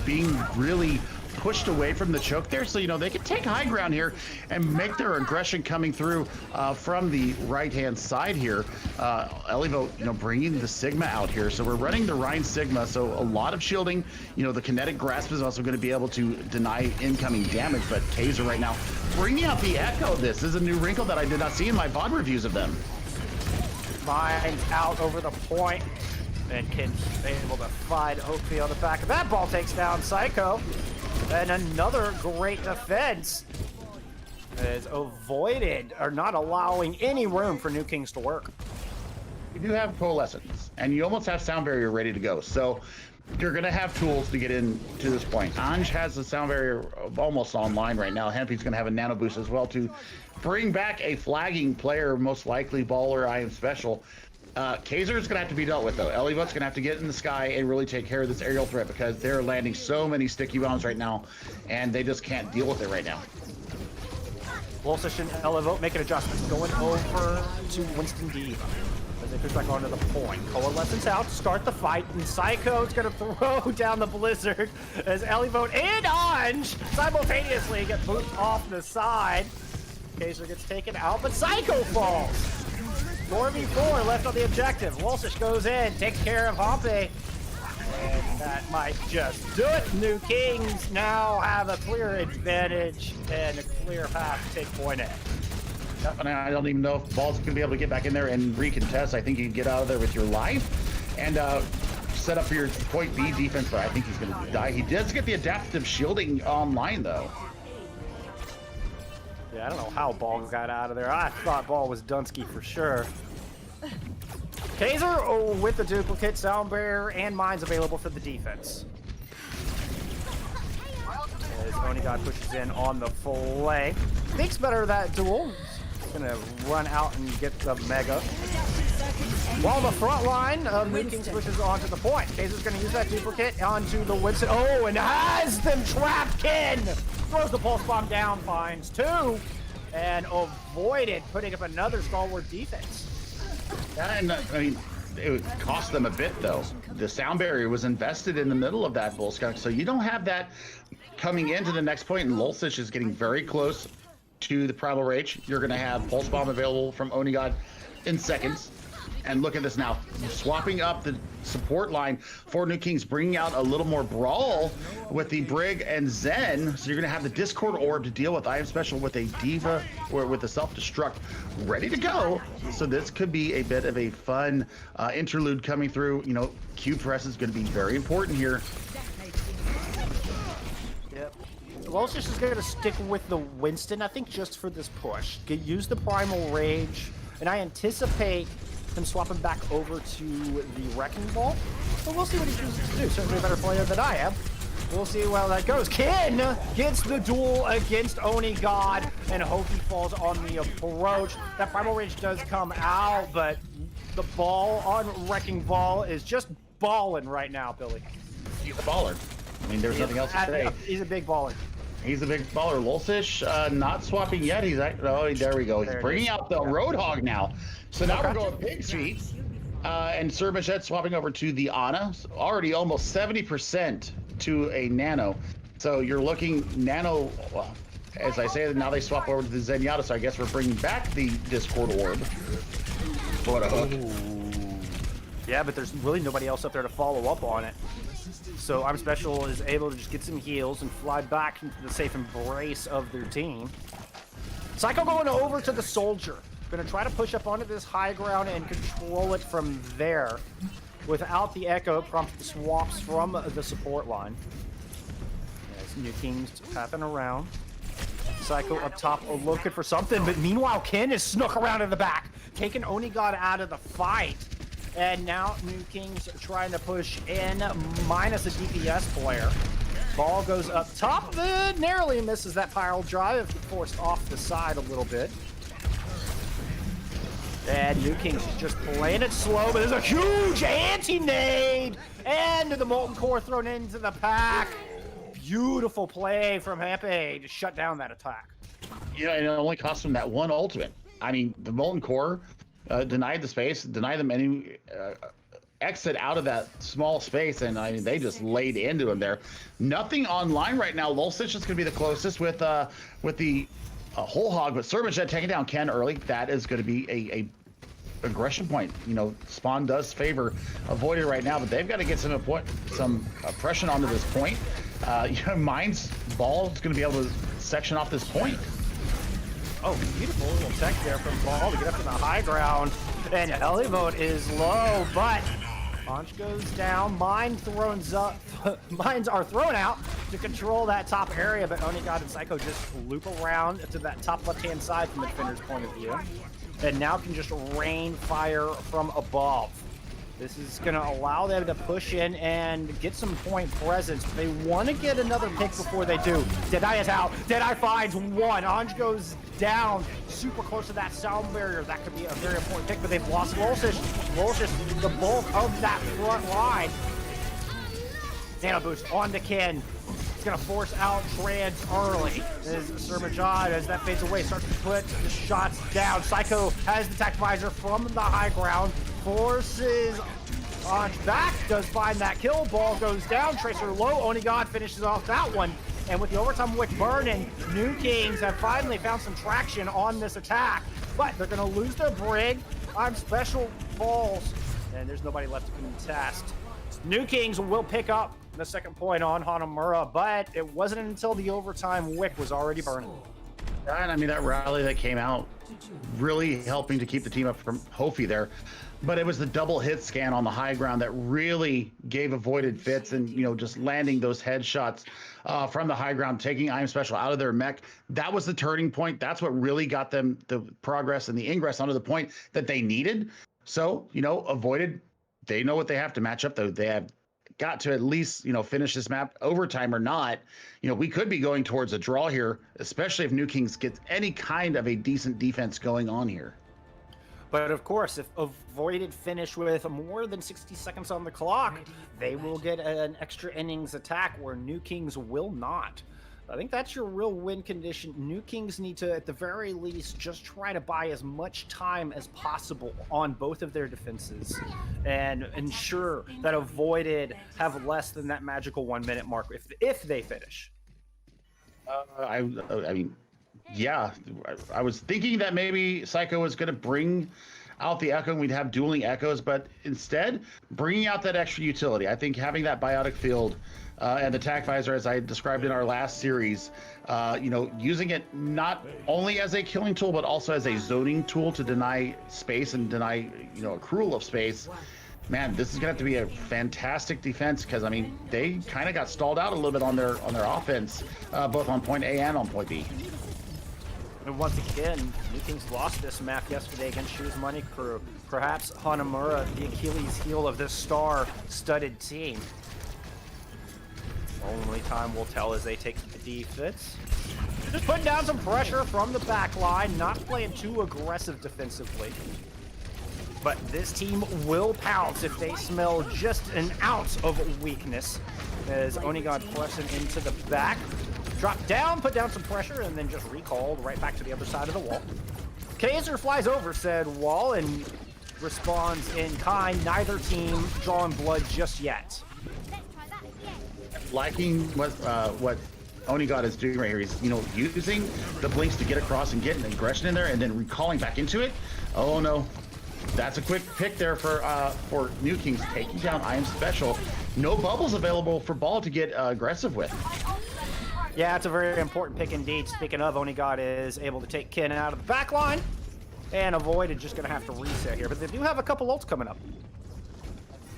being really pushed away from the choke there, so you know they can take high ground here and make their aggression coming through from the right hand side here. Elivote, you know, bringing the Sigma out here, so we're running the Rhine Sigma, so a lot of shielding. You know, the kinetic grasp is also going to be able to deny incoming damage, but Kaiser right now bringing out the echo. This is a new wrinkle that I did not see in my VOD reviews of them. Mine's out over the point, and Kin's able to find Oakfield on the back of that ball, takes down Psycho. And another great defense is Avoided, or not allowing any room for New Kings to work. You do have Coalescence, and you almost have Sound Barrier ready to go. So you're going to have tools to get in to this point. Anj has the Sound Barrier almost online right now. Hempy's going to have a Nano Boost as well to bring back a flagging player, most likely Baller, I Am Special. Kaiser is going to have to be dealt with, though. Elivote's going to have to get in the sky and really take care of this aerial threat because they're landing so many sticky bombs right now, and they just can't deal with it right now. Lulsish and Elivote making adjustments, going over to Winston D as they push back onto the point. Coalescence out to start the fight, and Psycho's going to throw down the Blizzard as Elivote and Anj simultaneously get booped off the side. Kaiser gets taken out, but Psycho falls. 4v4 left on the objective. Wolsish goes in, takes care of Hompe. And that might just do it. New Kings now have a clear advantage and a clear path to take point A. And I don't even know if Ball's going to be able to get back in there and recontest. I think you can get out of there with your life and set up your point B defense, but I think he's going to die. He does get the adaptive shielding online, though. Yeah, I don't know how Ball got out of there. I thought Ball was Dunsky for sure. Kaiser with the duplicate, Sound Barrier, and Mines available for the defense. As Onigod pushes in on the flank. Thinks better of that duel. Gonna run out and get the Mega. While the front line of New Kings pushes onto the point. Kaiser's gonna use that duplicate onto the Winston. Oh, and has them trapped. Ken throws the pulse bomb down, finds 2, and avoided putting up another stalwart defense. And I mean, it would cost them a bit, though. The sound barrier was invested in the middle of that bull skunk, so you don't have that coming into the next point, and Lulsish is getting very close to the Primal Rage. You're going to have Pulse Bomb available from Onigod in seconds. And look at this now, swapping up the support line for New Kings, bringing out a little more brawl with the Brig and Zen. So you're going to have the Discord Orb to deal with. I am special with a Diva or with a Self-Destruct ready to go. So this could be a bit of a fun interlude coming through. You know, Q press is going to be very important here. Yep. Lulsish is going to stick with the Winston, I think, just for this push. Use the Primal Rage, and I anticipate him swapping back over to the Wrecking Ball. So we'll see what he chooses to do. Certainly a better player than I am. We'll see how that goes. Ken gets the duel against Onigod, and Hoki falls on the approach. That Primal Rage does come out, but the ball on Wrecking Ball is just balling right now, Billy. He's a baller. I mean, there's nothing else to say. He's a big baller. He's a big baller. Lulsish not swapping yet. He's oh, there we go. He's bringing out the Roadhog now. So now we're going Pig's Feet. And Serbajet swapping over to the Ana. Already almost 70% to a Nano. So you're looking Nano, well, as I say, now they swap over to the Zenyatta. So I guess we're bringing back the Discord Orb. What a hook. Yeah, but there's really nobody else up there to follow up on it. So I'm Special is able to just get some heals and fly back into the safe embrace of their team. Psycho going over to the Soldier. Gonna try to push up onto this high ground and control it from there. Without the Echo, prompts the swaps from the support line. As New Kings tapping around. Psycho up top looking for something, but meanwhile Ken is snuck around in the back, taking Onigod out of the fight. And now New Kings trying to push in, minus a DPS player. Ball goes up top, narrowly misses that pile drive, forced off the side a little bit. And New Kings is just playing it slow, but there's a huge anti-nade! And the Molten Core thrown into the pack. Beautiful play from Hampe to shut down that attack. Yeah, and it only cost him that one ultimate. I mean, the Molten Core denied the space, denied them any exit out of that small space, and I mean, they just laid into him there. Nothing online right now. Lulsish is going to be the closest with the whole hog, but Serbajet taking down Ken early. That is going to be a aggression point. You know, Spawn does favor Avoided right now, but they've got to get some oppression onto this point. You know, Mine's Ball is going to be able to section off this point. Oh, beautiful little tech there from Ball to get up to the high ground. And Heli mode is low, but Launch goes down. Mines are thrown out to control that top area, but Onigod and Psycho just loop around to that top left-hand side from the defender's point of view. And now can just rain fire from above. This is going to allow them to push in and get some point presence. They want to get another pick before they do. Deadeye is out. Deadeye finds one. Anj goes down super close to that sound barrier. That could be a very important pick, but they've lost Lulsish. Lulsish, the bulk of that front line. Nano boost on to Ken. It's going to force out Trans early. As Sermajad, as that fades away, starts to put the shots down. Psycho has the tech visor from the high ground. Forces Anj back, does find that kill. Ball goes down. Tracer low. Onigod finishes off that one. And with the overtime wick burning, New Kings have finally found some traction on this attack. But they're going to lose their brig. I'm special falls. And there's nobody left to contest. New Kings will pick up the second point on Hanamura, but it wasn't until the overtime wick was already burning. And I mean, that rally that came out really helping to keep the team up from Hofi there. But it was the double hit scan on the high ground that really gave avoided fits and, you know, just landing those headshots from the high ground, taking I'm Special out of their mech. That was the turning point. That's what really got them the progress and the ingress onto the point that they needed. So, you know, avoided, they know what they have to match up, though. They have got to at least, you know, finish this map overtime or not. You know, we could be going towards a draw here, especially if New Kings gets any kind of a decent defense going on here. But of course, if avoided finish with more than 60 seconds on the clock, they will get an extra innings attack where New Kings will not. I think that's your real win condition. New Kings need to, at the very least, just try to buy as much time as possible on both of their defenses and ensure that avoided have less than that magical 1 minute mark if they finish. I mean, yeah, I was thinking that maybe Psycho was going to bring out the Echo and we'd have dueling Echoes, but instead bringing out that extra utility. I think having that biotic field and the TAC visor, as I described in our last series, you know, using it not only as a killing tool, but also as a zoning tool to deny space and deny, you know, accrual of space. Man, this is gonna have to be a fantastic defense because I mean they kind of got stalled out a little bit on their offense, both on point A and on point B. And once again, New Kings lost this map yesterday against Shoes Money Crew. Perhaps Hanamura, the Achilles heel of this star-studded team. Only time will tell as they take the defense. Just putting down some pressure from the back line, not playing too aggressive defensively. But this team will pounce if they smell just an ounce of weakness. As Onigod pressing into the back. Drop down, put down some pressure, and then just recalled right back to the other side of the wall. Kaiser flies over said wall and responds in kind. Neither team drawing blood just yet. Liking what Onigod is doing right here. He's, you know, using the blinks to get across and get an aggression in there, and then recalling back into it. Oh no, that's a quick pick there for New Kings, taking down I Am Special. No bubbles available for Ball to get aggressive with. Yeah, it's a very important pick indeed. Speaking of, Onigod is able to take Ken out of the back line, and Avoided just going to have to reset here. But they do have a couple ults coming up.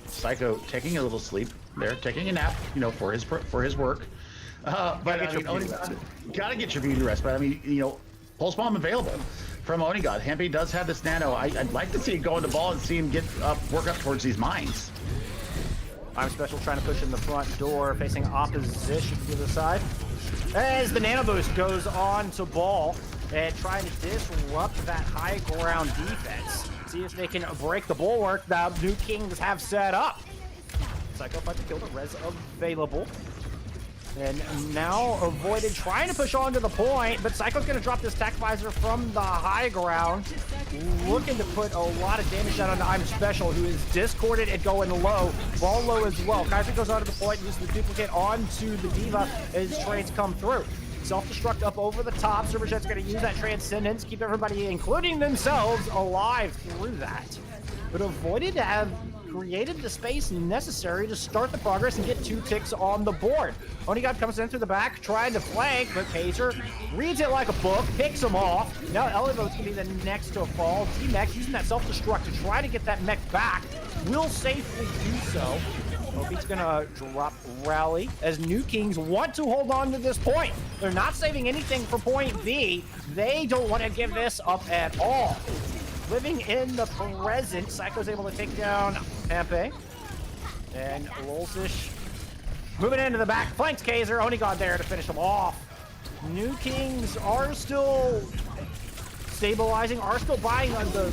Psycho taking a little sleep there, taking a nap, you know, for his work. But I mean, Onigod, gotta get your beauty rest. But I mean, you know, Pulse Bomb available from Onigod. Hempe does have this nano. I'd like to see it go into ball and see him get work up towards these mines. I'm Special trying to push in the front door, facing opposition to the other side. As the nano boost goes on to ball and trying to disrupt that high ground defense. See if they can break the bulwark that New Kings have set up. Psycho fight to kill the res available. And now Avoided trying to push on to the point, but Psycho's going to drop this TAC visor from the high ground. Looking to put a lot of damage down on I'm Special, who is discorded and going low. Ball low as well. Kaiser goes onto the point, uses the duplicate onto the Diva as trades come through. Self-destruct up over the top. Superjet's going to use that Transcendence, keep everybody, including themselves, alive through that. But Avoided to have created the space necessary to start the progress and get 2 ticks on the board. Onigod comes in through the back, trying to flank, but Kaiser reads it like a book, picks him off. Now Elevo's going to be the next to fall. T-Mech using that self-destruct to try to get that mech back. Will safely do so. Opie's going to drop Rally as New Kings want to hold on to this point. They're not saving anything for point B. They don't want to give this up at all. Living in the present, Psycho's able to take down Ampe. And Lolsish moving into the back, flanks Kaiser. Onigod there to finish him off. New Kings are still stabilizing, are still buying on the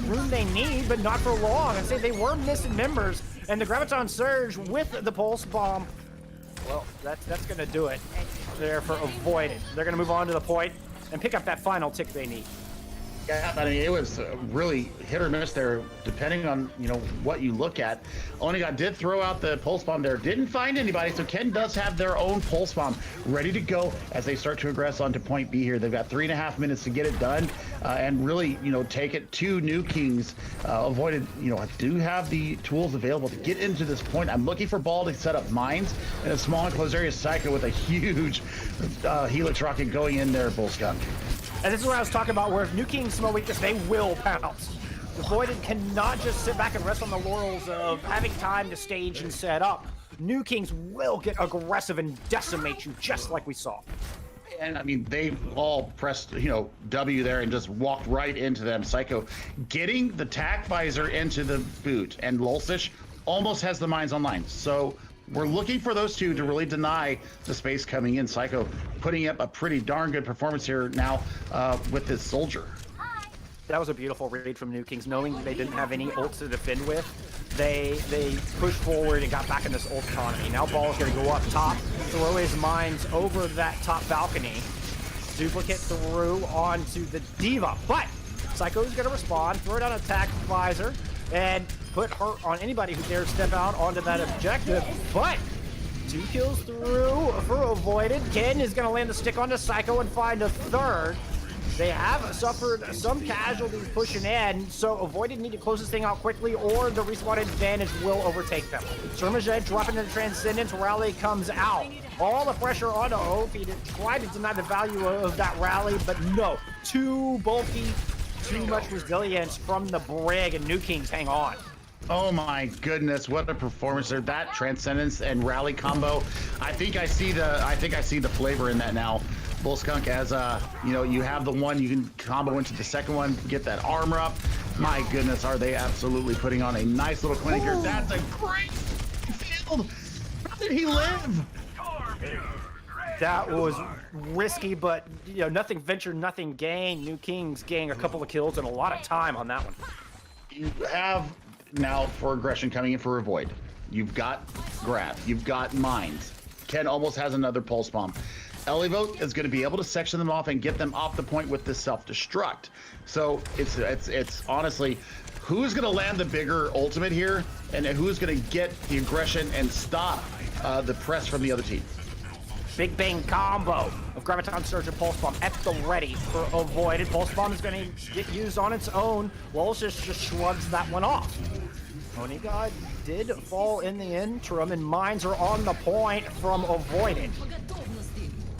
room they need, but not for long. I'd say they were missing members. And the Graviton Surge with the Pulse Bomb, well, that's going to do it there for Avoided. They're going to move on to the point and pick up that final tick they need. Yeah, I mean, it was really hit or miss there, depending on, what you look at. Onigod did throw out the pulse bomb there, didn't find anybody, so Ken does have their own pulse bomb ready to go as they start to progress onto point B here. They've got 3.5 minutes to get it done and really, take it to New Kings. Avoided, do have the tools available to get into this point. I'm looking for Ball to set up mines in a small enclosed area. Psycho with a huge helix rocket going in there, Bullskunk. And this is what I was talking about, where if New Kings smell weakness, they will pounce. The Voided cannot just sit back and rest on the laurels of having time to stage and set up. New Kings will get aggressive and decimate you, just like we saw. And I mean, they all pressed, W there and just walked right into them. Psycho getting the tack visor into the boot, and Lulsish almost has the mines online. So we're looking for those two to really deny the space coming in. Psycho putting up a pretty darn good performance here now with this soldier. That was a beautiful read from New Kings, knowing they didn't have any ults to defend with. They pushed forward and got back in this ult economy. Now Ball is going to go up top, throw his mines over that top balcony, duplicate through onto the Diva. But Psycho is going to respond, throw down an attack visor, and put hurt on anybody who dares step out onto that objective. But 2 kills through for Avoided. Ken is going to land the stick onto Psycho and find a third. They have suffered some casualties pushing in, so Avoided need to close this thing out quickly, or the respawn advantage will overtake them. Surmajet dropping into Transcendence, Rally comes out. All the pressure onto Ophi to try to deny the value of that rally, but no. Too bulky, too much resilience from the Brig, and New Kings hang on. Oh my goodness, what a performance there. That Transcendence and Rally combo. I think I see the flavor in that now. Bullskunk, as you have the one, you can combo into the second one, get that armor up. My goodness, are they absolutely putting on a nice little clinic here. That's a great field. How did he live? That was risky, but nothing ventured, nothing gained. New Kings getting a couple of kills and a lot of time on that one. You have now for aggression coming in for Avoid. You've got grab, you've got mines. Ken almost has another pulse bomb. Elivote is going to be able to section them off and get them off the point with this self-destruct. So it's honestly, who's going to land the bigger ultimate here, and who's going to get the aggression and stop the press from the other team? Big bang combo of Graviton Surge and Pulse Bomb at the ready for Avoided. Pulse Bomb is going to get used on its own. Lulsish just shrugs that one off. Onigod did fall in the interim, and mines are on the point from Avoided.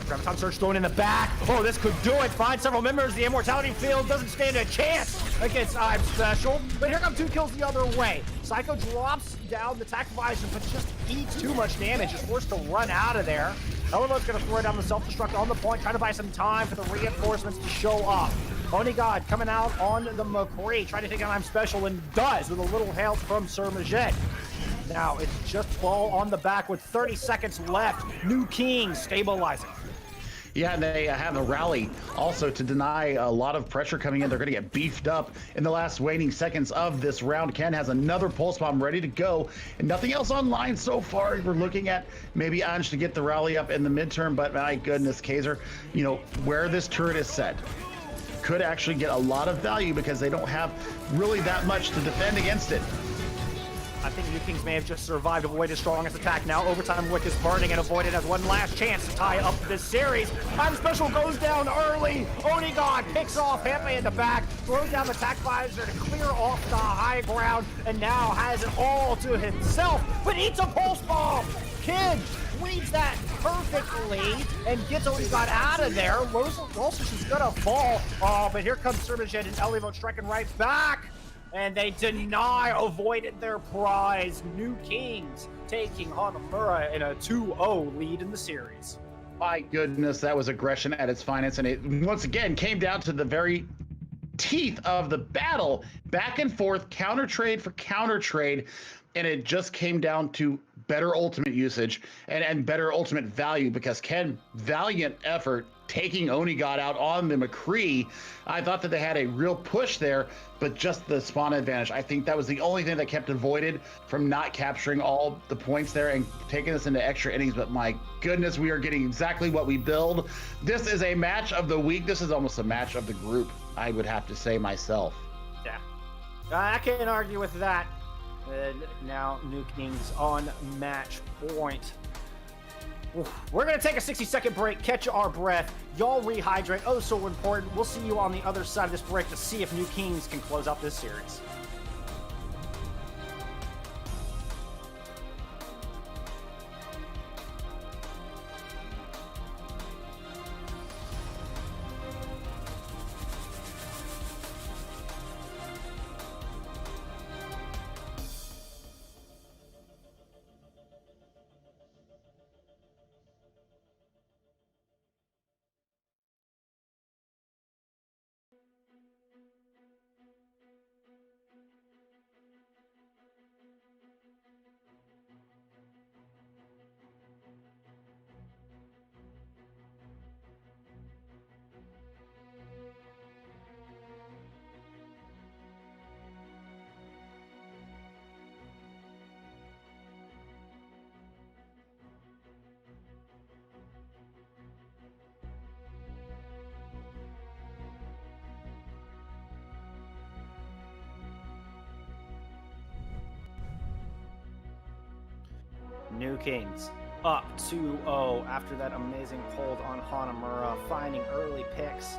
Graviton Surge thrown in the back. Oh, this could do it. Find several members. The Immortality Field doesn't stand a chance against I'm Special. But here come 2 kills the other way. Psycho drops down the attack visor, but just eats too much damage. Is forced to run out of there. Elevo's going to throw down the self-destruct on the point, trying to buy some time for the reinforcements to show up. Onigod coming out on the McCree, trying to take out I'm Special, and does with a little help from Sir Majet. Now it's just Ball on the back with 30 seconds left. New Kings stabilizing. Yeah, they have a rally also to deny a lot of pressure coming in. They're going to get beefed up in the last waning seconds of this round. Ken has another pulse bomb ready to go, and nothing else online so far. We're looking at maybe Anj to get the rally up in the midterm, but my goodness, Kaiser, where this turret is set could actually get a lot of value because they don't have really that much to defend against it. I think New Kings may have just survived Avoided's strongest attack. Now Overtime Wick is burning, and Avoided has one last chance to tie up this series. I'm Special goes down early. Onigod picks off Pepe in the back, throws down the attack visor to clear off the high ground, and now has it all to himself, but eats a pulse bomb. Kid reads that perfectly and gets Onigod out of there. Lulsish is gonna fall. Oh, but here comes Surmajet and Elivote striking right back. And they deny Avoided their prize. New Kings taking Hanamura in a 2-0 lead in the series. My goodness, that was aggression at its finest, and it once again came down to the very teeth of the battle. Back and forth, counter trade for counter trade, and it just came down to better ultimate usage and better ultimate value, because Ken, valiant effort taking Onigod out on the McCree. I thought that they had a real push there, but just the spawn advantage. I think that was the only thing that kept Avoided from not capturing all the points there and taking us into extra innings. But my goodness, we are getting exactly what we build. This is a match of the week. This is almost a match of the group. I would have to say myself. Yeah. I can't argue with that. And now New Kings on match point. Oof. We're going to take a 60-second break, catch our breath. Y'all rehydrate. Oh, so important. We'll see you on the other side of this break to see if New Kings can close out this series. New Kings up 2-0 after that amazing hold on Hanamura, finding early picks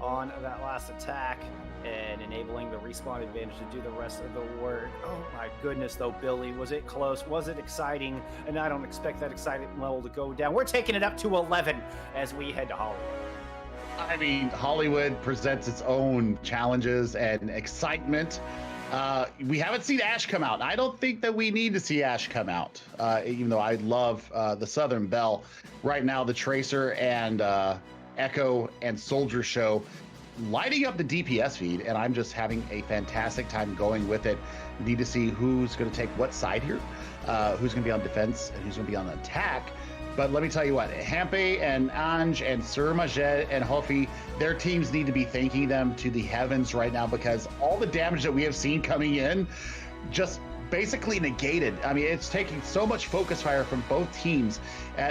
on that last attack and enabling the respawn advantage to do the rest of the work. Oh my goodness, though, Billy, was it close? Was it exciting? And I don't expect that excitement level to go down. We're taking it up to 11 as we head to Hollywood. I mean, Hollywood presents its own challenges and excitement. We haven't seen Ash come out. I don't think that we need to see Ash come out, even though I love the Southern Belle. Right now, the Tracer and Echo and Soldier Show lighting up the DPS feed, and I'm just having a fantastic time going with it. We need to see who's going to take what side here, who's going to be on defense and who's going to be on attack. But let me tell you what, Hampe and Ange and Sir Majet and Hofi, their teams need to be thanking them to the heavens right now, because all the damage that we have seen coming in just basically negated. I mean, it's taking so much focus fire from both teams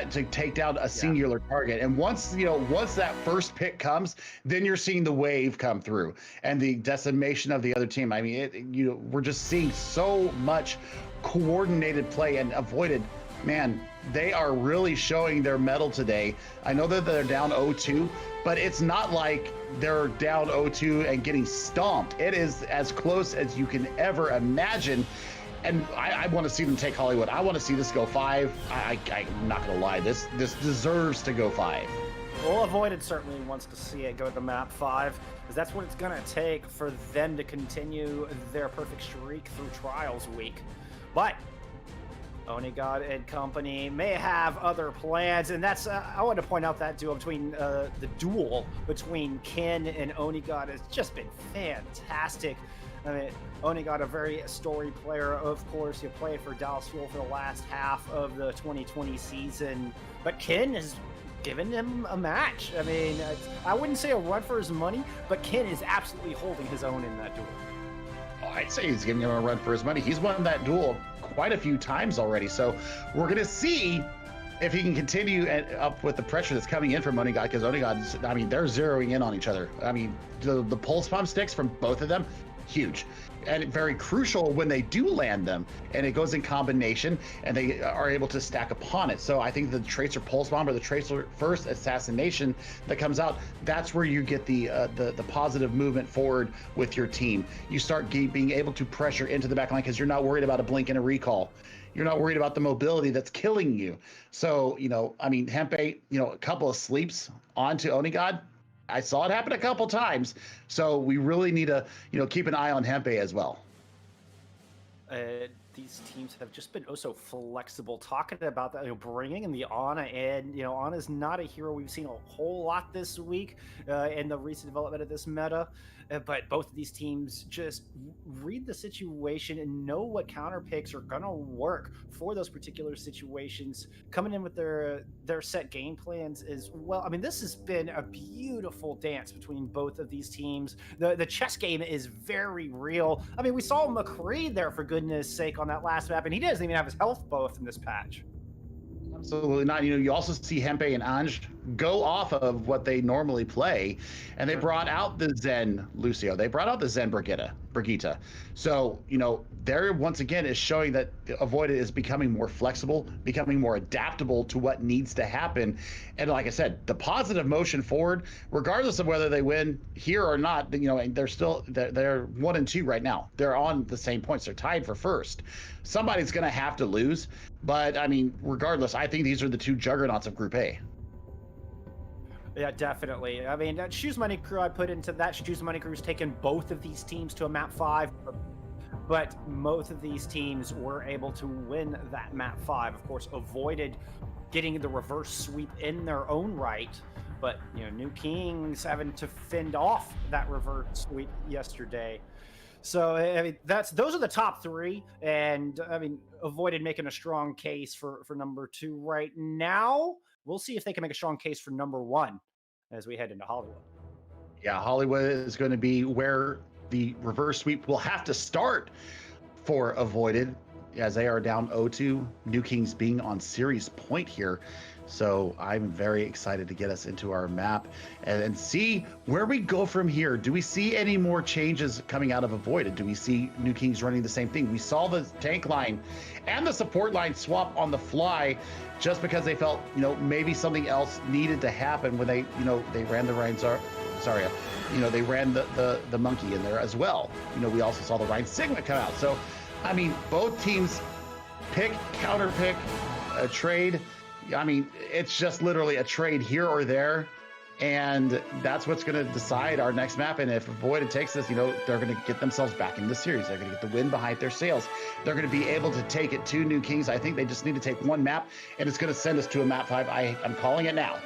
to take down a singular target. And once that first pick comes, then you're seeing the wave come through and the decimation of the other team. I mean, we're just seeing so much coordinated play and avoided. Man, they are really showing their mettle today. I know that they're down 0-2, but it's not like they're down 0-2 and getting stomped. It is as close as you can ever imagine. And I want to see them take Hollywood. I want to see this go 5. I'm not going to lie. This deserves to go 5. Well, Avoided certainly wants to see it go to map 5, because that's what it's going to take for them to continue their perfect streak through Trials Week. But Onigod and company may have other plans, and that's I want to point out that duo between the duel between Ken and Onigod has just been fantastic. I mean, Onigod, a very storied player, of course. He played for Dallas Fuel for the last half of the 2020 season, but Ken has given him a match. I mean, I wouldn't say a run for his money, but Ken is absolutely holding his own in that duel. I'd say he's giving him a run for his money. He's won that duel quite a few times already. So we're going to see if he can continue up with the pressure that's coming in from Onigod, because Onigod, I mean, they're zeroing in on each other. I mean, the pulse bomb sticks from both of them, huge. And very crucial when they do land them, and it goes in combination, and they are able to stack upon it. So I think the Tracer Pulse Bomb or the Tracer First Assassination that comes out, that's where you get the positive movement forward with your team. You start being able to pressure into the back line because you're not worried about a blink and a recall. You're not worried about the mobility that's killing you. So, I mean, Hempe, a couple of sleeps onto Onigod, I saw it happen a couple times, so we really need to, keep an eye on Hempe as well. These teams have just been so flexible. Talking about that, bringing in the Ana, and Ana's not a hero we've seen a whole lot this week in the recent development of this meta. But both of these teams just read the situation and know what counter picks are gonna work for those particular situations, coming in with their set game plans as well. I mean, this has been a beautiful dance between both of these teams. The chess game is very real. I mean, we saw McCree there, for goodness sake, on that last map, and he doesn't even have his health buff in this patch. Absolutely not. You also see Hempe and Ange go off of what they normally play, and they brought out the Zen Lucio. They brought out the Zen Brigitte. So, you know, there once again is showing that Avoided is becoming more flexible, becoming more adaptable to what needs to happen. And like I said, the positive motion forward, regardless of whether they win here or not, you know, and they're 1 and 2 right now. They're on the same points. They're tied for first. Somebody's going to have to lose. But I mean, regardless, I think these are the two juggernauts of Group A. Yeah, definitely. I mean, that Shoes Money Crew I put into that. Shoes Money Crew's taken both of these teams to a map 5, but both of these teams were able to win that map 5. Of course, Avoided getting the reverse sweep in their own right, but you know, New Kings having to fend off that reverse sweep yesterday. So I mean, those are the top 3, and I mean, Avoided making a strong case for number 2 right now. We'll see if they can make a strong case for number 1 as we head into Hollywood. Yeah, Hollywood is going to be where the reverse sweep will have to start for Avoided, as they are down 0-2. New Kings being on series point here. So I'm very excited to get us into our map and see where we go from here. Do we see any more changes coming out of Avoided? Do we see New Kings running the same thing? We saw the tank line and the support line swap on the fly just because they felt, you know, maybe something else needed to happen when they, you know, they ran the Ryan Zarya. You know, they ran the monkey in there as well. You know, we also saw the Ryan Sigma come out. So, I mean, both teams pick, counter pick, a trade. I mean, it's just literally a trade here or there, and that's what's going to decide our next map. And if Avoided takes this, you know, they're going to get themselves back in the series. They're going to get the win behind their sails. They're going to be able to take it to New Kings. I think they just need to take one map, and it's going to send us to a map 5. I'm calling it now.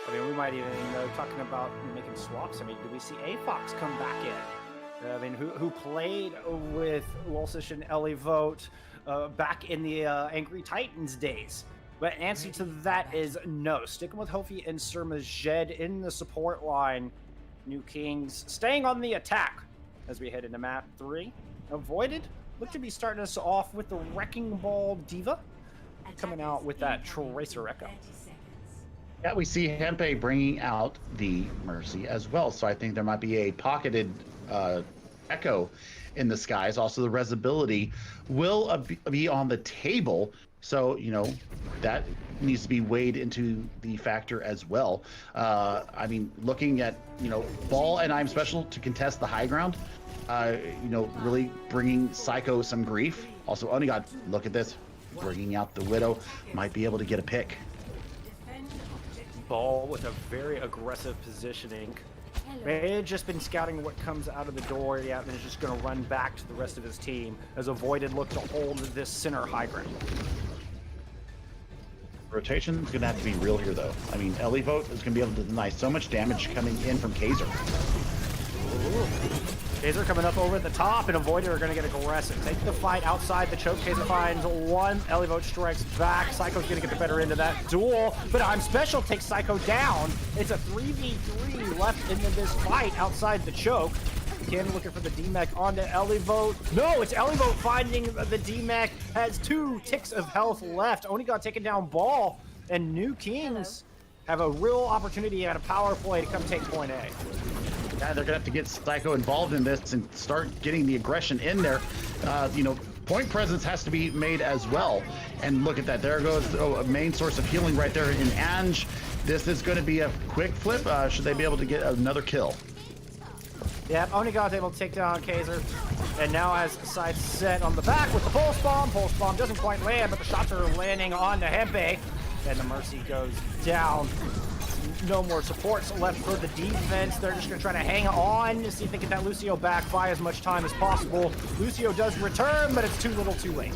I mean, we might even, talking about making swaps. I mean, do we see A-Fox come back in? I mean, who played with Wolsish and Ellie Vote back in the Angry Titans days? But answer to that is no. Sticking with Hofi and Sir Majed in the support line. New Kings staying on the attack as we head into map 3. Avoided look to be starting us off with the Wrecking Ball Diva coming out with that Tracer Echo. Yeah, we see Hempe bringing out the Mercy as well. So I think there might be a pocketed Echo in the skies. Also, the Resibility will be on the table. So, you know, that needs to be weighed into the factor as well. I mean, looking at, you know, Ball and I'm Special to contest the high ground, you know, really bringing Psycho some grief. Also, Onigod, look at this, bringing out the Widow, might be able to get a pick. Ball with a very aggressive positioning. May have just been scouting what comes out of the door. Yeah, then he's just going to run back to the rest of his team as Avoided look to hold this center high ground. Rotation is going to have to be real here, though. I mean, Ellie Vote is going to be able to deny so much damage coming in from Kaiser. Kaiser coming up over the top, and Avoided are going to get aggressive. Take the fight outside the choke. Kaiser finds one. Ellie Vote strikes back. Psycho's going to get the better end of that duel, but I'm Special takes Psycho down. It's a 3v3 left into this fight outside the choke. Ken looking for the D-Mech onto Ellie Vote. No, it's Ellie Vote finding the D-Mech. Has 2 ticks of health left. Only got taken down Ball, and New Kings have a real opportunity at a power play to come take point A. Yeah, they're gonna have to get Psycho involved in this and start getting the aggression in there. You know, point presence has to be made as well. And look at that, there goes a main source of healing right there in Ange. This is gonna be a quick flip. Should they be able to get another kill? Yep, Onigod's able to take down Kaiser. And now has sights set on the back with the Pulse Bomb. Pulse Bomb doesn't quite land, but the shots are landing onto Hempe. And the Mercy goes down. No more supports left for the defense. They're just going to try to hang on to see if they get that Lucio back, buy as much time as possible. Lucio does return, but it's too little too late.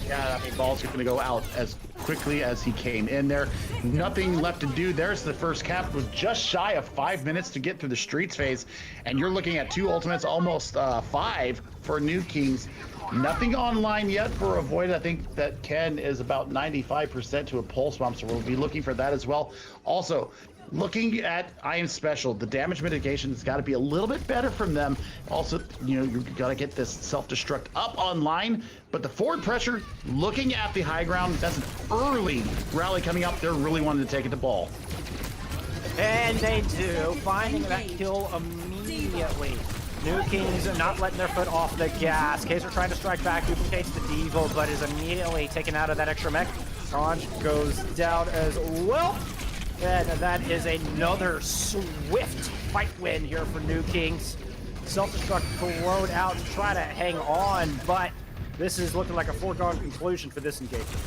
Yeah, I mean, Ball's going to go out as quickly as he came in there. Nothing left to do. There's the first cap with just shy of 5 minutes to get through the streets phase. And you're looking at 2 ultimates, almost 5 for New Kings. Nothing online yet for Avoid. I think that Ken is about 95% to a Pulse Bomb, so we'll be looking for that as well. Also, looking at I Am Special, the damage mitigation has got to be a little bit better from them. Also, you know, you've got to get this self-destruct up online, but the forward pressure, looking at the high ground, that's an early rally coming up. They're really wanting to take it to ball. And they do, finding that kill immediately. New Kings are not letting their foot off the gas. Kaiser trying to strike back, duplicates the Devo, but is immediately taken out of that extra mech. Sanj goes down as well. And that is another swift fight win here for New Kings. Self-destruct thrown out to try to hang on, but this is looking like a foregone conclusion for this engagement.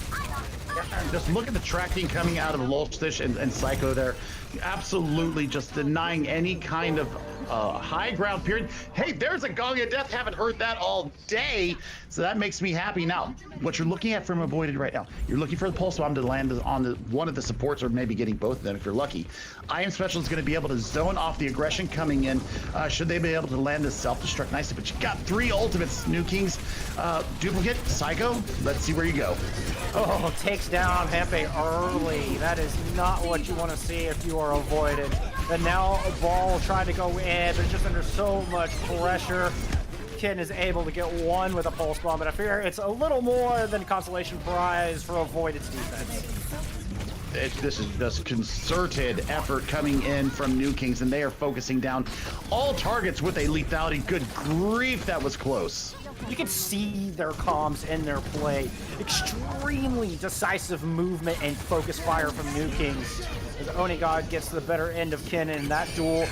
Just look at the tracking coming out of Lolstich and Psycho there. Absolutely just denying any kind of high ground period. Hey, there's a Gong of Death. Haven't heard that all day. So that makes me happy. Now, what you're looking at from Avoided right now, you're looking for the Pulse Bomb to land on one of the supports, or maybe getting both of them if you're lucky. I Am Special is going to be able to zone off the aggression coming in. Should they be able to land this self-destruct nicely? But you got 3 ultimates, New Kings. Duplicate, Psycho, let's see where you go. Oh, takes down Hampe early. That is not what you want to see if you are Avoided. And now a ball trying to go in. They're just under so much pressure. Ken is able to get one with a pulse bomb, but I fear it's a little more than consolation prize for Avoided's defense. This is just concerted effort coming in from New Kings, and they are focusing down all targets with a lethality. Good grief, that was close. You can see their comms in their play. Extremely decisive movement and focus fire from New Kings. As Onigod gets the better end of Ken in that duel.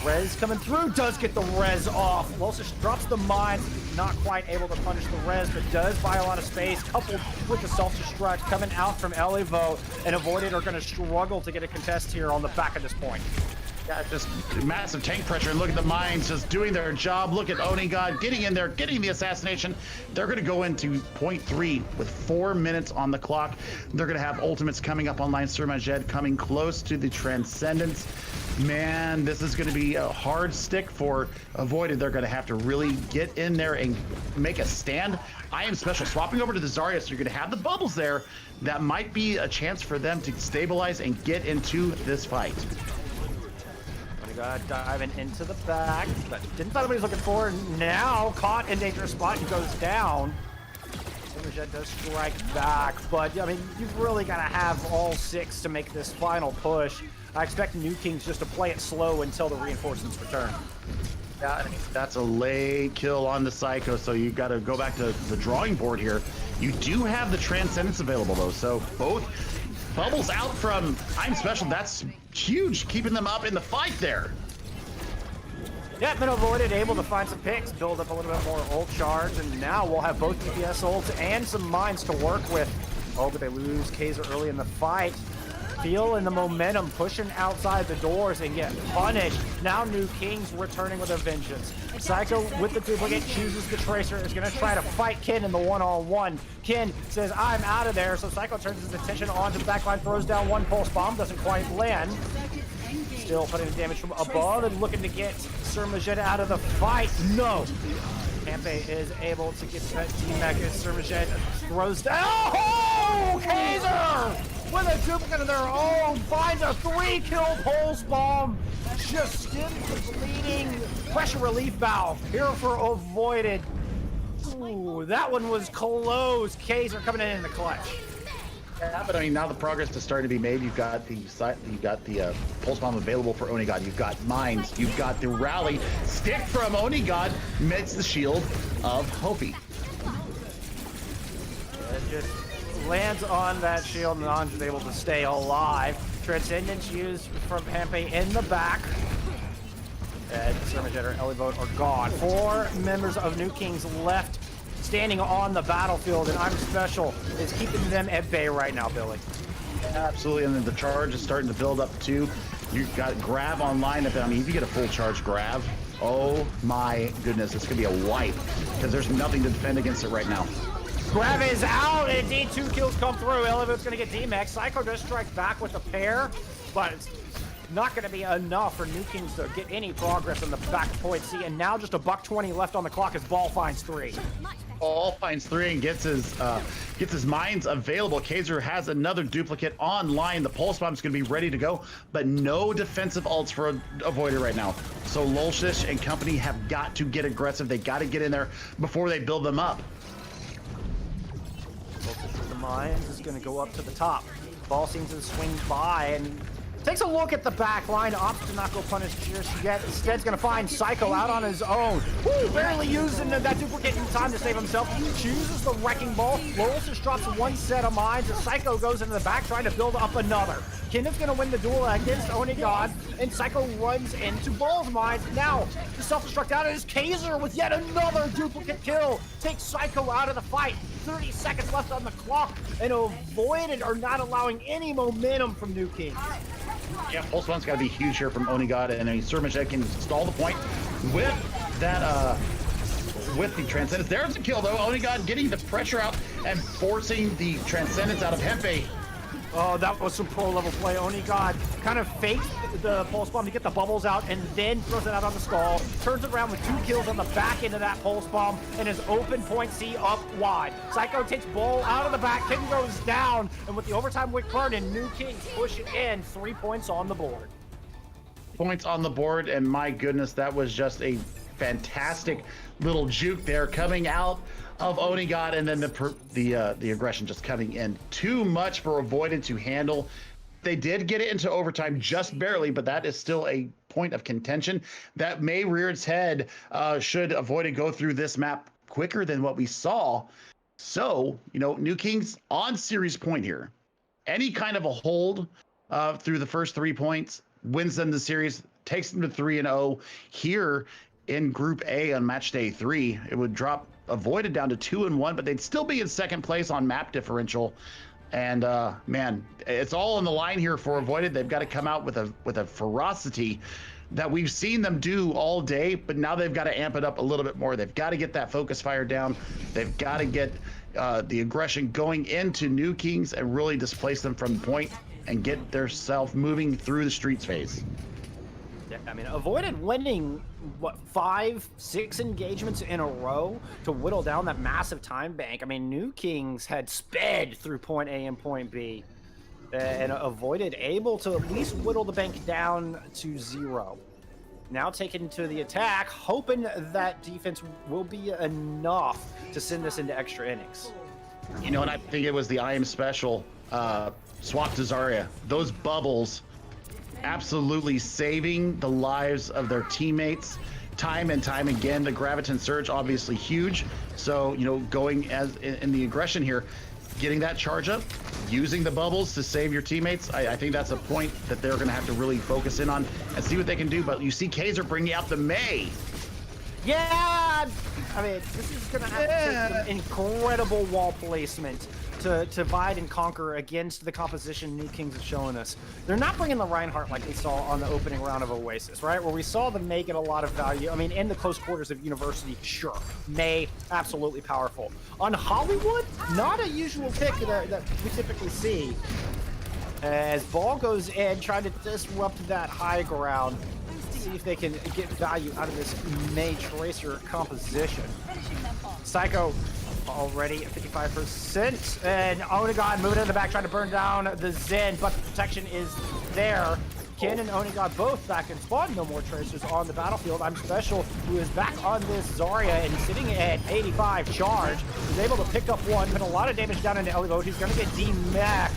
Rez coming through, does get the Rez off. Lolstich drops the mine, not quite able to punish the Rez, but does buy a lot of space, coupled with the self-destruct coming out from Elivo, and Avoided are going to struggle to get a contest here on the back of this point. Yeah, just massive tank pressure. Look at the mines just doing their job. Look at Onigod getting in there, getting the assassination. They're going to go into point 3 with 4 minutes on the clock. They're going to have ultimates coming up online. Surmajed coming close to the Transcendence. Man, this is going to be a hard stick for Avoided. They're going to have to really get in there and make a stand. I Am Special swapping over to the Zarya, so you're going to have the bubbles there. That might be a chance for them to stabilize and get into this fight. Diving into the back, but didn't find what he's looking for. Now caught in dangerous spot and goes down. Surmajed does strike back, but I mean, you've really got to have all 6 to make this final push. I expect New Kings just to play it slow until the reinforcements return. Yeah, that's a late kill on the Psycho, so you've got to go back to the drawing board here. You do have the Transcendence available, though, so both bubbles out from I'm Special. That's huge, keeping them up in the fight there. Yeah, been Avoided, able to find some picks, build up a little bit more ult charge, and now we'll have both DPS ults and some mines to work with. Oh, but they lose Kaiser early in the fight. Feeling the momentum, pushing outside the doors and get punished. Now New Kings returning with a vengeance. Psycho with the duplicate chooses the Tracer, is going to try to fight Ken in the one-on-one. Ken says, I'm out of there, so Psycho turns his attention onto the backline, throws down one pulse bomb, doesn't quite land. Still putting the damage from above and looking to get Surmajed out of the fight. No! Hampe is able to get to that D-Mech as Surmajed throws down. Oh! Kaiser! With a duplicate of their own, finds a 3-kill pulse bomb. Just stim bleeding pressure relief valve here for Avoided. Ooh, that one was close. Kaiser coming in the clutch. Yeah, but I mean, now the progress is starting to be made. You've got the pulse bomb available for Onigod. You've got mines. You've got the rally stick from Onigod meets the shield of Hopi. It just lands on that shield, and Anj is able to stay alive. Transcendence used from Hampe in the back. And Surmajed or Elivote are gone. 4 members of New Kings left standing on the battlefield, and I'm Special is keeping them at bay right now, Billy. Absolutely, and then the charge is starting to build up too. You've got Grav online. I mean, if you get a full charge Grav, oh my goodness, it's gonna be a wipe because there's nothing to defend against it right now. Grav is out, and indeed 2 kills come through. Elivote's gonna get D-Max. Psycho does strike back with a pair, but it's not going to be enough for New Kings to get any progress on the back point C, and now just a $120 left on the clock as Ball finds 3. Ball finds 3 and gets his mines available. Kaiser has another duplicate online. The pulse bomb's going to be ready to go, but no defensive ults for Avoider right now. So Lolshish and company have got to get aggressive. They got to get in there before they build them up. The mines is going to go up to the top. Ball seems to swing by and takes a look at the back line. Opts to not go punish Cheers yet. Instead's going to find Psycho out on his own. Woo, barely using that duplicate in time to save himself. He chooses the wrecking ball. Loris just drops one set of mines. As Psycho goes into the back trying to build up another. Kindred's going to win the duel against Onigod, and Psycho runs into Ball's mines. Now, the self-destruct out is Kaiser with yet another duplicate kill. Takes Psycho out of the fight. 30 seconds left on the clock, and Avoided are not allowing any momentum from New King. Yeah, pulse bomb's got to be huge here from Onigod, and then Surmajek can stall the point with that, with the Transcendence. There's a kill, though. Onigod getting the pressure out and forcing the Transcendence out of Hempe. Oh, that was some pro-level play. Onigod kind of faked the pulse bomb to get the bubbles out and then throws it out on the stall. Turns it around with 2 kills on the back end of that pulse bomb and is open point C up wide. Psycho takes Ball out of the back. King goes down. And with the overtime wick burning, New Kings push it in. 3 points on the board. Points on the board, and my goodness, that was just a fantastic little juke there coming out of Onigod, and then the aggression just coming in. Too much for Avoided to handle. They did get it into overtime just barely, but that is still a point of contention that may rear its head should Avoided go through this map quicker than what we saw. So, you know, New Kings on series point here. Any kind of a hold through the first 3 points wins them the series, takes them to 3-0. Here in Group A on match day 3, it would drop Avoided down to 2-1, but they'd still be in second place on map differential. And man, it's all on the line here for Avoided. They've got to come out with a ferocity that we've seen them do all day, but now they've got to amp it up a little bit more. They've got to get that focus fire down. They've got to get the aggression going into New Kings and really displace them from the point and get themselves moving through the streets phase. Yeah, I mean, Avoided winning, what, 5-6 engagements in a row to whittle down that massive time bank. I mean, New Kings had sped through point A and point B, and Avoided able to at least whittle the bank down to 0. Now taken to the attack, hoping that defense will be enough to send this into extra innings. You know, and I think it was the I Am Special swap to Zarya. Those bubbles absolutely saving the lives of their teammates time and time again. The Graviton Surge obviously huge, so you know, going as in the aggression here, getting that charge up, using the bubbles to save your teammates, I think that's a point that they're going to have to really focus in on and see what they can do. But you see Kaiser bringing out the May. Yeah, I mean, this is going to have to take some incredible wall placement to divide and conquer against the composition New Kings is showing us. They're not bringing the Reinhardt like we saw on the opening round of Oasis, right? Where we saw them make it a lot of value. I mean, in the close quarters of University, sure. May, absolutely powerful. On Hollywood, not a usual pick that we typically see. As Ball goes in, trying to disrupt that high ground. See if they can get value out of this May Tracer composition. Psycho already at 55%, and Onigod moving in the back, trying to burn down the Zen, but the protection is there. Ken and Onigod both back in spawn. No more Tracers on the battlefield. I'm Special, who is back on this Zarya and sitting at 85 charge. He's able to pick up one, put a lot of damage down into Ellie. He's going to get demacked.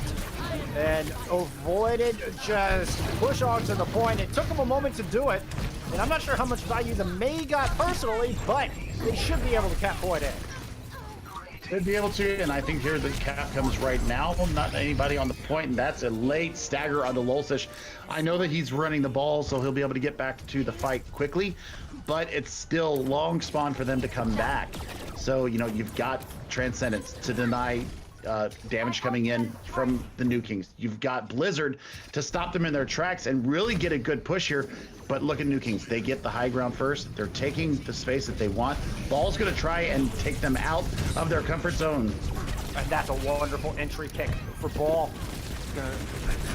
And Avoided just push on to the point. It took him a moment to do it, and I'm not sure how much value the May got personally, but they should be able to cap point in. Should be able to, and I think here the cap comes right now. Not anybody on the point, and that's a late stagger on the Lolsish. I know that he's running the ball, so he'll be able to get back to the fight quickly, but it's still long spawn for them to come back. So, you know, you've got Transcendence to deny damage coming in from the New Kings. You've got Blizzard to stop them in their tracks and really get a good push here. But look at New Kings. They get the high ground first. They're taking the space that they want. Ball's going to try and take them out of their comfort zone. And that's a wonderful entry pick for Ball. He's going to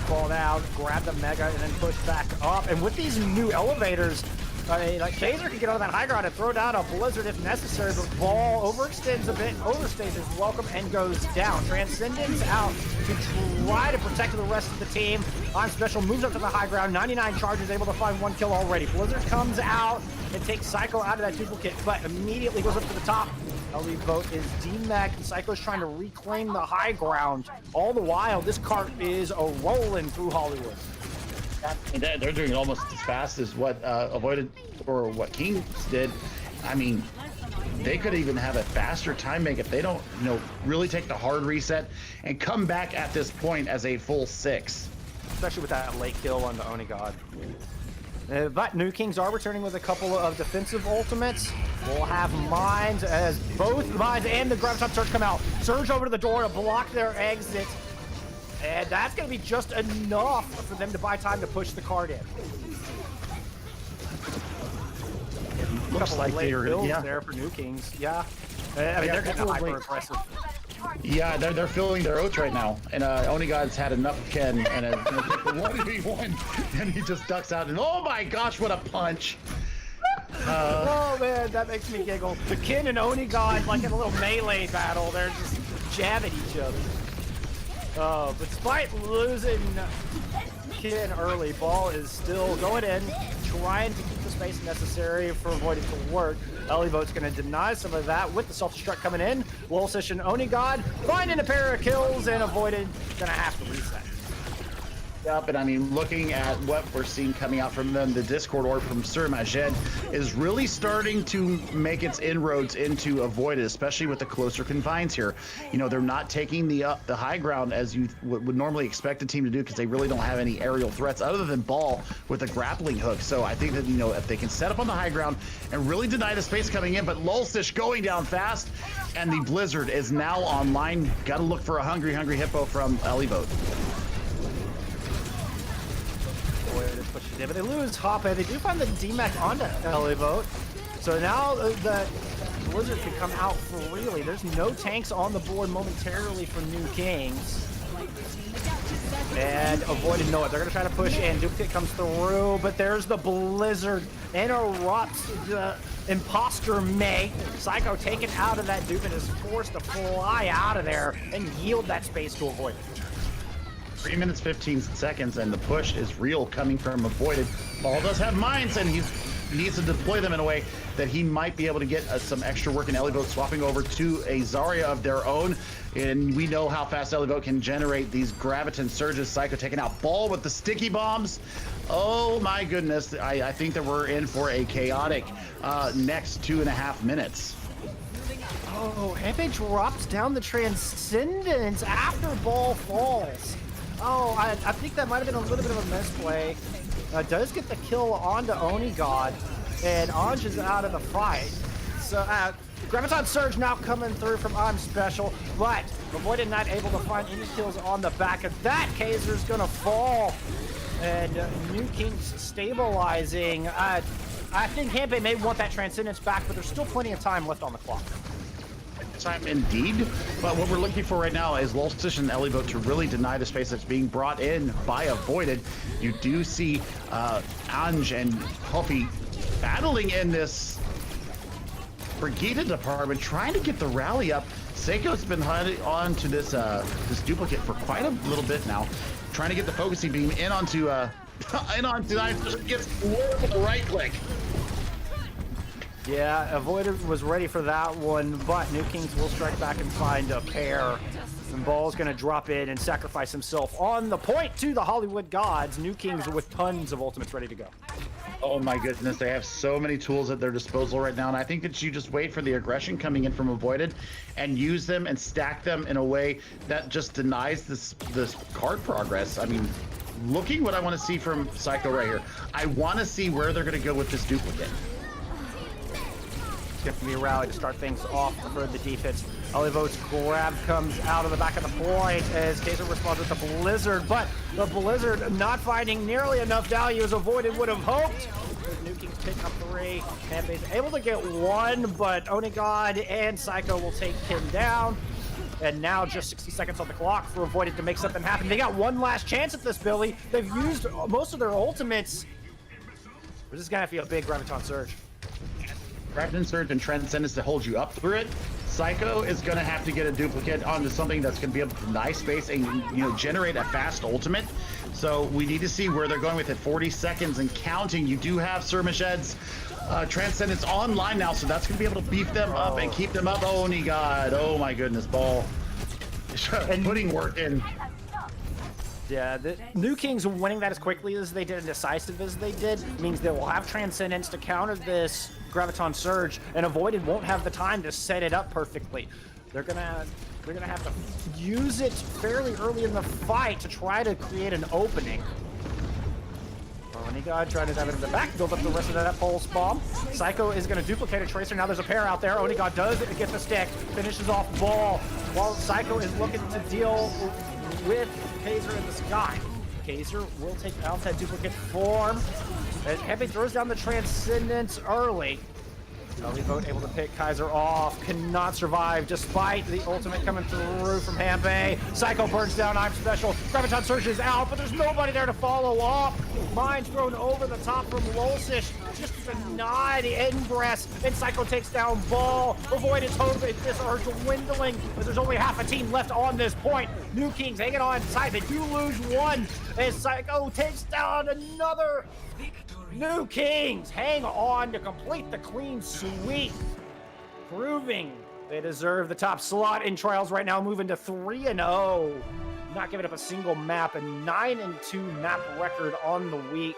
fall out, grab the Mega, and then push back up. And with these new elevators, I mean, like, Kaiser can get on that high ground and throw down a Blizzard if necessary, but Ball overextends a bit, overstays his welcome, and goes down. Transcendence out to try to protect the rest of the team. On Special moves up to the high ground. 99 charges, able to find 1 kill already. Blizzard comes out and takes Psycho out of that duplicate, but immediately goes up to the top. LE vote is DMAC. Psycho's trying to reclaim the high ground. All the while, this cart is rolling through Hollywood. They're doing it almost as fast as what Avoided or what Kings did. I mean, they could even have a faster time make if they don't, really take the hard reset and come back at this point as a full 6. Especially with that late kill on the Oni God. But New Kings are returning with a couple of defensive ultimates. We'll have Mines as both Mines and the Graviton Surge come out. Surge over to the door to block their exit. And that's going to be just enough for them to buy time to push the card in. Looks like they're there for New Kings. Yeah. I mean, they're getting hyper aggressive. Yeah, they're filling their oats right now. And Onigod's had enough of Ken and a 1v1, and he just ducks out. And oh my gosh, what a punch! Oh man, that makes me giggle. The Ken and Onigod, like in a little melee battle, they're just jabbing each other. But despite losing Ken early, Ball is still going in, trying to keep the space necessary for Avoided to work. Elivote's going to deny some of that with the self-destruct coming in. Lulsish and Onigod finding a pair of kills, and Avoided going to have to reset. Up, and I mean, looking at what we're seeing coming out from them, the Discord orb from Sir Majed is really starting to make its inroads into Avoided, especially with the closer confines here. They're not taking the high ground as you would normally expect a team to do, because they really don't have any aerial threats other than Ball with a grappling hook. So I think that, if they can set up on the high ground and really deny the space coming in, but Lulsish going down fast, and the Blizzard is now online. Got to look for a hungry hippo from Elivote. But they lose Hoppe. They do find the DMAC onto Elivote. So now the Blizzard can come out freely. There's no tanks on the board momentarily for New Kings. And Avoided know it. They're going to try to push in. Duplicate comes through, but there's the Blizzard. Interrupts the imposter May. Psycho taken out of that Duplicate is forced to fly out of there and yield that space to Avoided. 3 minutes, 15 seconds, and the push is real coming from Avoided. Ball does have mines, and he needs to deploy them in a way that he might be able to get some extra work in Elivote, swapping over to a Zarya of their own. And we know how fast Elivote can generate these Graviton Surges. Psycho taking out Ball with the sticky bombs. Oh my goodness, I think that we're in for a chaotic next 2.5 minutes. Oh, Hepe drops down the Transcendence after Ball falls. Oh, I think that might have been a little bit of a misplay. Does get the kill onto Onigod, and Anj is out of the fight. So, Graviton Surge now coming through from I'm Special, but Avoided not able to find any kills on the back of that. Kaiser's gonna fall, and New Kings stabilizing. I think Hampe may want that Transcendence back, but there's still plenty of time left on the clock. Time indeed, but what we're looking for right now is Lulsish and Elivote to really deny the space that's being brought in by Avoided. You do see Anj and Hoppy battling in this Brigida department, trying to get the rally up. Seiko's been on to this duplicate for quite a little bit now, trying to get the focusing beam in onto gets with the right click. Yeah, Avoided was ready for that one, but New Kings will strike back and find a pair. And Ball's going to drop in and sacrifice himself on the point to the Hollywood gods. New Kings with tons of ultimates ready to go. Oh my goodness, they have so many tools at their disposal right now, and I think that you just wait for the aggression coming in from Avoided and use them and stack them in a way that just denies this card progress. I mean, looking what I want to see from Psycho right here. I want to see where they're going to go with this duplicate. Give me a rally to start things off for the defense. Elivote's grab comes out of the back of the point as Kaiser responds with the Blizzard, but the Blizzard not finding nearly enough value as Avoided would have hoped. New Kings pick up 3. Hampe's able to get 1, but Onigod and Psycho will take him down. And now just 60 seconds on the clock for Avoided to make something happen. They got one last chance at this, Billy. They've used most of their ultimates. This is gonna be a big Graviton Surge. Graviton Surge and Transcendence to hold you up through it. Psycho is going to have to get a duplicate onto something that's going to be able to deny space and, you know, generate a fast ultimate. So we need to see where they're going with it. 40 seconds and counting. You do have Surmashed's Transcendence online now, so that's going to be able to beef them up and keep them up. Oh, God. Oh, my goodness, Ball. Putting work in. Yeah, the New Kings winning that as quickly as they did and decisive as they did means they will have Transcendence to counter this Graviton Surge, and Avoided won't have the time to set it up perfectly. They're gonna have to use it fairly early in the fight to try to create an opening. Onigod trying to dive into the back, build up the rest of that pulse bomb. Psycho is going to duplicate a Tracer. Now there's a pair out there. Onigod does get the stick, finishes off Ball, while Psycho is looking to deal with Kaiser in the sky. Kaiser will take out that duplicate form. As Heavy throws down the Transcendence early. Vote able to pick Kaiser off, cannot survive despite the ultimate coming through from Hambe. Psycho burns down, I'm special. Graviton Surge is out, but there's nobody there to follow up. Mine's thrown over the top from Lolsish, just to deny the ingress, and Psycho takes down Ball. Avoided totally, this are dwindling, but there's only half a team left on this point. New Kings hanging on tight, they do lose one, as Psycho takes down another. New Kings hang on to complete the clean sweep, proving they deserve the top slot in Trials right now, moving to 3-0, not giving up a single map, a 9-2 map record on the week.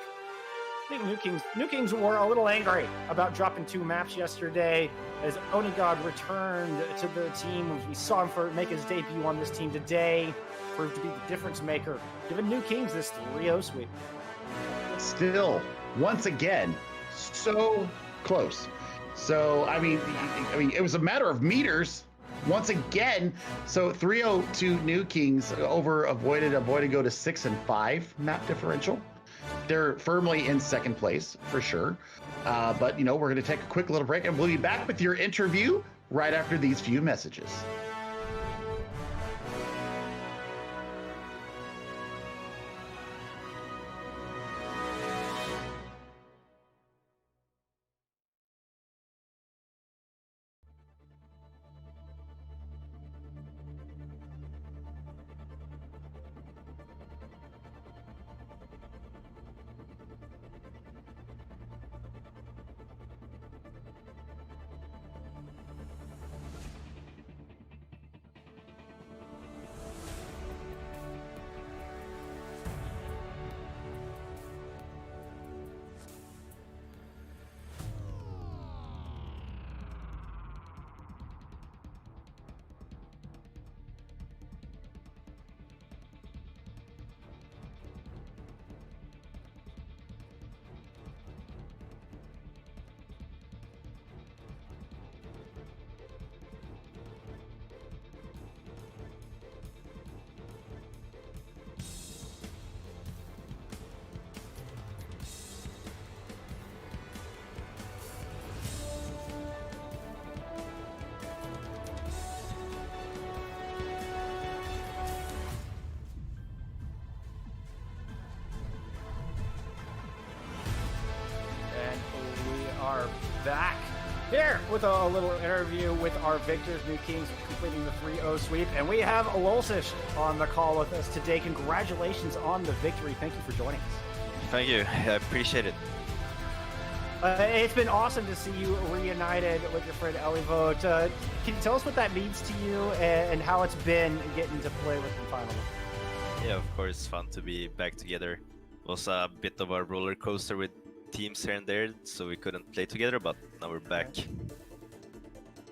I think New Kings were a little angry about dropping 2 maps yesterday, as Onigod returned to the team. We saw him make his debut on this team today, proved to be the difference maker, giving New Kings this 3-0 sweep. Still, once again, so close. So, I mean, it was a matter of meters once again. So 3-0 to New Kings over Avoided. Avoided go to 6-5 map differential. They're firmly in second place for sure. But, you know, we're going to take a quick little break and we'll be back with your interview right after these few messages. Back here with a little interview with our victors, New Kings, completing the 3-0 sweep. And we have Lolsish on the call with us today. Congratulations on the victory. Thank you for joining us. Thank you. I appreciate it. It's been awesome to see you reunited with your friend Elivote. Can you tell us what that means to you and how it's been getting to play with him finally? Yeah, of course, it's fun to be back together. It was a bit of a roller coaster with teams here and there, so we couldn't play together, but now we're back.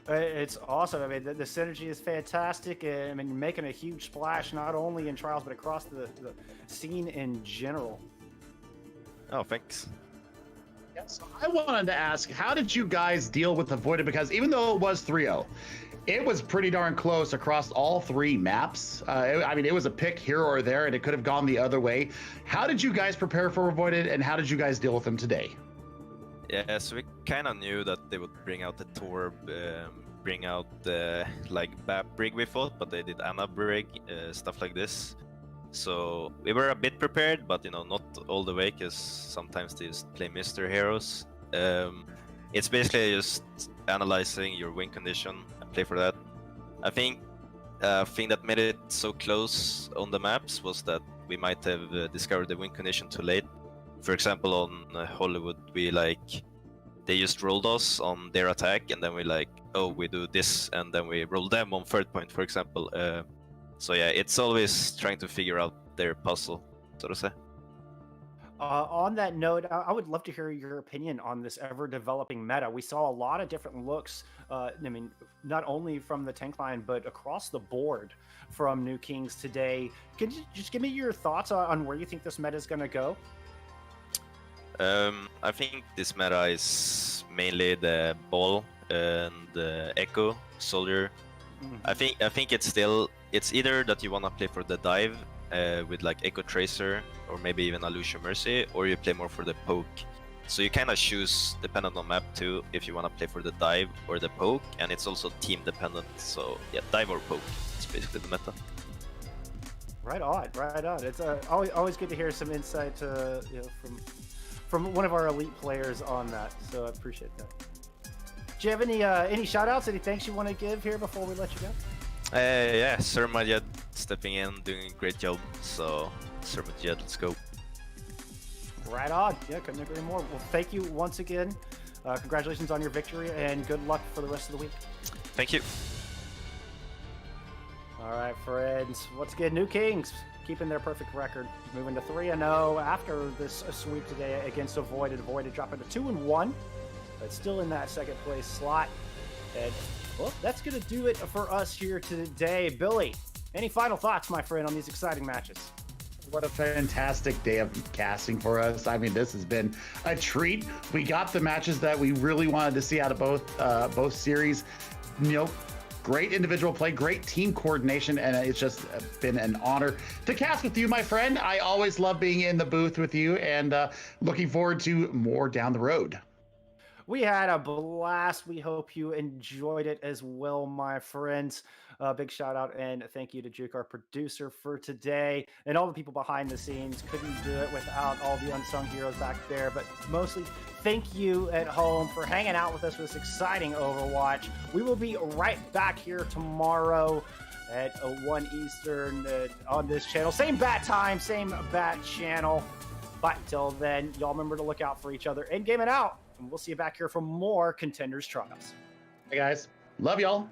It's awesome. I mean, the synergy is fantastic. I mean, you're making a huge splash, not only in Trials, but across the scene in general. Oh, thanks. Yeah, so I wanted to ask, how did you guys deal with Avoided? Because even though it was 3-0, it was pretty darn close across all 3 maps. I mean, it was a pick here or there, and it could have gone the other way. How did you guys prepare for Avoided, and how did you guys deal with them today? Yeah, so we kind of knew that they would bring out the Torb, bring out the like BAP brig we thought, but they did Anna brig, stuff like this. So we were a bit prepared, but not all the way, because sometimes they just play Mr. Heroes. It's basically just analyzing your win condition and play for that. I think a thing that made it so close on the maps was that we might have discovered the win condition too late. For example, on Hollywood, they just rolled us on their attack, and then we do this, and then we roll them on third point, for example. So yeah, it's always trying to figure out their puzzle, so to say. On that note, I would love to hear your opinion on this ever-developing meta. We saw a lot of different looks, not only from the tank line, but across the board from New Kings today. Can you just give me your thoughts on where you think this meta is going to go? I think this meta is mainly the ball and the echo soldier. Mm-hmm. I think it's either that you want to play for the dive with Echo Tracer or maybe even a Lucio Mercy, or you play more for the poke. So you kind of choose dependent on map too if you want to play for the dive or the poke, and it's also team dependent. So yeah, dive or poke. It's basically the meta. Right on. It's always good to hear some insight from one of our elite players on that. So I appreciate that. Do you have any shout outs, any thanks you want to give here before we let you go? Yeah, Sir Majed stepping in, doing a great job. So Sir Majed, let's go. Right on. Yeah, couldn't agree more. Well, thank you once again. Congratulations on your victory, and good luck for the rest of the week. Thank you. All right, friends. Once again, New Kings keeping their perfect record, moving to 3-0 after this sweep today against Avoided. Avoided dropping to 2-1, but still in that second place slot. And well, that's going to do it for us here today. Billy, any final thoughts, my friend, on these exciting matches? What a fantastic day of casting for us. I mean, this has been a treat. We got the matches that we really wanted to see out of both series. Great individual play, great team coordination, and it's just been an honor to cast with you, my friend. I always love being in the booth with you, and looking forward to more down the road. We had a blast. We hope you enjoyed it as well, my friends. Big shout out and thank you to Juke, our producer for today, and all the people behind the scenes. Couldn't do it without all the unsung heroes back there, but mostly thank you at home for hanging out with us for this exciting Overwatch. We will be right back here tomorrow at 1 Eastern on this channel. Same bat time, same bat channel. But until then, y'all remember to look out for each other and game it out. And we'll see you back here for more Contenders Trials. Hey guys, love y'all.